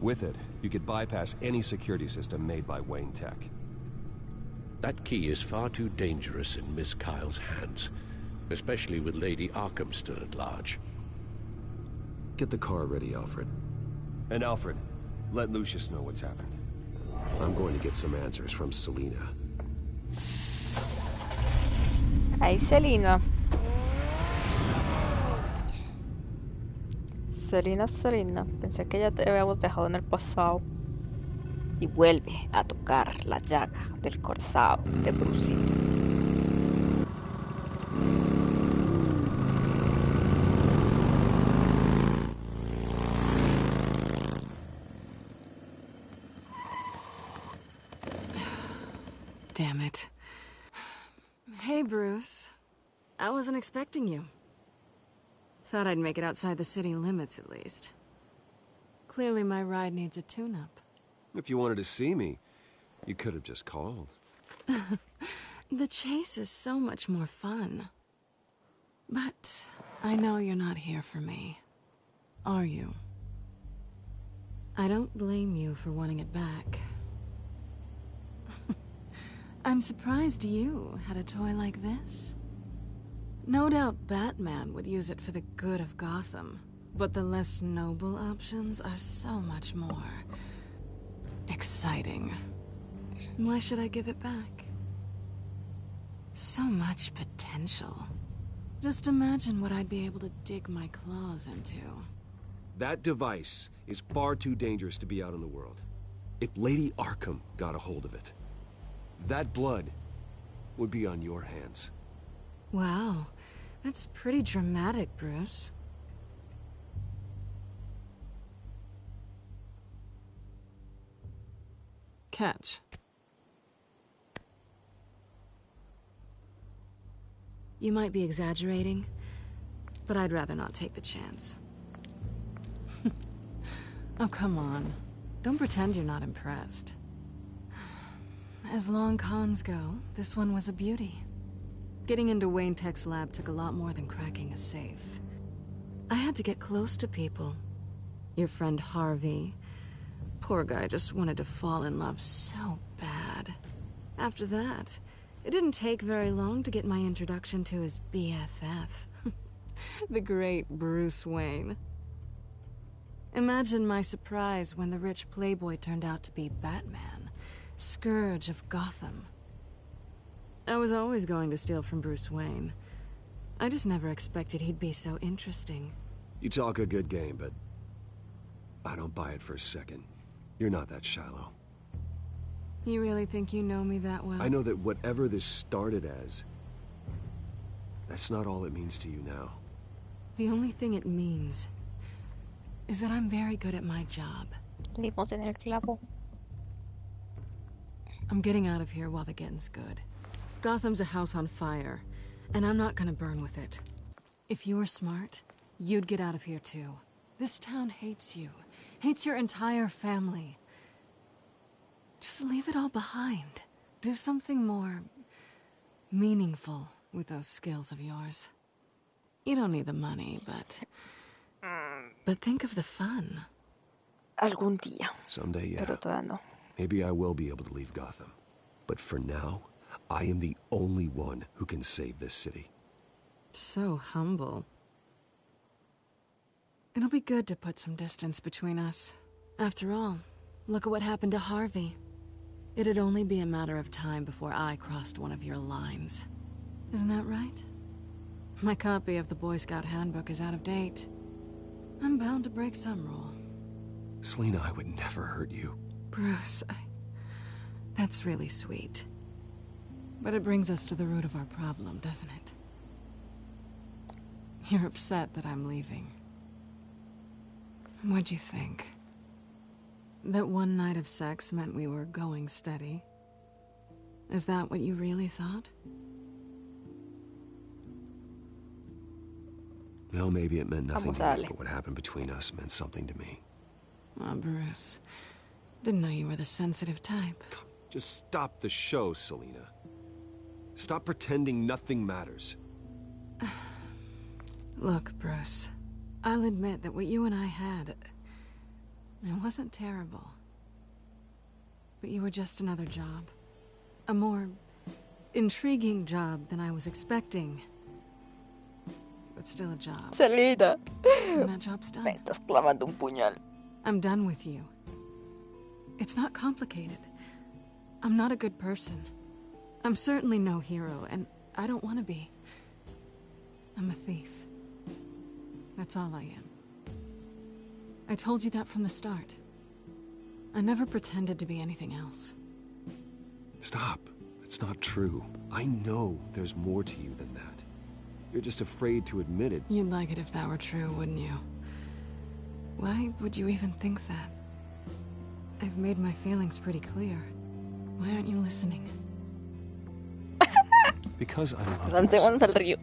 With it, you could bypass any security system made by Wayne Tech. That key is far too dangerous in Miss Kyle's hands, especially with Lady Arkam still at large. Get the car ready, Alfred. And Alfred, let Lucius know what's happened. I'm going to get some answers from Selina. Ay, Selina. Selina. Pensé que ya te habíamos dejado en el pasado. y vuelve a tocar la llaga del corazón de Brucito. Damn it. Hey, Bruce. I wasn't expecting you. Thought I'd make it outside the city limits, at least. Clearly my ride needs a tune-up. If you wanted to see me, you could have just called. The chase is so much more fun. But I know you're not here for me. Are you? I don't blame you for wanting it back. I'm surprised you had a toy like this. No doubt Batman would use it for the good of Gotham, but the less noble options are so much more exciting. Why should I give it back? So much potential. Just imagine what I'd be able to dig my claws into. That device is far too dangerous to be out in the world. If Lady Arkam got a hold of it, that blood would be on your hands. Wow, that's pretty dramatic, Bruce. Catch. You might be exaggerating, but I'd rather not take the chance. Oh, come on. Don't pretend you're not impressed. As long cons go, this one was a beauty. Getting into Wayne Tech's lab took a lot more than cracking a safe. I had to get close to people. Your friend Harvey. Poor guy just wanted to fall in love so bad. After that, it didn't take very long to get my introduction to his BFF. The great Bruce Wayne. Imagine my surprise when the rich playboy turned out to be Batman, Scourge of Gotham. I was always going to steal from Bruce Wayne. I just never expected he'd be so interesting. You talk a good game, but I don't buy it for a second. You're not that shallow. You really think you know me that well? I know that whatever this started as, that's not all it means to you now. The only thing it means is that I'm very good at my job. Dimos en el clavo. I'm getting out of here while the getting's good. Gotham's a house on fire, and I'm not gonna burn with it. If you were smart, you'd get out of here too. This town hates you. Hates your entire family. Just leave it all behind. Do something more meaningful with those skills of yours. You don't need the money, but think of the fun. Algún día. Someday, yeah. Pero todavía no. Maybe I will be able to leave Gotham. But for now, I am the only one who can save this city. So humble. It'll be good to put some distance between us. After all, look at what happened to Harvey. It'd only be a matter of time before I crossed one of your lines. Isn't that right? My copy of the Boy Scout Handbook is out of date. I'm bound to break some rule. Selina, I would never hurt you. Bruce, that's really sweet. But it brings us to the root of our problem, doesn't it? You're upset that I'm leaving. What'd you think? That one night of sex meant we were going steady? Is that what you really thought? Well, maybe it meant nothing to you, but what happened between us meant something to me. Oh, Bruce. Didn't know you were the sensitive type. Just stop the show, Selina. Stop pretending nothing matters. Look, Bruce. I'll admit that what you and I had, it wasn't terrible. But you were just another job. A more intriguing job than I was expecting. But still a job. Selina. And that job's done. Me estás clavando un puñal. I'm done with you. It's not complicated. I'm not a good person. I'm certainly no hero, and I don't want to be. I'm a thief. That's all I am. I told you that from the start. I never pretended to be anything else. Stop. It's not true. I know there's more to you than that. You're just afraid to admit it. You'd like it if that were true, wouldn't you? Why would you even think that? I've made my feelings pretty clear. Why aren't you listening? Because I love Lancémonos al río.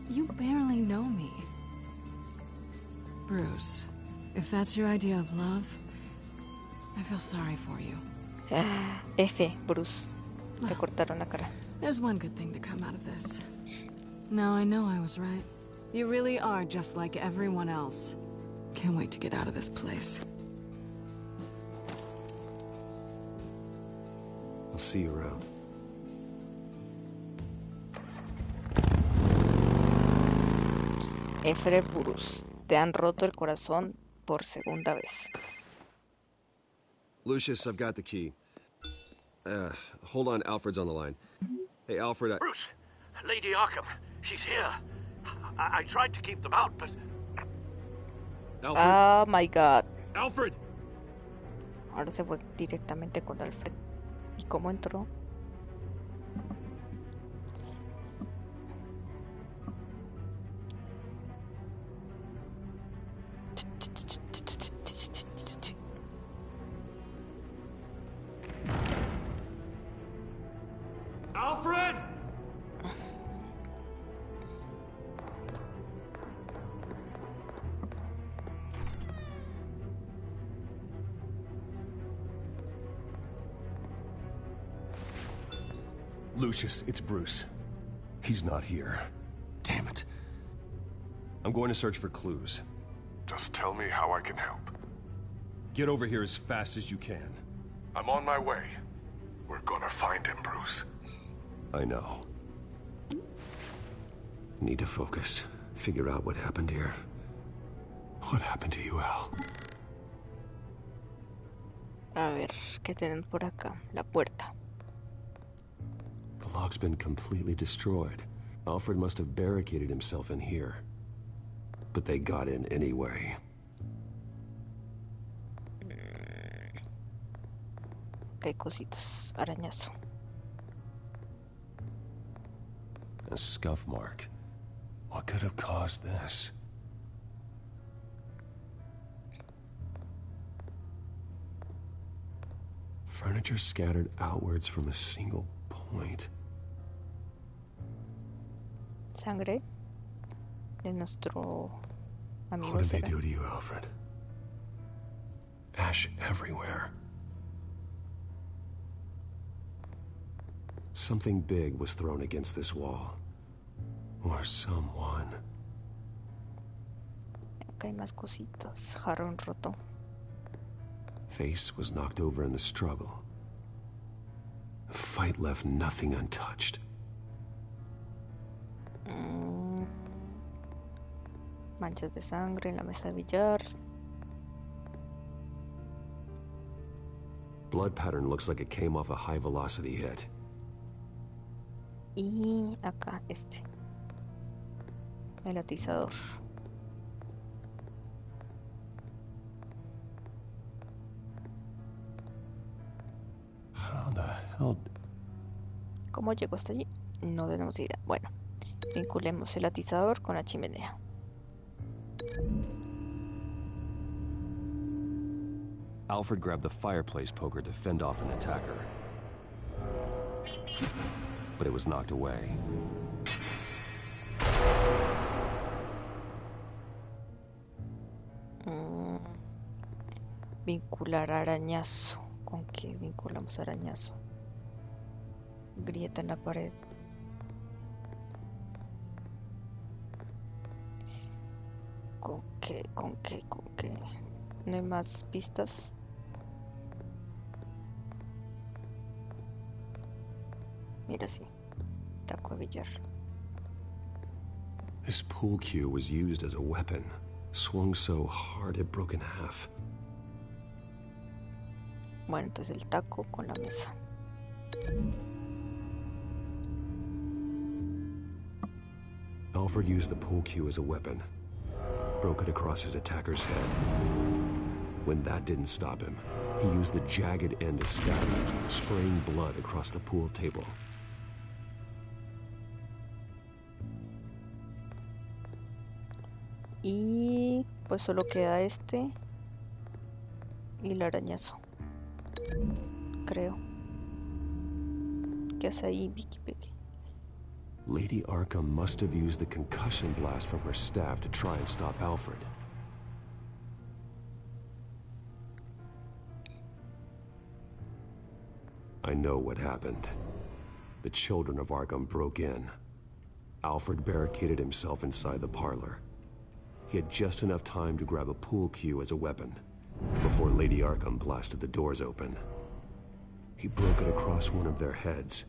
You barely know me. Bruce, if that's your idea of love, I feel sorry for you. F, Bruce. Te cortaron la cara. There's one good thing to come out of this. Now I know I was right. You really are just like everyone else. Can't wait to get out of this place. I'll see you around. F, Bruce. Te han roto el corazón por segunda vez. Lucius, I've got the key. Hold on, Alfred's on the line. Hey, Alfred, Bruce! Lady Arkam, she's here. I tried to keep them out, but... Alfred? Oh my god. Alfred! Ahora se fue directamente con Alfred. ¿Y cómo entró? Alfred! Lucius, it's Bruce. He's not here. Damn it. I'm going to search for clues. Just tell me how I can help. Get over here as fast as you can. I'm on my way. We're gonna find him, Bruce. I know. Need to focus. Figure out what happened here. What happened to you, Al? A ver, ¿qué tienen por acá? La puerta. The lock's been completely destroyed. Alfred must have barricaded himself in here. But they got in anyway. Ok, cositas. Arañazo. A scuff mark. What could have caused this? Furniture scattered outwards from a single point. Sangre de nuestro amigo. What did they do to you, Alfred? Ash everywhere. Something big was thrown against this wall. Or someone. Acá hay más cositas. Jarrón roto. Face was knocked over in the struggle. The fight left nothing untouched. Manchas de sangre en la mesa de billar. Blood pattern looks like it came off a high-velocity hit. Y acá este. El atizador. How the hell? ¿Cómo llegó hasta allí? No tenemos idea. Bueno, vinculemos el atizador con la chimenea. Alfred grabbed the fireplace poker to fend off an attacker. But it was knocked away. Vincular arañazo. ¿Con qué vinculamos arañazo? Grieta en la pared. ¿Con qué? ¿Con qué? ¿Con qué? ¿No hay más pistas? Mira, sí. Taco de billar. This pool cue was used as a weapon. Swung so hard it broke in half. Bueno, entonces el taco con la mesa. Alfred used the pool cue as a weapon. Broke it across his attacker's head. When that didn't stop him, he used the jagged end to stab him, spraying blood across the pool table. Y pues solo queda este y el arañazo. Creo. ¿Qué hace ahí, Vicky? Lady Arkam must have used the concussion blast from her staff to try and stop Alfred. I know what happened. The children of Arkam broke in. Alfred barricaded himself inside the parlor. He had just enough time to grab a pool cue as a weapon before Lady Arkam blasted the doors open. He broke it across one of their heads,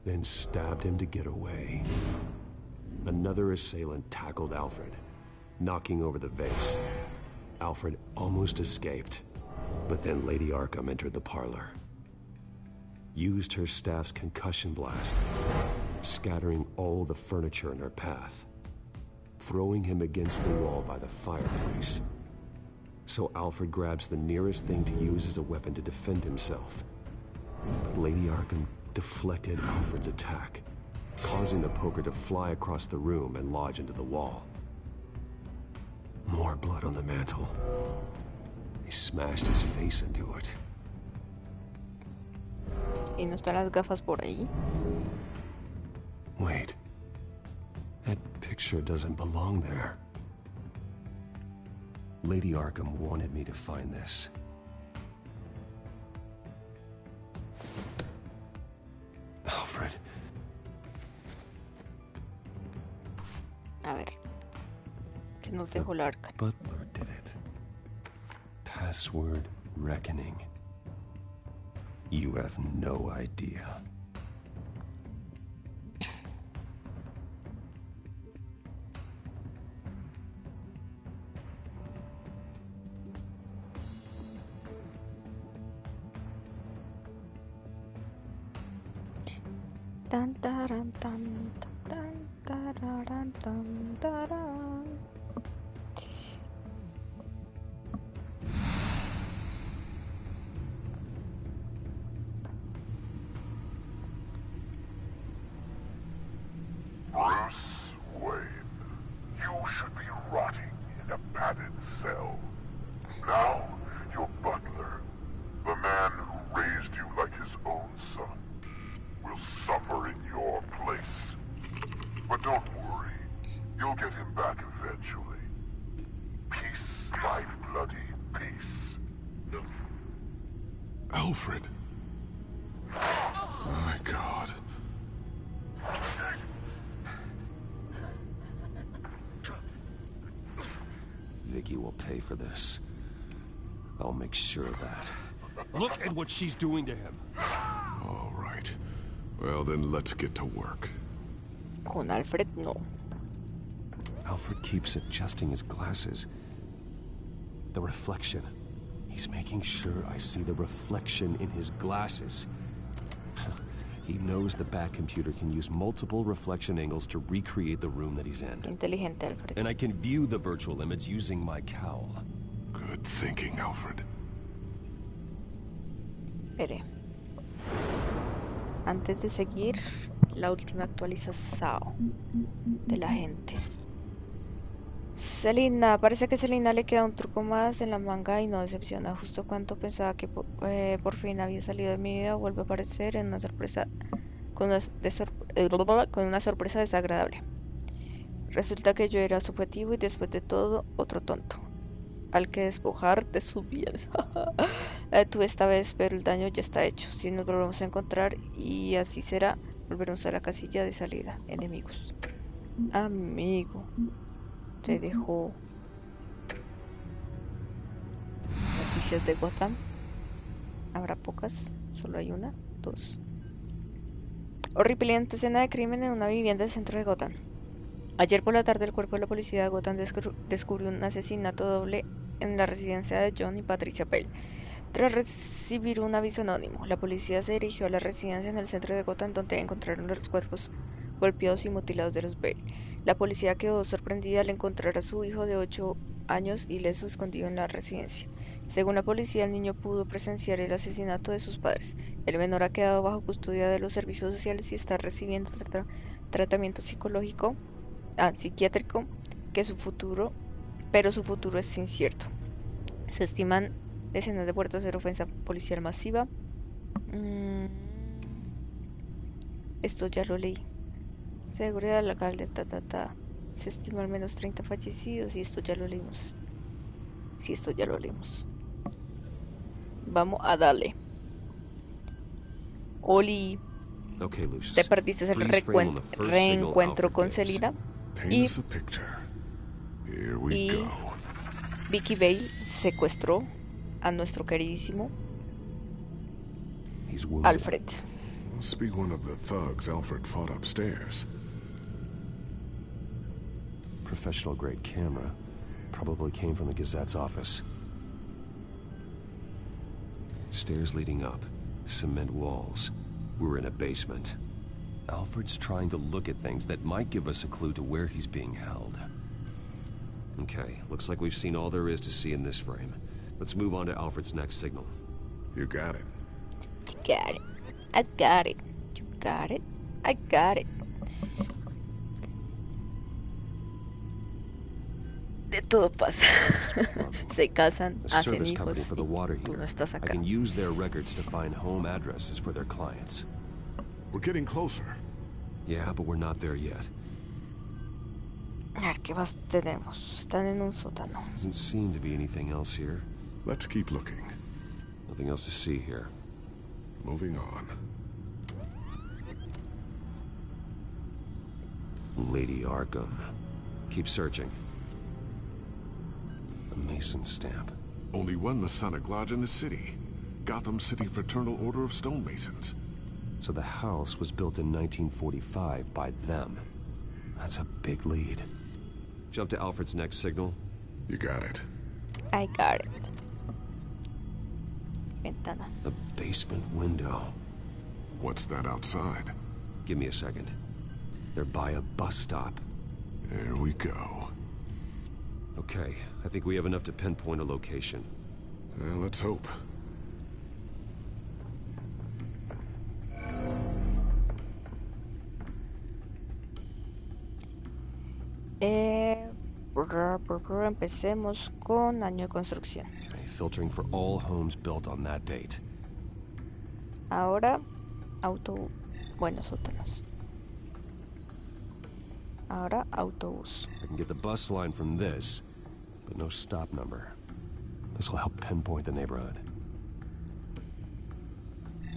then stabbed him to get away. Another assailant tackled Alfred, knocking over the vase. Alfred almost escaped, but then Lady Arkam entered the parlor. Used her staff's concussion blast, scattering all the furniture in her path, throwing him against the wall by the fireplace. So Alfred grabs the nearest thing to use as a weapon to defend himself. But Lady Arkam deflected Alfred's attack, causing the poker to fly across the room and lodge into the wall. More blood on the mantle. They smashed his face into it. ¿Y no están las gafas por ahí? Wait. That picture doesn't belong there. Lady Arkam wanted me to find this. Alfred. A ver. Que nos dejó el Arkam. Butler did it. Password reckoning. You have no idea. Tan taran tan tan tararan tan taran. Bruce Wayne, you should be rotting in a padded cell. Now, your butler, the man who raised you like his own son, will suffer in your place. But don't worry, you'll get him back eventually. Peace, my bloody peace. Alfred. My God. Vicky will pay for this. I'll make sure of that. Look at what she's doing to him. All right. Well, then let's get to work. Con Alfred no. Alfred keeps adjusting his glasses. The reflection. He's making sure I see the reflection in his glasses. He knows the Bat computer can use multiple reflection angles to recreate the room that he's in. Inteligente, Alfred. And I can view the virtual image using my cowl. Good thinking, Alfred. Espere. Antes de seguir, la última actualización de la gente. Selina, parece que a Selina le queda un truco más en la manga y no decepciona. Justo cuando pensaba que por fin había salido de mi vida, vuelve a aparecer en una sorpresa con una sorpresa desagradable. Resulta que yo era su objetivo y después de todo, otro tonto al que despojar de su vida. Tú esta vez, pero el daño ya está hecho. Si nos volvemos a encontrar, y así será, volveremos a la casilla de salida. Enemigos. Amigo. Te dejó noticias de Gotham. Habrá pocas, solo hay una, dos. Horripilante escena de crimen en una vivienda del centro de Gotham. Ayer por la tarde el cuerpo de la policía de Gotham descubrió un asesinato doble en la residencia de John y Patricia Bale. Tras recibir un aviso anónimo, la policía se dirigió a la residencia en el centro de Gotham, donde encontraron los cuerpos golpeados y mutilados de los Bale. La policía quedó sorprendida al encontrar a su hijo de 8 años ileso escondido en la residencia. Según la policía, el niño pudo presenciar el asesinato de sus padres. El menor ha quedado bajo custodia de los servicios sociales y está recibiendo tratamiento psiquiátrico, pero su futuro es incierto. Se estiman decenas de muertos de ofensa policial masiva. Esto ya lo leí. Seguridad del alcalde, Se estima al menos 30 fallecidos y esto ya lo leímos. Sí, esto ya lo leímos. Vamos a darle. Oli. Okay, Lucius. Te perdiste el reencuentro con Selina. Y Vicky Vale secuestró a nuestro queridísimo Alfred. Must be one of the thugs Alfred fought upstairs. Professional grade camera. Probably came from the Gazette's office. Stairs leading up. Cement walls. We're in a basement. Alfred's trying to look at things that might give us a clue to where he's being held. Okay, looks like we've seen all there is to see in this frame. Let's move on to Alfred's next signal. You got it. You got it. I got it. You got it. I got it. De todo pasa. Se casan, hacen hijos y tú no estás acá. I can use their records to find home addresses for their clients. We're getting closer. Yeah, but we're not there yet. A ver, ¿qué más tenemos? Están en un sótano. Doesn't seem to be anything else here. Let's keep looking. Nothing else to see here. Moving on. Lady Arkam. Keep searching. A Mason stamp. Only one Masonic lodge in the city. Gotham City Fraternal Order of Stonemasons. So the house was built in 1945 by them. That's a big lead. Jump to Alfred's next signal. You got it. I got it. Ventana. A basement window. What's that outside? Give me a second. They're by a bus stop. There we go. Okay, I think we have enough to pinpoint a location. Well, let's hope. Empecemos con año de construcción. Okay, filtering for all homes built on that date. Ahora, sótanos. Ahora, autobús. I can get the bus line from this, but no stop number. This will help pinpoint the neighborhood.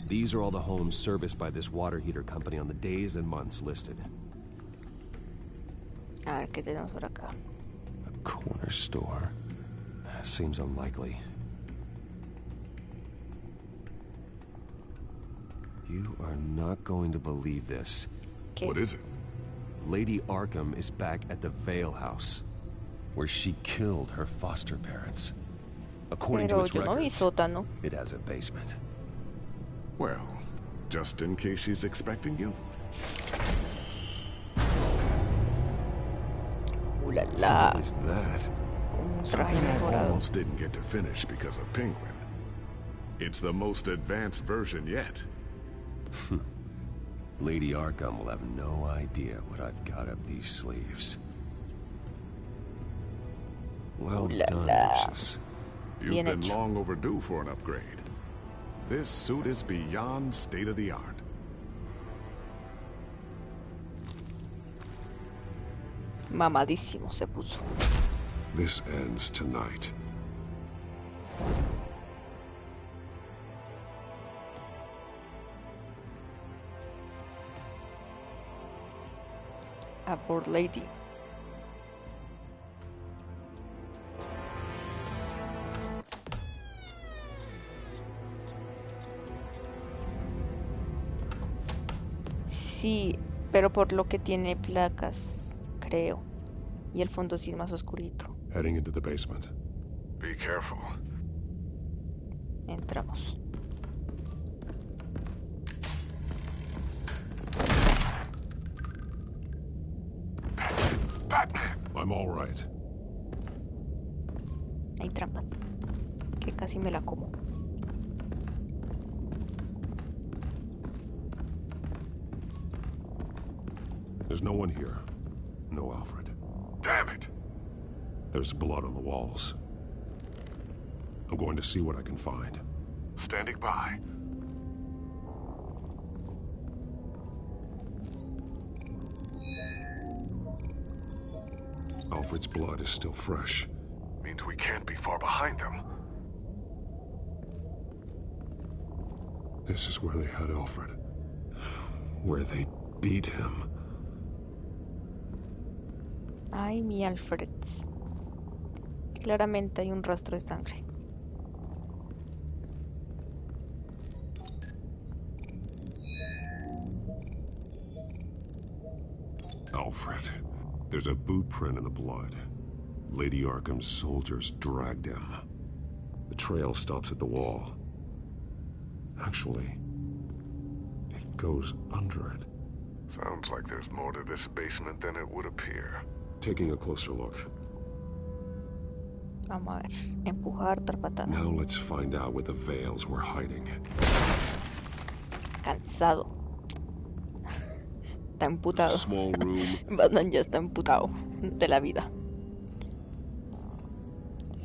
These are all the homes serviced by this water heater company on the days and months listed. A ver, ¿qué tenemos por acá? A corner store. Seems unlikely. You are not going to believe this. ¿Qué? What is it? Lady Arkam is back at the Vale House, where she killed her foster parents. According to its records, it has a basement. Well, just in case she's expecting you. Ooh la la. What is that? Something I almost didn't get to finish because of Penguin. It's the most advanced version yet. Lady Arkam will have no idea what I've got up these sleeves. Well done, Lucius. You've been long overdue for an upgrade. This suit is beyond state-of-the-art. Mamadísimo se puso. This ends tonight. A poor lady. Sí, pero por lo que tiene placas, creo. Y el fondo sí es más oscurito. Heading into the basement. Be careful. Entramos. Batman! I'm all right. Hay trampas. Que casi me la como. There's no one here. No Alfred. Damn it! There's blood on the walls. I'm going to see what I can find. Standing by. Alfred's blood is still fresh. Means we can't be far behind them. This is where they had Alfred. Where they beat him. Ay, mi Alfred. Claramente hay un rastro de sangre. Alfred. There's a boot print in the blood. Lady Arkham's soldiers dragged him. The trail stops at the wall. Actually, it goes under it. Sounds like there's more to this basement than it would appear. Taking a closer look. Vamos a ver. Empujar, dar patada. Now let's find out where the Veils were hiding. Cansado. Está emputado. Small room. Batman ya está emputado de la vida.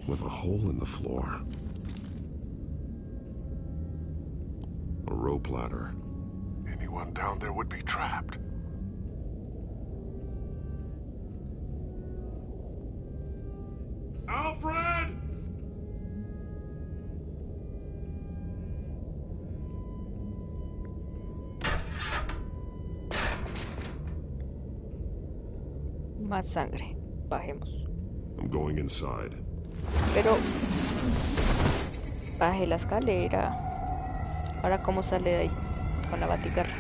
With a hole in the floor. A rope ladder. Anyone down there would be trapped. Alfred! Más sangre. Bajemos. I'm going inside. Pero baje la escalera. Ahora cómo sale de ahí con la baticarra.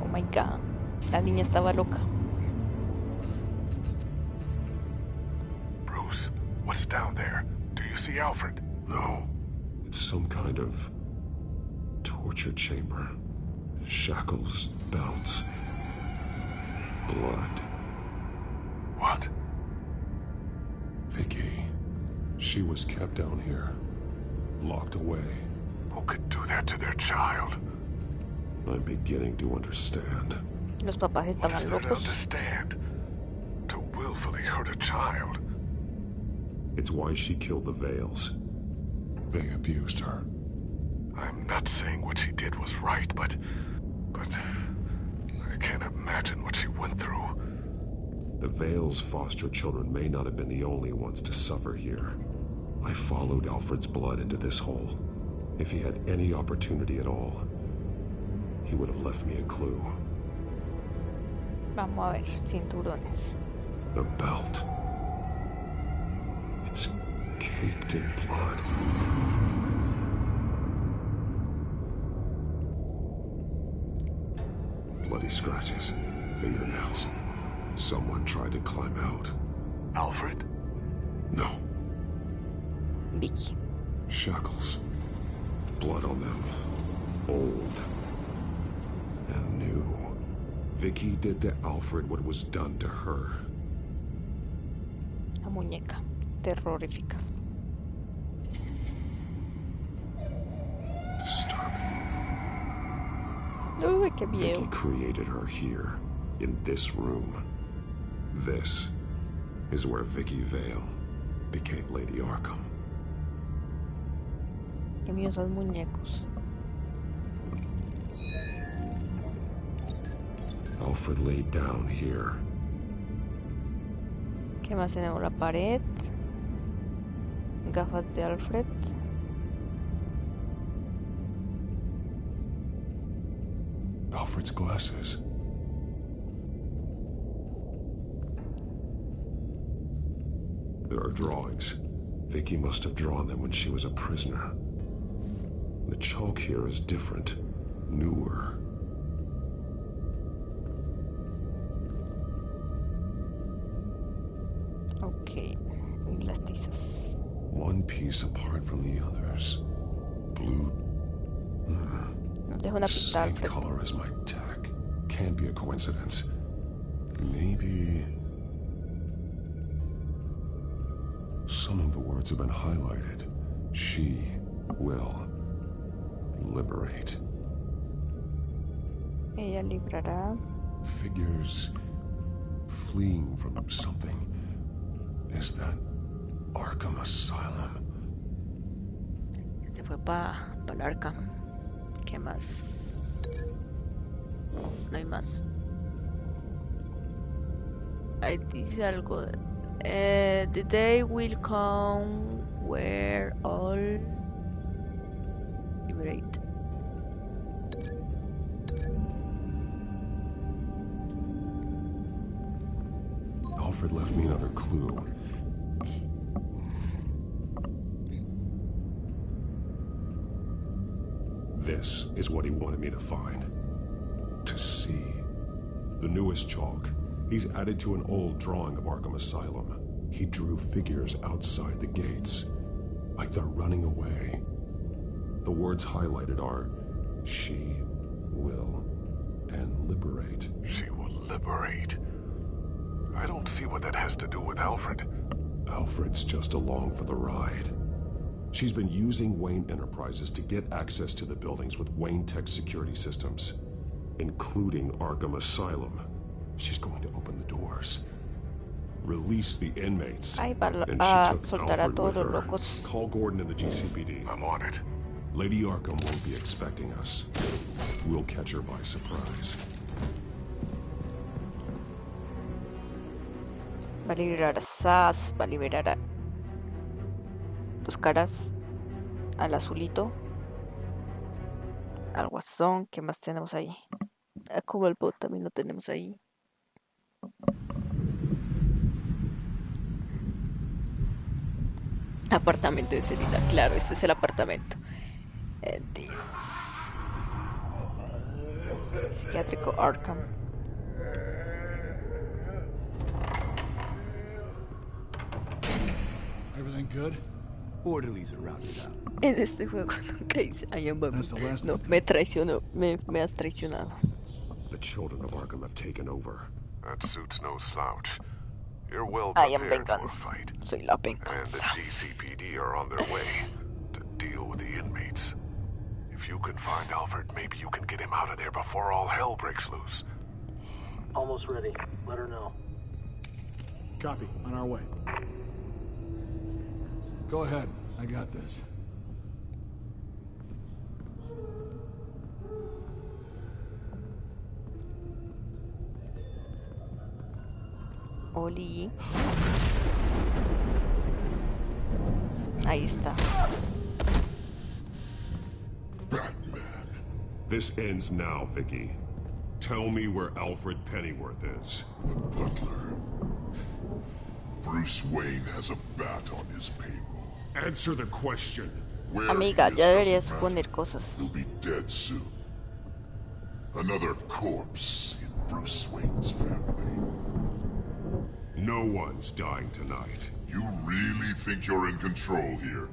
Oh my god. La niña estaba loca. Bruce, what's down there? Do you see Alfred? No. It's some kind of torture chamber. Shackles, belts, blood. What? Vicky. She was kept down here. Locked away. Who could do that to their child? I'm beginning to understand. Los papás What is estaban there to locos. understand? To willfully hurt a child. It's why she killed the Veils. They abused her. I'm not saying what she did was right, but I can't imagine what she went through. The Veils' foster children may not have been the only ones to suffer here. I followed Alfred's blood into this hole. If he had any opportunity at all, he would have left me a clue. Vamos a ver, cinturones. A belt. It's caked in blood. Bloody scratches, fingernails. Someone tried to climb out. Alfred? No. Vicky. Shackles. Blood on them. Old. And new. Vicky did to Alfred what was done to her. La muñeca. Terrorífica. Uy, qué miedo. Vicky created her here, in this room. This is where Vicky Vale became Lady Arkam. Qué miedo esos muñecos. Alfred laid down here. ¿Qué más tenemos? La pared. Gafas de Alfred. Alfred's glasses. There are drawings. Vicky must have drawn them when she was a prisoner. The chalk here is different, newer. Ok. Y las tizas. One piece apart from the others. Blue Nos deja una pista. Same color as my tag. Can't be a coincidence. Maybe some of the words have been highlighted. She will liberate. Ella librará. Figures fleeing from something. Is that Arkham Asylum? Se fue para el Arkam. ¿Qué más? No hay más. Ahí dice algo. The day will come where all liberate. Alfred left me another clue. This is what he wanted me to find. To see. The newest chalk. He's added to an old drawing of Arkham Asylum. He drew figures outside the gates. Like they're running away. The words highlighted are, she will, and liberate. She will liberate? I don't see what that has to do with Alfred. Alfred's just along for the ride. She's been using Wayne Enterprises to get access to the buildings with Wayne Tech security systems, including Arkham Asylum. She's going to open the doors, release the inmates, and she took Alfred with her. Call Gordon in the GCPD. I'm on it. Lady Arkam won't be expecting us. We'll catch her by surprise. Va a liberar a Sass, va a liberar a Dos Caras, al Azulito, al Guasón. ¿Qué más tenemos ahí? A Cobalbot también lo tenemos ahí. Apartamento de Selina, claro, este es el apartamento. Psiquiátrico Arkam. Everything good? Orderlies are rounded up. En este juego nunca dice I am Bobby. No, me traicionó, me has traicionado. The children of Arkham have taken over. That suit's no slouch. You're well I am prepared for a venganza. fight. Soy la And the venganza. GCPD are on their way to deal with the inmates. If you can find Alfred, maybe you can get him out of there before all hell breaks loose. Almost ready. Let her know. Copy. On our way. Go ahead. I got this. Oli. Ahí está. This ends now, Vicky. Tell me where Alfred Pennyworth is. The butler. Bruce Wayne has a bat on his payroll. Answer the question. Where Amiga, he ya is deberías doesn't matter. poner cosas. He'll be dead soon. Another corpse in Bruce Wayne's family. No one's dying tonight. You really think you're in control here?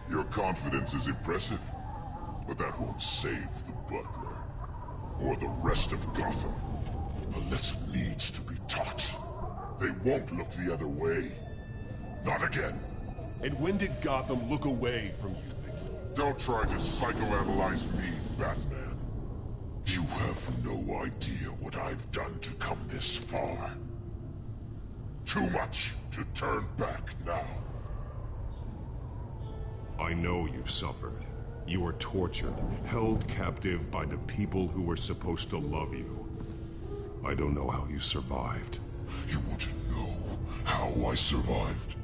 Your confidence is impressive, but that won't save the butler. Or the rest of Gotham. A lesson needs to be taught. They won't look the other way. Not again. And when did Gotham look away from you, Vicky? Don't try to psychoanalyze me, Batman. You have no idea what I've done to come this far. Too much to turn back now. I know you've suffered. You were tortured, held captive by the people who were supposed to love you. I don't know how you survived. You want to know how I survived?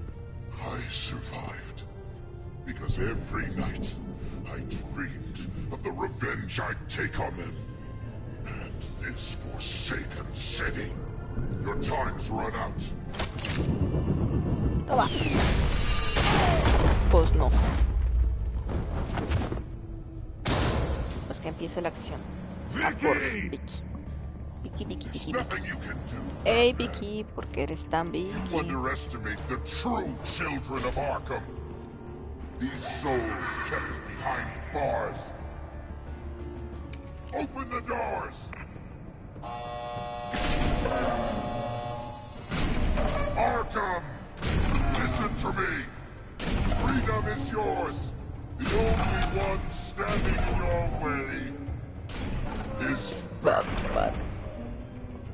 I survived because every night I dreamed of the revenge I'd take on them. And this forsaken city. Your time's run out. Toma. Pues no. Pues que empiece la acción. A por Vicky. Vicky. Hey Vicky, ¿por qué eres tan Vicky? You underestimate the true children of Arkham. These souls kept behind bars. Open the doors! Arkam! Listen to me! Freedom is yours! The only one standing in your way is Batman.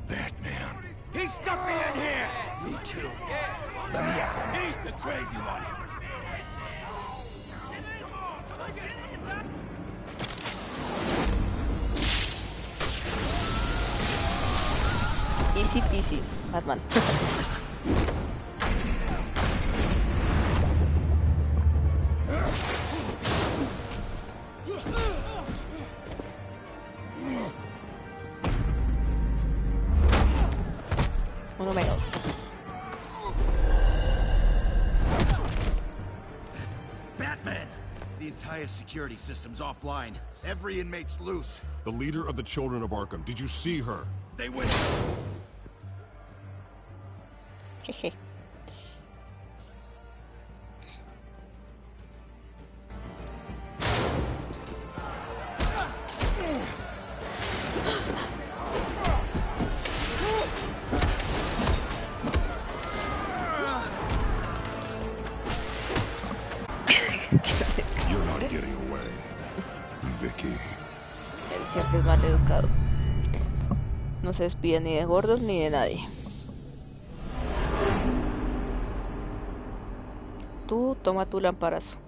Batman. He stuck me in here! Me too. Let me at him. He's the crazy one. Easy peasy, Batman. Uno menos. Batman! The entire security system's offline. Every inmate's loose. The leader of the Children of Arkham, did you see her? They went... Jeje. You're not getting away, Vicky. Él siempre es mal educado. No se despide ni de gordos ni de nadie. Tú toma tu lamparazo.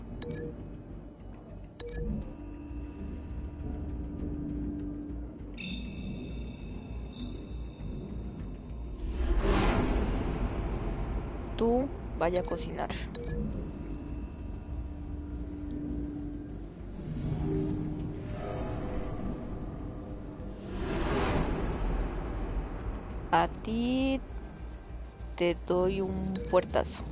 Tú vaya a cocinar. A ti te doy un puertazo.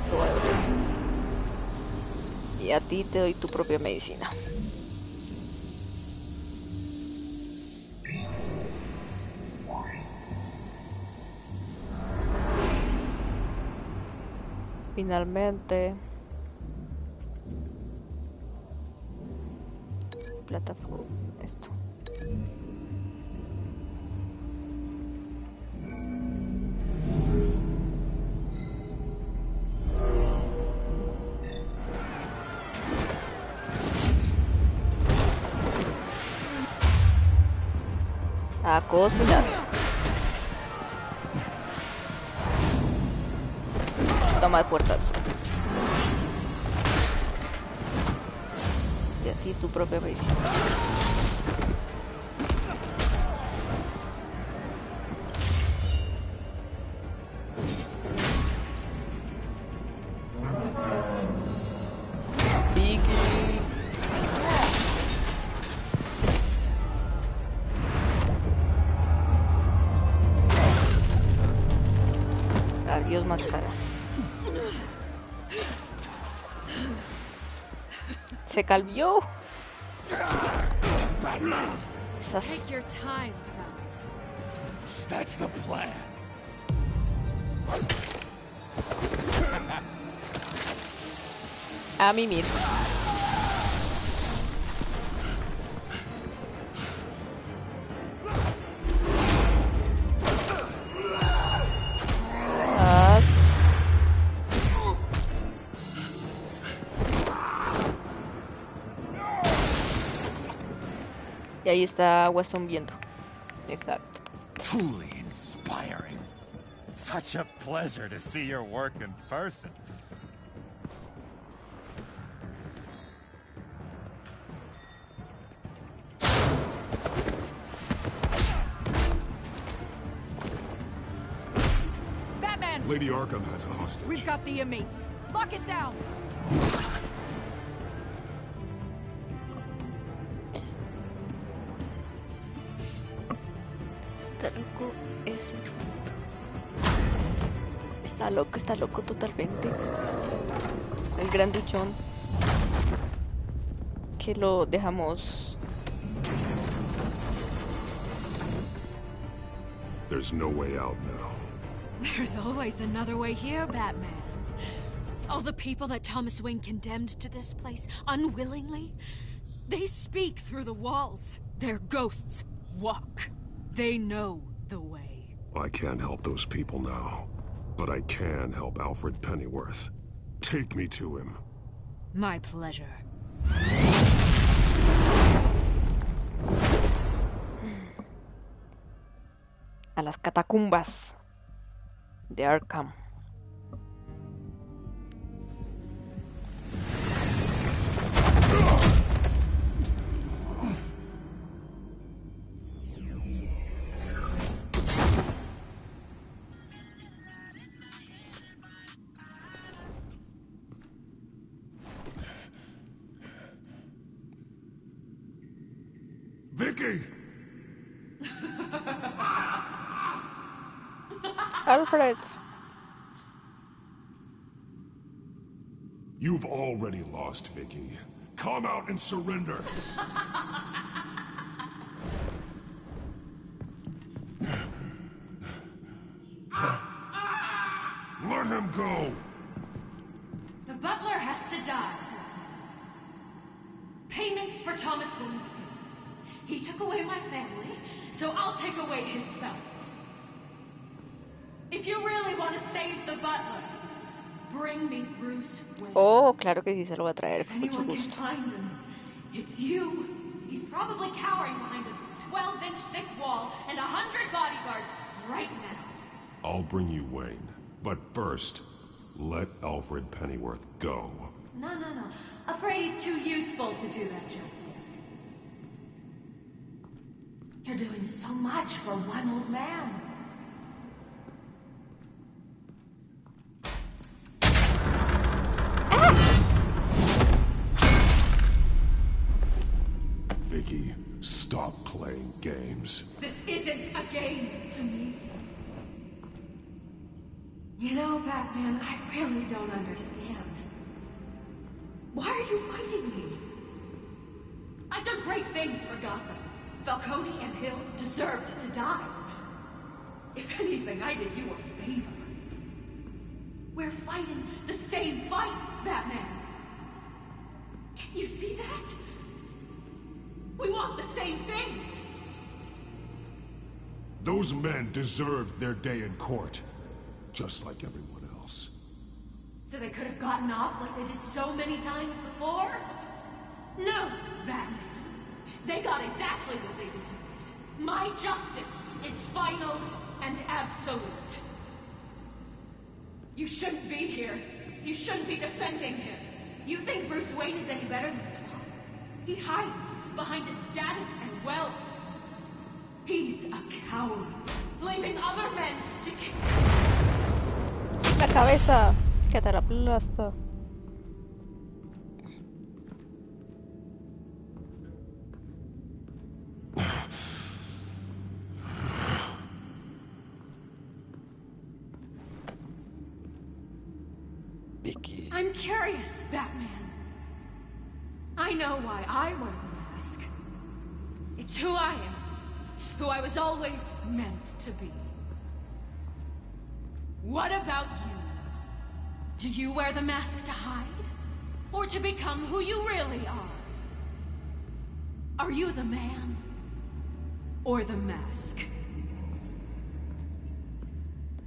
Eso va a doler. Y a ti te doy tu propia medicina. Finalmente, plataforma, esto. A cocinar. Toma el puertazo. Y a ti tu propia medicina. Vicky. Adiós, máscara. Se calvió. Take your time, sons. That's the plan. A mí mismo. Y ahí está Weston viendo. Exacto. Truly inspiring. Such a pleasure to see your work in person. Batman! Lady Arkam has a hostage. We've got the inmates. Lock it down! Está loco ese. Está loco totalmente. El gran duchón. Que lo dejamos There's no way out now. There's always another way here, Batman. All the people that Thomas Wayne condemned to this place unwillingly, they speak through the walls. Their ghosts walk. They know the way. I can't help those people now, but I can help Alfred Pennyworth. Take me to him. My pleasure. A las catacumbas de Arkam. Vicky! Alfred. You've already lost, Vicky. Come out and surrender. Let him go! The butler has to die. Payment for Thomas Wayne's sins. He took away my family, so I'll take away his sons. If you really want to save the butler, bring me Bruce Wayne. Oh, claro que sí se lo va a traer, If con mucho anyone can gusto. find him, it's you. He's probably cowering behind a 12-inch thick wall and 100 bodyguards right now. I'll bring you Wayne. But first, let Alfred Pennyworth go. No. Afraid he's too useful to do that just yet. You're doing so much for one old man. Vicky, stop playing games. This isn't a game to me. You know, Batman, I really don't understand. Why are you fighting me? I've done great things for Gotham. Falcone and Hill deserved to die. If anything, I did you a favor. We're fighting the same fight, Batman. Can you see that? We want the same things. Those men deserved their day in court, just like everyone else. So they could have gotten off like they did so many times before? No, Batman. They got exactly what they deserved. My justice is final and absolute. You shouldn't be here. You shouldn't be defending him. You think Bruce Wayne is any better than his father? He hides behind his status and wealth. He's a coward, leaving other men to kill. La cabeza, que te la aplasto. Vicky. I'm curious, Batman. I know why I wear the mask. It's who I am. Who I was always meant to be. What about you? Do you wear the mask to hide? Or to become who you really are? Are you the man? Or the mask?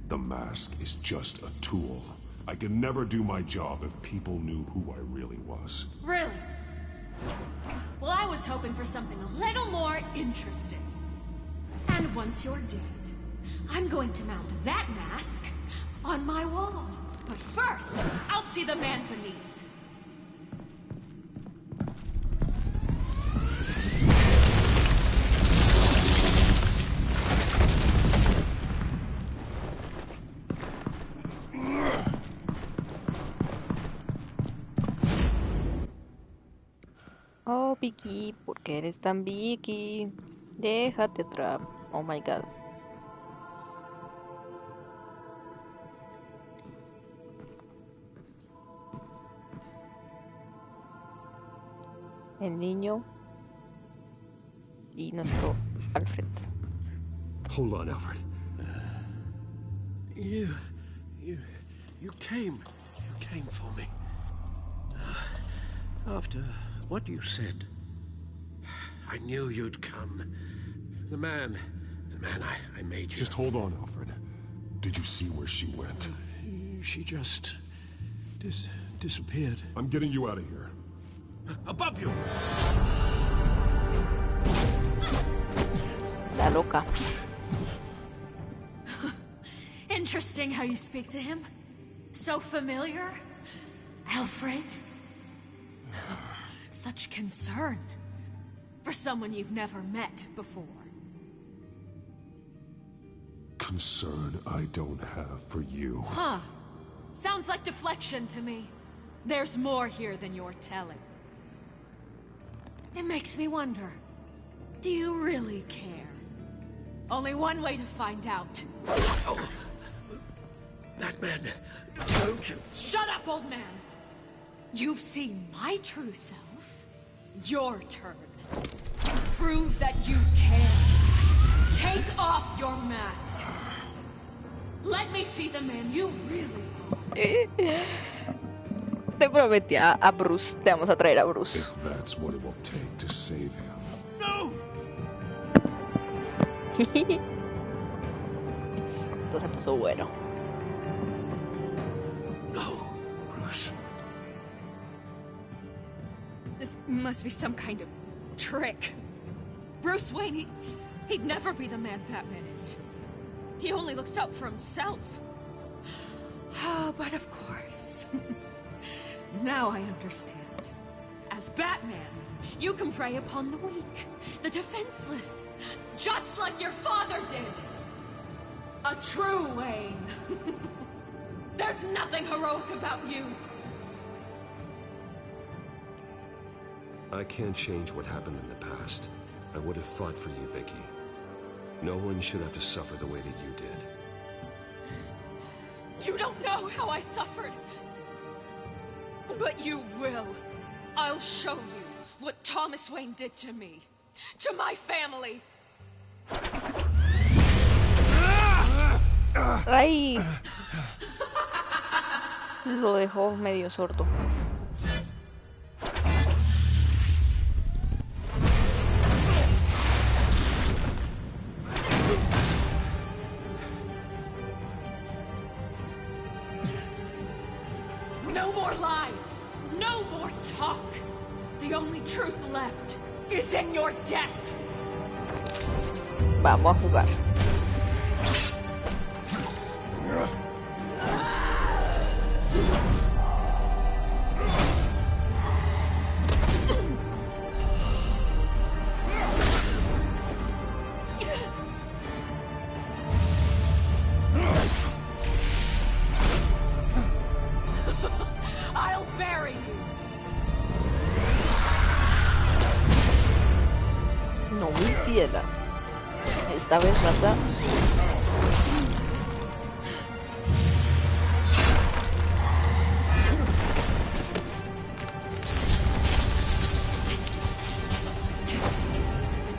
The mask is just a tool. I could never do my job if people knew who I really was. Really? Well, I was hoping for something a little more interesting. And once you're dead, I'm going to mount that mask on my wall. But first, I'll see the man beneath. Oh, Vicky, ¿por qué eres tan Vicky? Déjate atrás. Oh my god. El niño y nuestro Alfred. Hold on, Alfred. You came for me. After what you said, I knew you'd come. The man I made you. Just hold on, Alfred. Did you see where she went? She just disappeared. I'm getting you out of here. Above you! La loca. Interesting how you speak to him. So familiar. Alfred. Such concern for someone you've never met before. Concern I don't have for you. Huh. Sounds like deflection to me. There's more here than you're telling. It makes me wonder, do you really care? Only one way to find out. Oh. Batman, don't you... Shut up, old man! You've seen my true self. Your turn. Prove that you can. Take off your mask. Let me see the man you really are. Te prometí a Bruce. Te vamos a traer a Bruce. If that's what it will take to save him. No! Esto se puso bueno. No, Bruce. This must be some kind of trick. Bruce Wayne, he'd never be the man Batman is. He only looks out for himself. But of course. Now I understand. As Batman, you can prey upon the weak, the defenseless, just like your father did. A true Wayne. There's nothing heroic about you. I can't change what happened in the past. I would have fought for you, Vicky. No one should have to suffer the way that you did. You don't know how I suffered. But you will. I'll show you what Thomas Wayne did to me. To my family. ¡Ay! Lo dejó medio sordo. No more lies. No more talk. The only truth left is in your death. Vamos a jugar. I'll bury you. No, mi ciela. Esta vez vas a...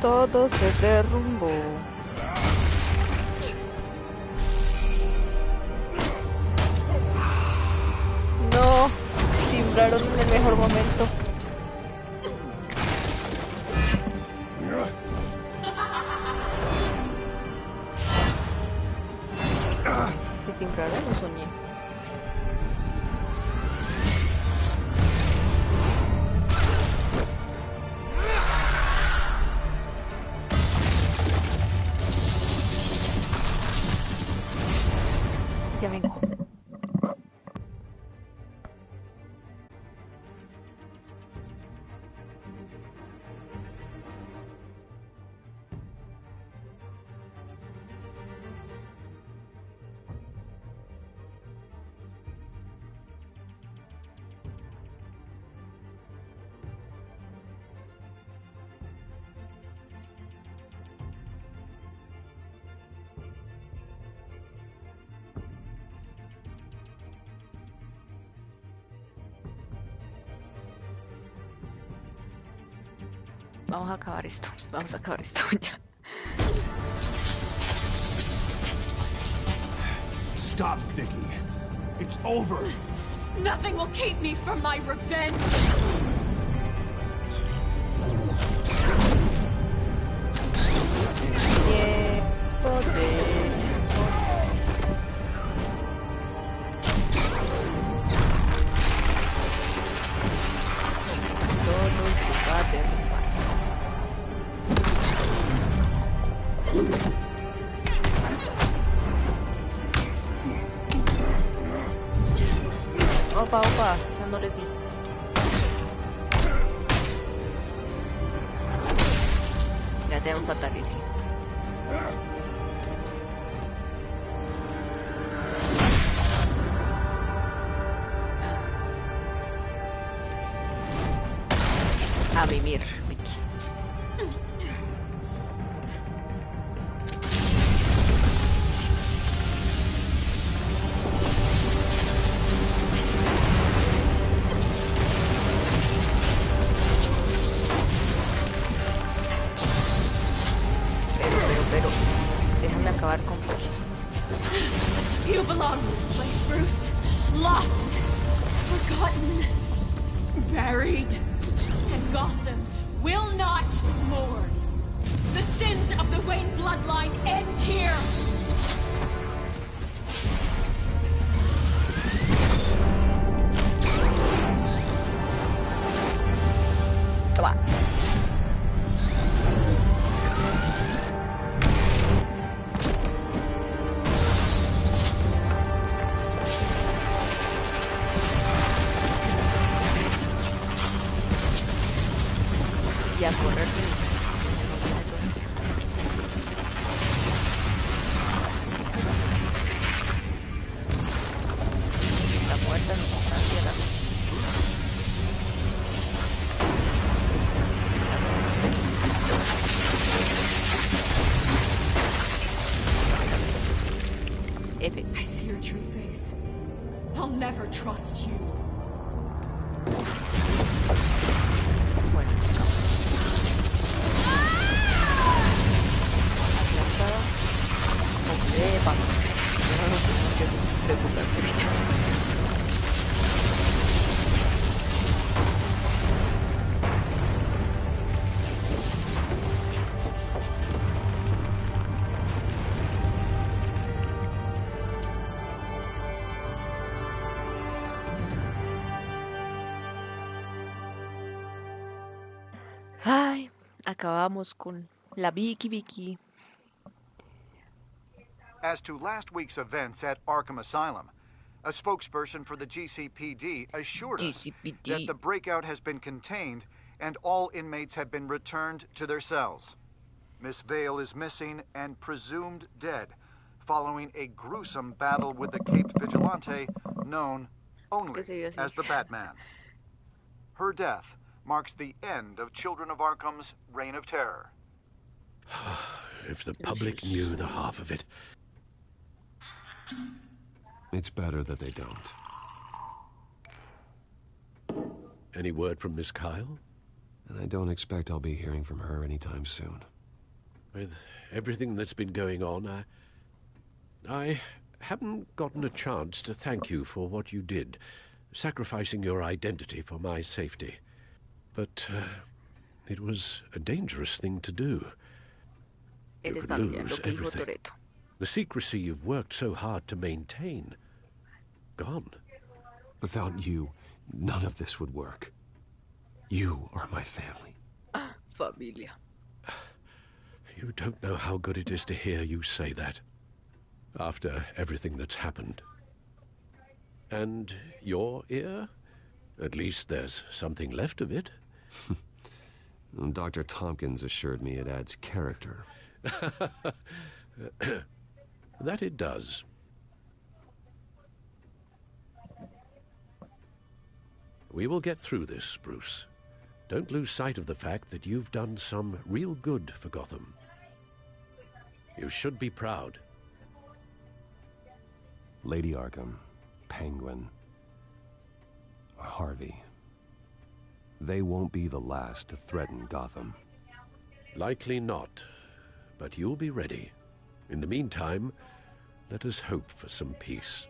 Todo se derrumbó. No, timbraron en el mejor momento. ¿Se timbraron o soñé? Ya vengo. Vamos a acabar esto. Vamos a acabar esto ya. Stop, Vicky. It's over. Nothing will keep me from my revenge. Opa, opa, eso no les di. Ya te van a empatar, sí. A mimir, Vicky. Pero, déjame acabar con Vicky. You belong in this place, Bruce. Lost, forgotten, buried. And Gotham will not mourn. The sins of the Wayne bloodline end here. Toma. Y a correr. Está muerta, no está tierra. F. I see your true face. I'll never trust you. Epa. No nos tenemos que preocupar por ella. Ay, acabamos con la Vicky. As to last week's events at Arkham Asylum, a spokesperson for the GCPD assured us that the breakout has been contained and all inmates have been returned to their cells. Miss Vale is missing and presumed dead following a gruesome battle with the Caped Vigilante known only as the Batman. Her death marks the end of Children of Arkham's reign of terror. If the public knew the half of it. It's better that they don't. Any word from Miss Kyle? And I don't expect I'll be hearing from her anytime soon. With everything that's been going on, I haven't gotten a chance to thank you for what you did, sacrificing your identity for my safety. But it was a dangerous thing to do. You could lose everything. The secrecy you've worked so hard to maintain. Gone. Without you, none of this would work. You are my family. Familia. You don't know how good it is to hear you say that. After everything that's happened. And your ear? At least there's something left of it. Dr. Tompkins assured me it adds character. That it does. We will get through this, Bruce. Don't lose sight of the fact that you've done some real good for Gotham. You should be proud. Lady Arkham, Penguin, Harvey. They won't be the last to threaten Gotham. Likely not, but you'll be ready. In the meantime, let us hope for some peace.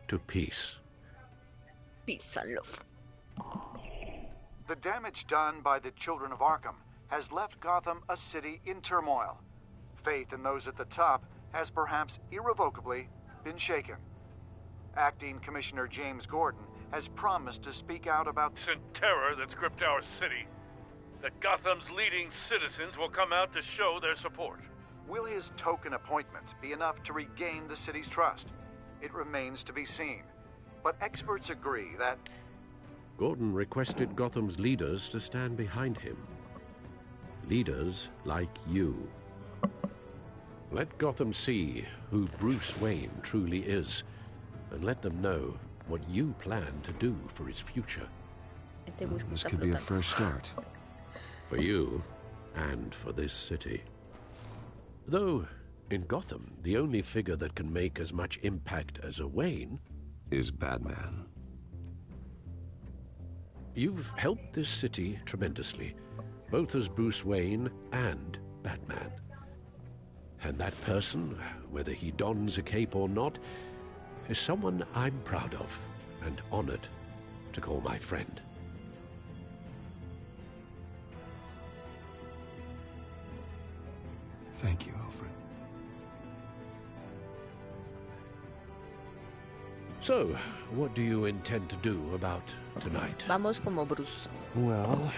To peace. Peace and love. The damage done by the children of Arkham has left Gotham a city in turmoil. Faith in those at the top has perhaps irrevocably been shaken. Acting Commissioner James Gordon has promised to speak out about the terror that's gripped our city, that Gotham's leading citizens will come out to show their support. Will his token appointment be enough to regain the city's trust? It remains to be seen. But experts agree that Gordon requested Gotham's leaders to stand behind him. Leaders like you. Let Gotham see who Bruce Wayne truly is, and let them know what you plan to do for his future. This could be a first start. For you, and for this city. Though, in Gotham, the only figure that can make as much impact as a Wayne is Batman. You've helped this city tremendously, both as Bruce Wayne and Batman. And that person, whether he dons a cape or not, is someone I'm proud of and honored to call my friend. Thank you, Alfred. So, what do you intend to do about tonight? Vamos como Bruce. Well,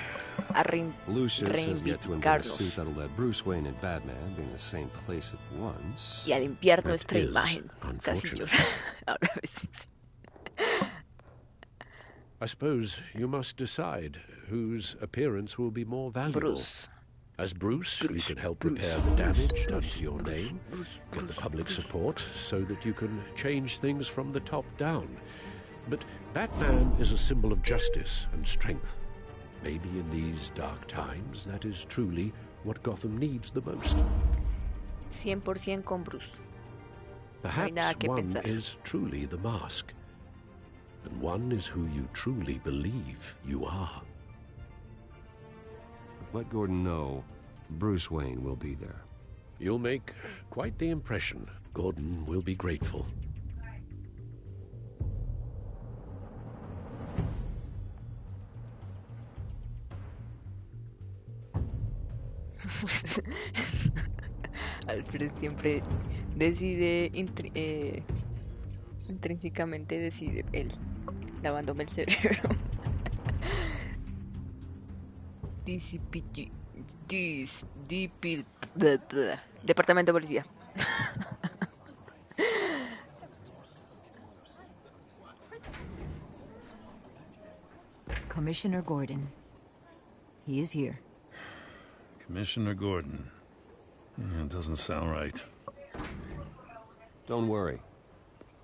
A Lucius has yet to invent a reivindicarnos suit that'll let Bruce Wayne and Batman be in the same place at once. y a limpiar That nuestra is imagen. Casi unfortunate. lloro. Ahora sí. I suppose you must decide whose appearance will be more valuable. Bruce. As Bruce, you can help repair the damage done to your name, get the public support so that you can change things from the top down. But Batman is a symbol of justice and strength. Maybe in these dark times, that is truly what Gotham needs the most. 100% con Bruce. No hay nada Perhaps que one pensar. is truly the mask, and one is who you truly believe you are. Let Gordon know Bruce Wayne will be there. You'll make quite the impression. Gordon will be grateful. Alfred siempre decide intrínsecamente decide él, lavándome el cerebro. Departamento de Policía. Commissioner Gordon. He is here. Commissioner Gordon. Yeah, it doesn't sound right. Don't worry.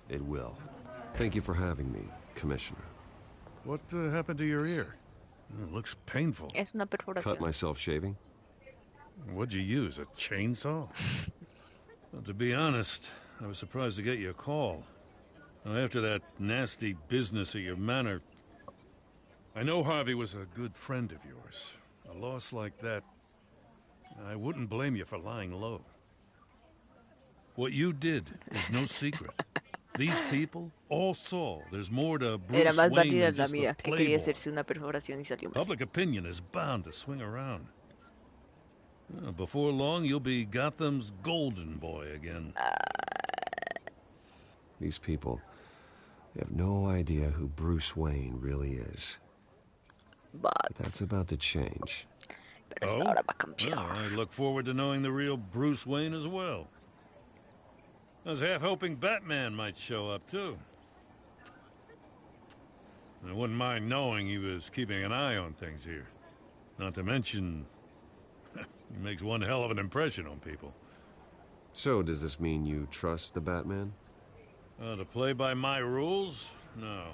It will. Thank you for having me, Commissioner. What happened to your ear? It looks painful. Es una perforación. Cut myself shaving? What'd you use, a chainsaw? Well, to be honest, I was surprised to get your call. Now, after that nasty business at your manor, I know Harvey was a good friend of yours. A loss like that, I wouldn't blame you for lying low. What you did is no secret. These people all saw there's more to Bruce Era más Wayne válida than la just mía, the que quería playboy. hacerse una perforación y salió mal. Public opinion is bound to swing around. Before long, you'll be Gotham's golden boy again. These people, they have no idea who Bruce Wayne really is. But that's about to change. Oh? Well, I look forward to knowing the real Bruce Wayne as well. I was half hoping Batman might show up, too. I wouldn't mind knowing he was keeping an eye on things here. Not to mention, he makes one hell of an impression on people. So, does this mean you trust the Batman? To play by my rules? No.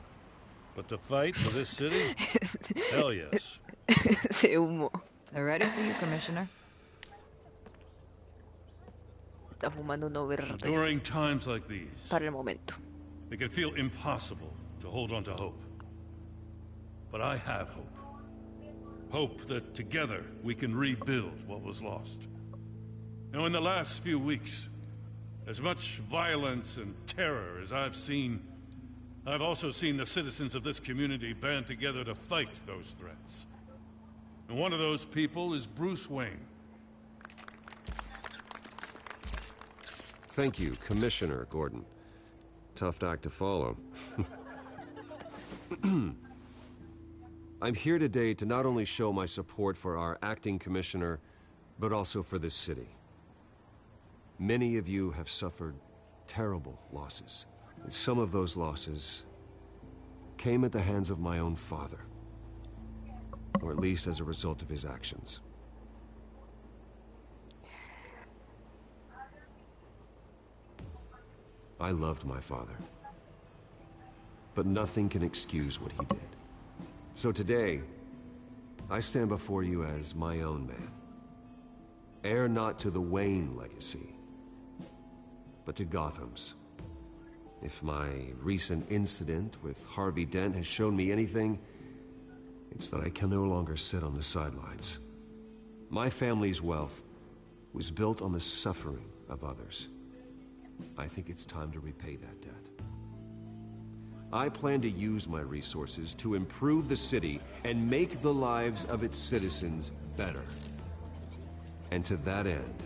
But to fight for this city? Hell yes. Se humo. They're ready for you, Commissioner. Está fumando uno verde. During times like these, Para el momento. it can feel impossible to hold on to hope. But I have hope. Hope that together we can rebuild what was lost. Now, in the last few weeks, As much violence and terror as I've seen, I've also seen the citizens of this community band together to fight those threats. And one of those people is Bruce Wayne. Thank you, Commissioner Gordon. Tough act to follow. I'm here today to not only show my support for our acting commissioner, but also for this city. Many of you have suffered terrible losses, and some of those losses came at the hands of my own father, or at least as a result of his actions. I loved my father, but nothing can excuse what he did. So today, I stand before you as my own man. Heir not to the Wayne legacy, but to Gotham's. If my recent incident with Harvey Dent has shown me anything, it's that I can no longer sit on the sidelines. My family's wealth was built on the suffering of others. I think it's time to repay that debt. I plan to use my resources to improve the city and make the lives of its citizens better. And to that end,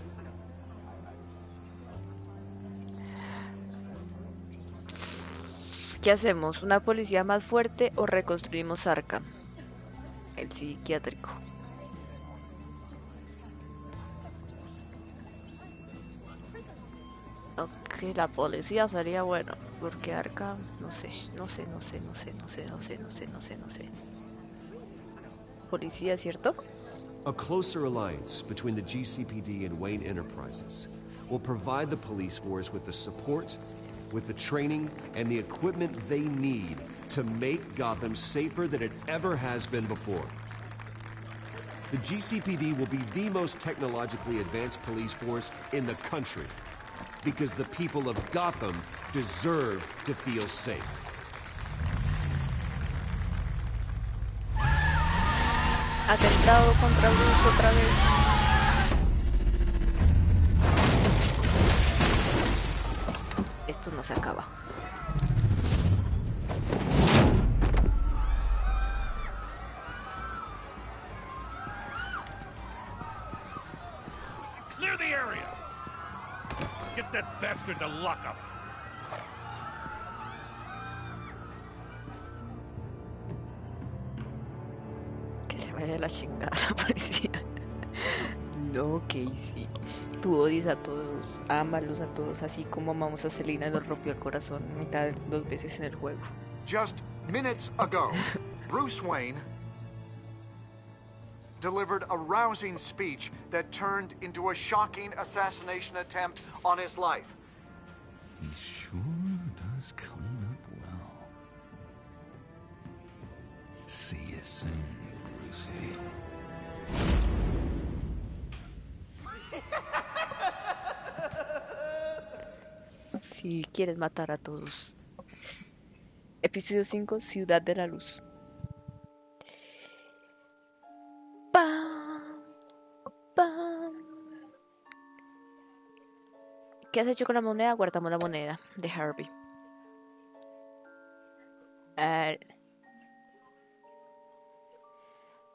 ¿qué hacemos? ¿Una policía más fuerte o reconstruimos Arkam? El psiquiátrico. Ok, la policía sería bueno, porque Arkam, no sé. Policía, ¿cierto? a closer alliance between the GCPD and Wayne Enterprises will provide the police force with the support, with the training, and the equipment they need to make Gotham safer than it ever has been before. The GCPD will be the most technologically advanced police force in the country, because the people of Gotham deserve to feel safe. Atentado contra Bruce otra vez. Esto no se acaba. Clear the area. Get that bastard to lock up. Que se vaya a la chingada la policía. No, Casey. Tú odias a todos, ámalos a todos, así como amamos a Selina y nos rompió el corazón mitad dos veces en el juego. Just minutes ago, Bruce Wayne delivered a rousing speech that turned into a shocking assassination attempt on his life. He sure does clean up well. See you soon, Brucey. Si quieres matar a todos. Episodio 5, Ciudad de la Luz. ¡Pam! ¡Pam! ¿Qué has hecho con la moneda? Guardamos la moneda de Harvey.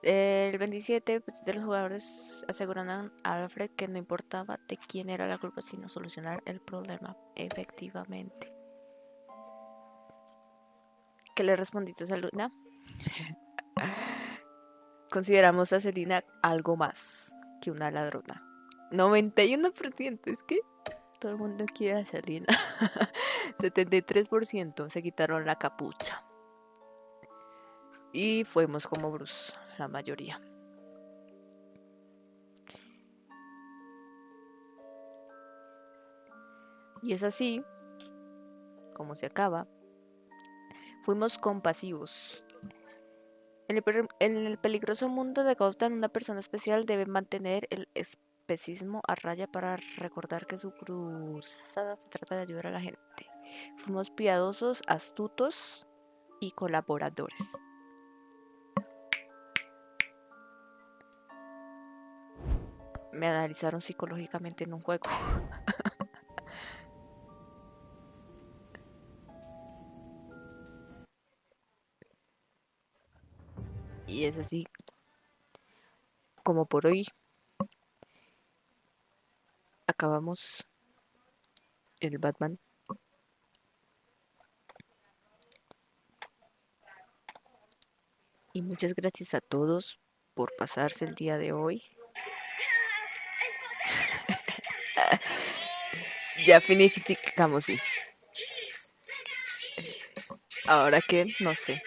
El 27 de los jugadores aseguraron a Alfred que no importaba de quién era la culpa, sino solucionar el problema. Efectivamente. ¿Qué le respondiste a Selina? Consideramos a Selina algo más que una ladrona. 91%, es que todo el mundo quiere a Selina. 73% se quitaron la capucha. Y fuimos como Bruce, la mayoría. Y es así como se acaba. Fuimos compasivos. En el peligroso mundo de Gotham, una persona especial debe mantener el especismo a raya para recordar que su cruzada se trata de ayudar a la gente. Fuimos piadosos, astutos y colaboradores. Me analizaron psicológicamente en un juego. Y es así como por hoy acabamos el Batman. Y muchas gracias a todos por pasarse el día de hoy. Ya finiquiticamos, sí. Ahora que, no sé.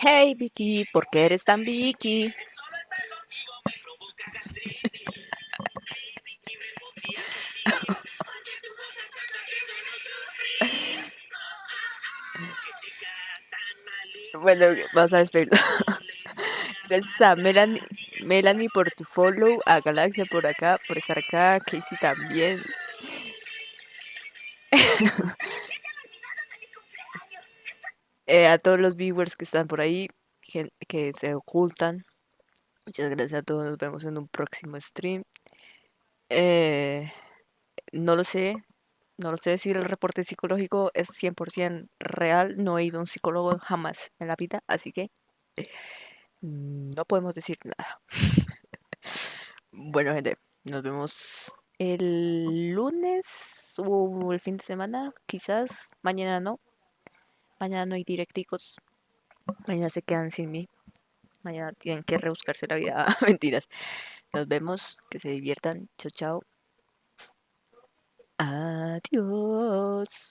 Hey Vicky, ¿por qué eres tan Vicky? Bueno, vamos a despedirlo. Gracias a Melanie por tu follow, a Galaxia por acá, por estar acá, Casey también. A todos los viewers que están por ahí, que se ocultan. Muchas gracias a todos, nos vemos en un próximo stream. Eh, no lo sé, no lo sé si el reporte psicológico es 100% real, no he ido a un psicólogo jamás en la vida, así que no podemos decir nada. Bueno, gente, nos vemos el lunes o el fin de semana, quizás. Mañana no. Mañana no hay directicos. Mañana se quedan sin mí. Mañana tienen que rebuscarse la vida. Mentiras. Nos vemos. Que se diviertan. Chao, chao. Adiós.